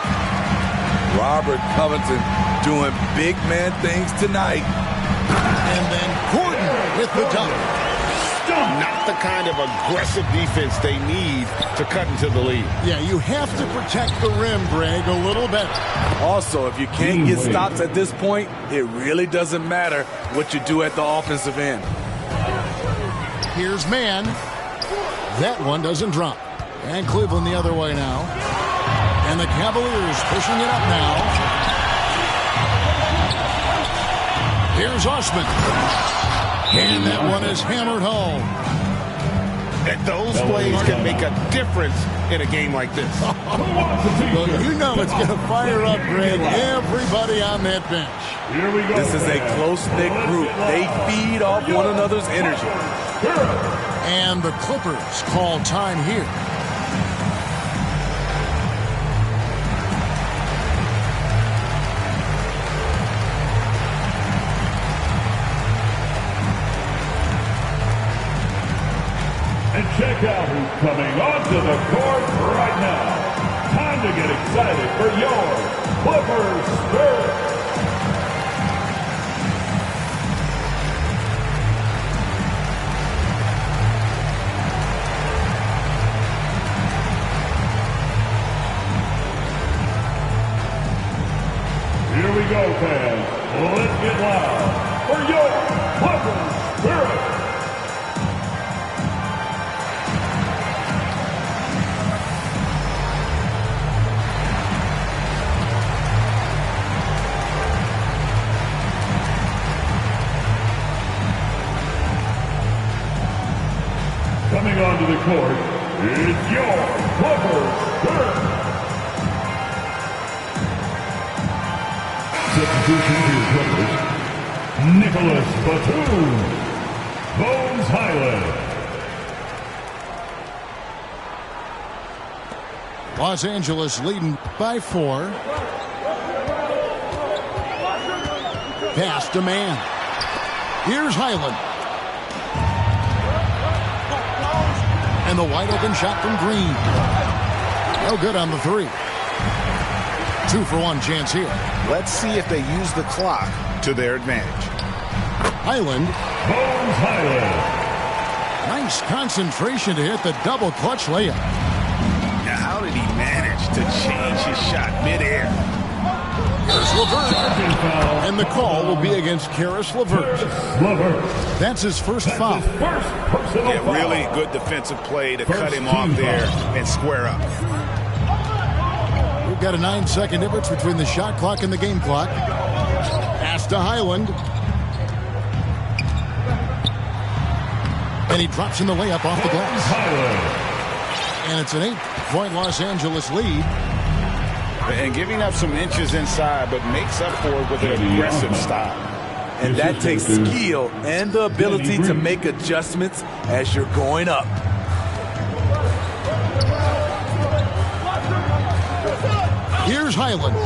Robert Covington doing big man things tonight. And then Gordon with the dunk. Not the kind of aggressive defense they need to cut into the lead. Yeah, you have to protect the rim, Greg, a little better. Also, if you can't get stops at this point, it really doesn't matter what you do at the offensive end. Here's man. That one doesn't drop. And Cleveland the other way now. And the Cavaliers pushing it up now. Here's Osman. And that one is hammered home. And those plays can make a difference in a game like this. Well, you know it's going to fire up, Greg, everybody on that bench. Here we go. This is a close-knit group. They feed off one another's energy. And the Clippers call time here. And check out who's coming onto the court right now. Time to get excited for your Clippers Spirit. Here we go, fans. Let's get loud for your Clippers Spirit. Coming onto the court is your Clippers Spirit. Substitution to your Clippers, Nicholas Batum, Bones Highland. Los Angeles leading by 4. Pass to man. Here's Highland. And the wide open shot from Green. No good on the 3. 2-for-1 chance here. Let's see if they use the clock to their advantage. Highland. Bones Highland. Nice concentration to hit the double clutch layup. Now, how did he manage to change his shot midair? Here's LeVert. And the call will be against Karis LeVert. That's his first foul. Yeah, really good defensive play to cut him off there and square up. We've got a 9-second difference between the shot clock and the game clock. Pass to Highland. And he drops in the layup off the glass. And it's an 8-point Los Angeles lead. And giving up some inches inside, but makes up for it with an aggressive style. And that takes skill and the ability to make adjustments as you're going up. Here's Highland.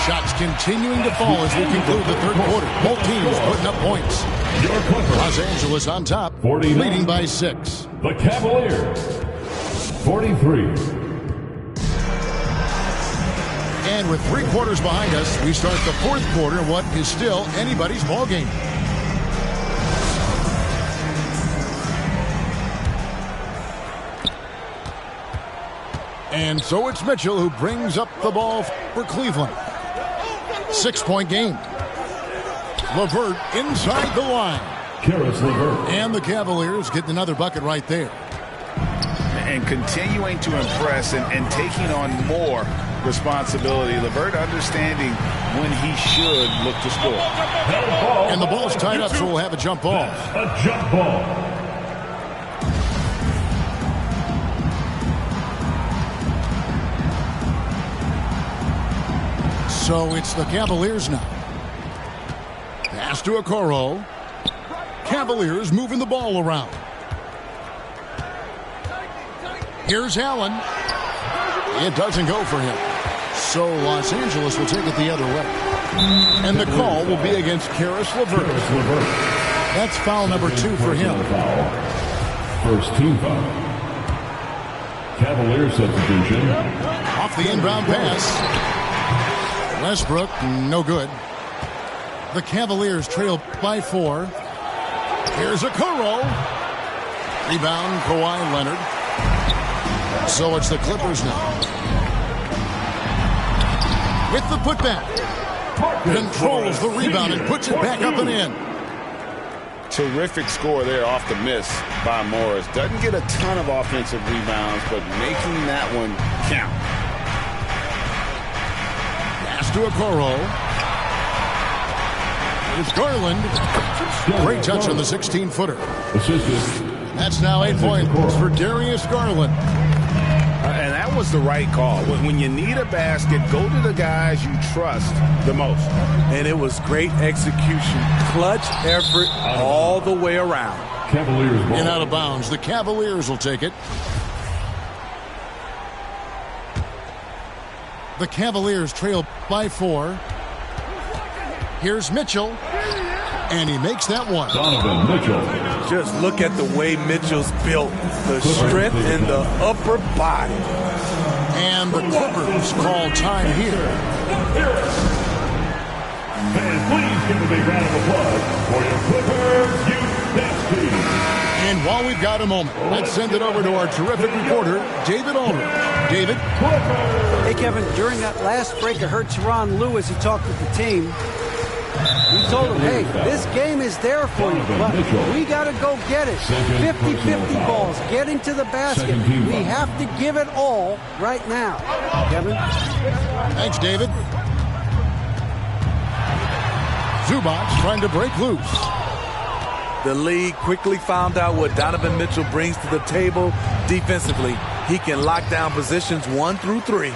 Shots continuing to fall as we conclude the third quarter. Both teams putting up points. Los Angeles on top, leading by 6. The Cavaliers, 43. And with 3 quarters behind us, we start the fourth quarter in what is still anybody's ball game. And so it's Mitchell who brings up the ball for Cleveland. 6-point game. LeVert inside the line. Karis LeVert. And the Cavaliers get another bucket right there. And continuing to impress and taking on more responsibility. LeVert understanding when he should look to score. And the ball's tied up, so we'll have a jump ball. A jump ball. So it's the Cavaliers now. Pass to Okoro. Cavaliers moving the ball around. Here's Allen. It doesn't go for him. So Los Angeles will take it the other way. And the call will be against Karis LeVert. That's foul number 2 for him. First team foul. Cavaliers substitution. Off the inbound pass. Westbrook, no good. The Cavaliers trail by 4. Here's Okoro. Rebound, Kawhi Leonard. So it's the Clippers now. With the putback. Controls the rebound and puts it back up and in. Terrific score there off the miss by Morris. Doesn't get a ton of offensive rebounds, but making that one count. Pass to Okoro. It's Garland. Great touch on the 16-footer. That's now 8 points for Darius Garland. And that was the right call. When you need a basket, go to the guys you trust the most. And it was great execution. Clutch effort all the way around. Cavaliers ball. And out of bounds. The Cavaliers will take it. The Cavaliers trail by 4. Here's Mitchell. And he makes that one. Donovan Mitchell. Just look at the way Mitchell's built. The strength in the upper body. And the Clippers call time here. And please give a big round of applause for your Clippers youth dance team. And while we've got a moment, let's send it over to our terrific reporter, David Aldridge. David? Hey, Kevin, during that last break, I heard Tyronn Lue as he talked with the team. We told him, hey, this game is there for you, but we got to go get it. 50-50 balls, getting to the basket. We have to give it all right now. Kevin? Thanks, David. Zubac trying to break loose. The league quickly found out what Donovan Mitchell brings to the table defensively. He can lock down positions 1 through 3.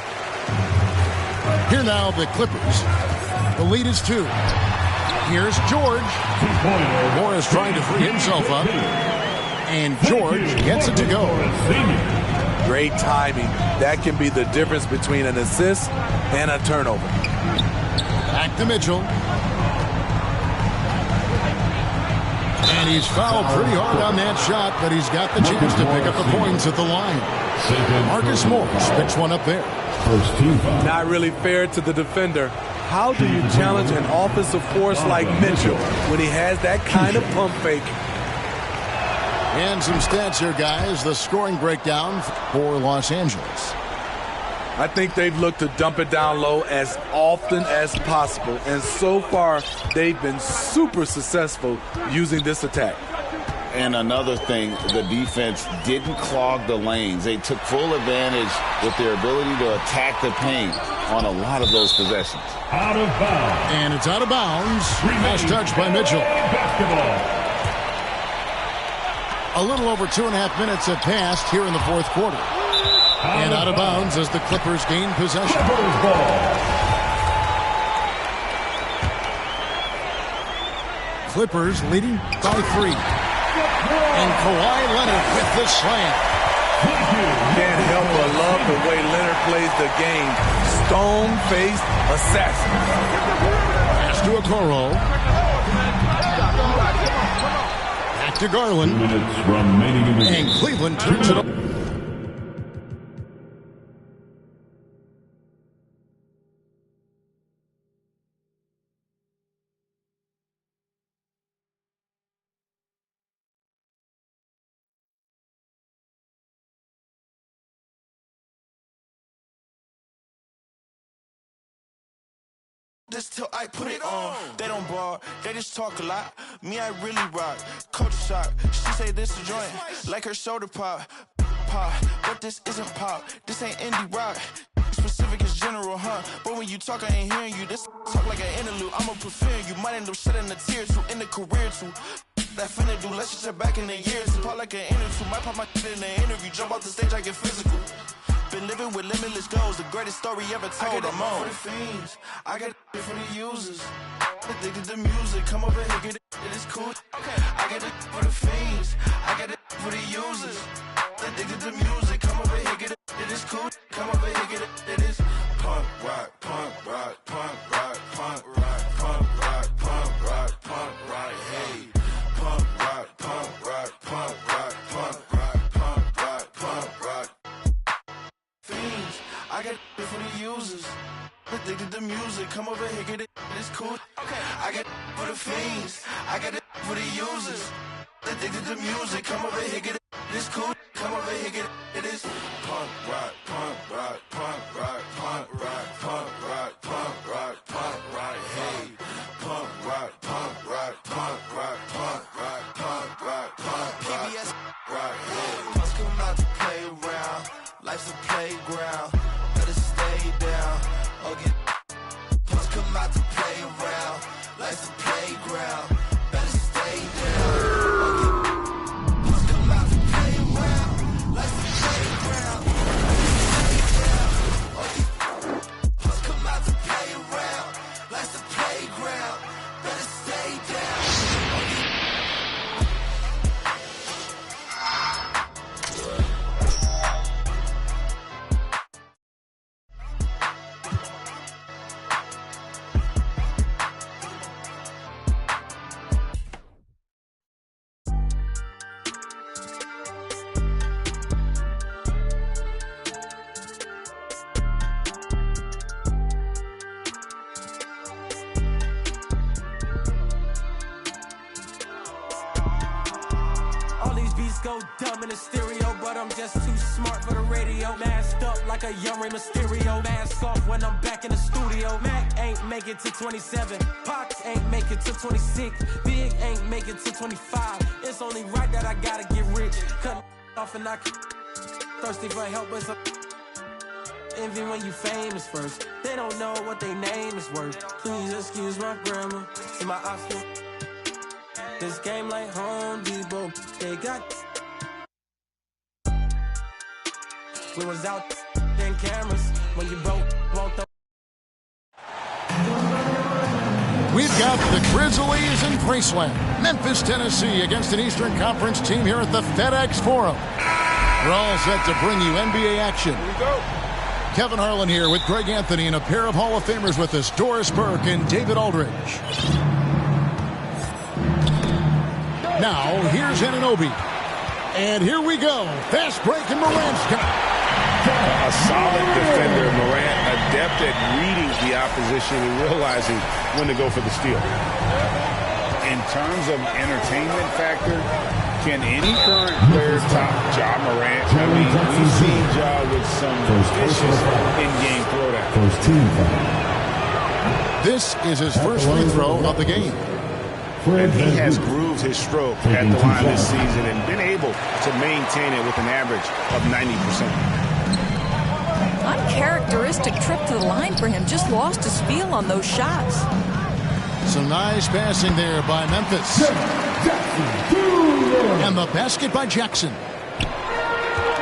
Here now, the Clippers. The lead is 2. Here's George. Morris trying to free himself up. And George gets it to go. Great timing. That can be the difference between an assist and a turnover. Back to Mitchell. And he's fouled pretty hard on that shot, but he's got the chance to pick up the points at the line. Marcus Morris picks one up there. First team foul. Not really fair to the defender. How do you challenge an offensive force like Mitchell when he has that kind of pump fake? And some stats here, guys. The scoring breakdown for Los Angeles. I think they've looked to dump it down low as often as possible. And so far, they've been super successful using this attack. And another thing, the defense didn't clog the lanes. They took full advantage with their ability to attack the paint on a lot of those possessions. Out of bounds. And it's out of bounds. Last touch by Mitchell. Basketball. A little over 2.5 minutes have passed here in the fourth quarter. And out of bounds as the Clippers gain possession. Clippers ball. Clippers leading by 3. And Kawhi Leonard with the slam. Can't help but love the way Leonard plays the game. Stone-faced assassin. Pass to Okoro. Back to Garland. 2 minutes remaining in the game. And Cleveland turns it up. This till I put it on. They don't bar, they just talk a lot. Me, I really rock. Culture shock. She say this a joint, like her shoulder pop. Pop, but this isn't pop. This ain't indie rock. Specific is general, huh? But when you talk, I ain't hearing you. This talk like an interlude. I'ma prefer you. Might end up shedding a tear too in the career too. That finna do. Let's just check back in the years. Pop like an interview. Might pop my in the interview. Jump off the stage, I get physical. Been living with limitless goals, the greatest story ever told. I'm on for the fiends, I got it for the users. Addicted to music, come over here, get it, it is cool. I get it for the fiends, I got it for the users. Addicted to music, come over here, get it, it is cool. Come over here, get it, it is punk rock, punk rock, punk rock, punk rock, punk rock, punk rock, punk rock, hey. Punk rock, punk rock, punk rock, punk rock, punk rock, punk rock. Fiends, I got it for the users. Addicted to music, come over here, get it, it's cool. I got it for the fiends, I got it for the users. Addicted to music, come over here, get it, it's cool. Come over here, get it, it is punk rock, punk rock, punk rock, punk rock, punk rock, punk rock, punk rock, hey. Punk rock, punk rock, punk rock, punk rock. MCs go dumb in the stereo, but I'm just too smart for the radio. Masked up like a young Rey Mysterio. Mask off when I'm back in the studio. Mac ain't make it to 27. Pox ain't make it to 26. Big ain't make it to 25. It's only right that I gotta get rich. Cut off and I thirsty for help, but some envy when you famous first. They don't know what their name is worth. Please excuse my grammar. See my option. This game like Home Depot. They got. We was out in cameras when you broke. We've got the Grizzlies in Graceland, Memphis, Tennessee, against an Eastern Conference team here at the FedEx Forum. We're all set to bring you NBA action. Here we go. Kevin Harlan here with Greg Anthony and a pair of Hall of Famers with us, Doris Burke and David Aldridge. Now, here's Anunoby. And here we go. Fast break, and Morant's got it. A solid defender, Morant, adept at reading the opposition and realizing when to go for the steal. In terms of entertainment factor, can any current player top Ja Morant? I mean, we've seen Ja with some vicious in-game throwdown. This is his first free throw of the game. And he has grooved his stroke at the line this season and been able to maintain it with an average of 90%. Uncharacteristic trip to the line for him. Just lost his feel on those shots. Some nice passing there by Memphis. And the basket by Jackson.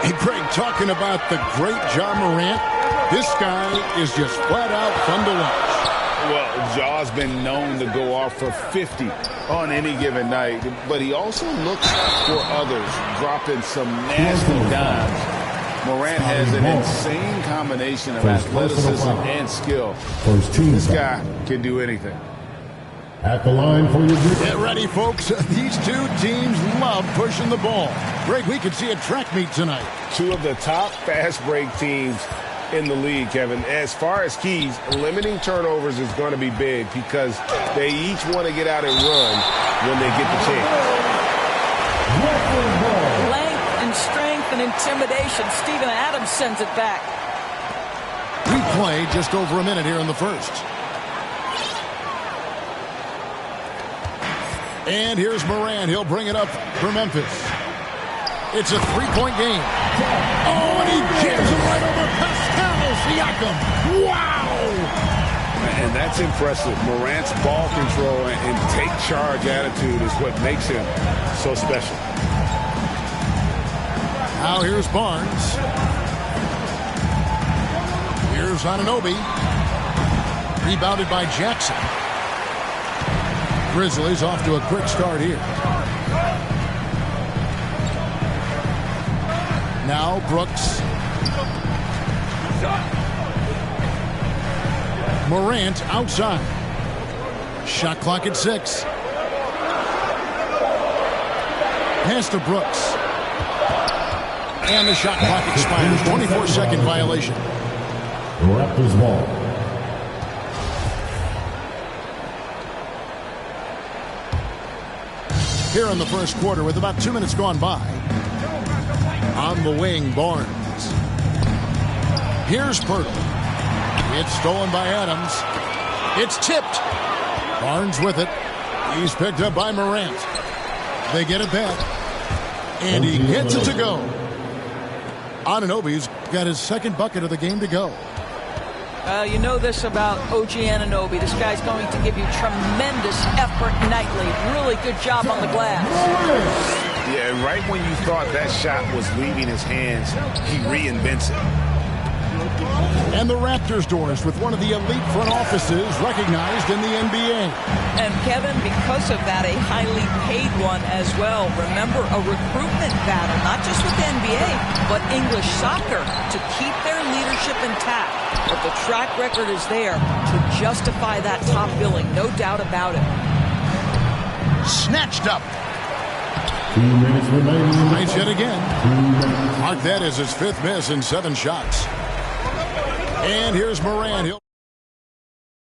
Hey, Greg, talking about the great Ja Morant, this guy is just flat out fun to watch. Well, Ja's been known to go off for 50 on any given night, but he also looks for others, dropping some nasty dimes. Morant has an insane combination of athleticism and skill. This guy can do anything. At the line for your Get ready, folks. These two teams love pushing the ball. Greg, we could see a track meet tonight. Two of the top fast break teams in the league, Kevin. As far as keys, limiting turnovers is going to be big because they each want to get out and run when they get the chance. Length and strength and intimidation. Steven Adams sends it back. We play just over a minute here in the first. And here's Morant. He'll bring it up for Memphis. It's a three-point game. Oh, and he jams it right over Pascal Siakam. Wow! And that's impressive. Morant's ball control and take-charge attitude is what makes him so special. Now here's Barnes. Here's Anunoby. Rebounded by Jackson. Grizzlies off to a quick start here. Now Brooks. Morant outside. Shot clock at 6. Pass to Brooks. And the shot clock expires. 24-second violation. Raptors ball. Here in the first quarter with about 2 minutes gone by. On the wing, Barnes. Here's Pirtle. It's stolen by Adams. It's tipped. Barnes with it. He's picked up by Morant. They get it back. And he gets it to go. Anunoby's got his second bucket of the game to go. You know this about OG Anunoby. This guy's going to give you tremendous effort nightly. Really good job on the glass. Yeah, and right when you thought that shot was leaving his hands, he reinvents it. And the Raptors, Doris, with one of the elite front offices recognized in the NBA. And Kevin, because of that, a highly paid one as well. Remember, a recruitment battle, not just with the NBA, but English soccer to keep their leadership intact. But the track record is there to justify that top billing, no doubt about it. Snatched up. 2 minutes remaining. Nice hit again. Mark that as his 5th miss in 7 shots. And here's Morant.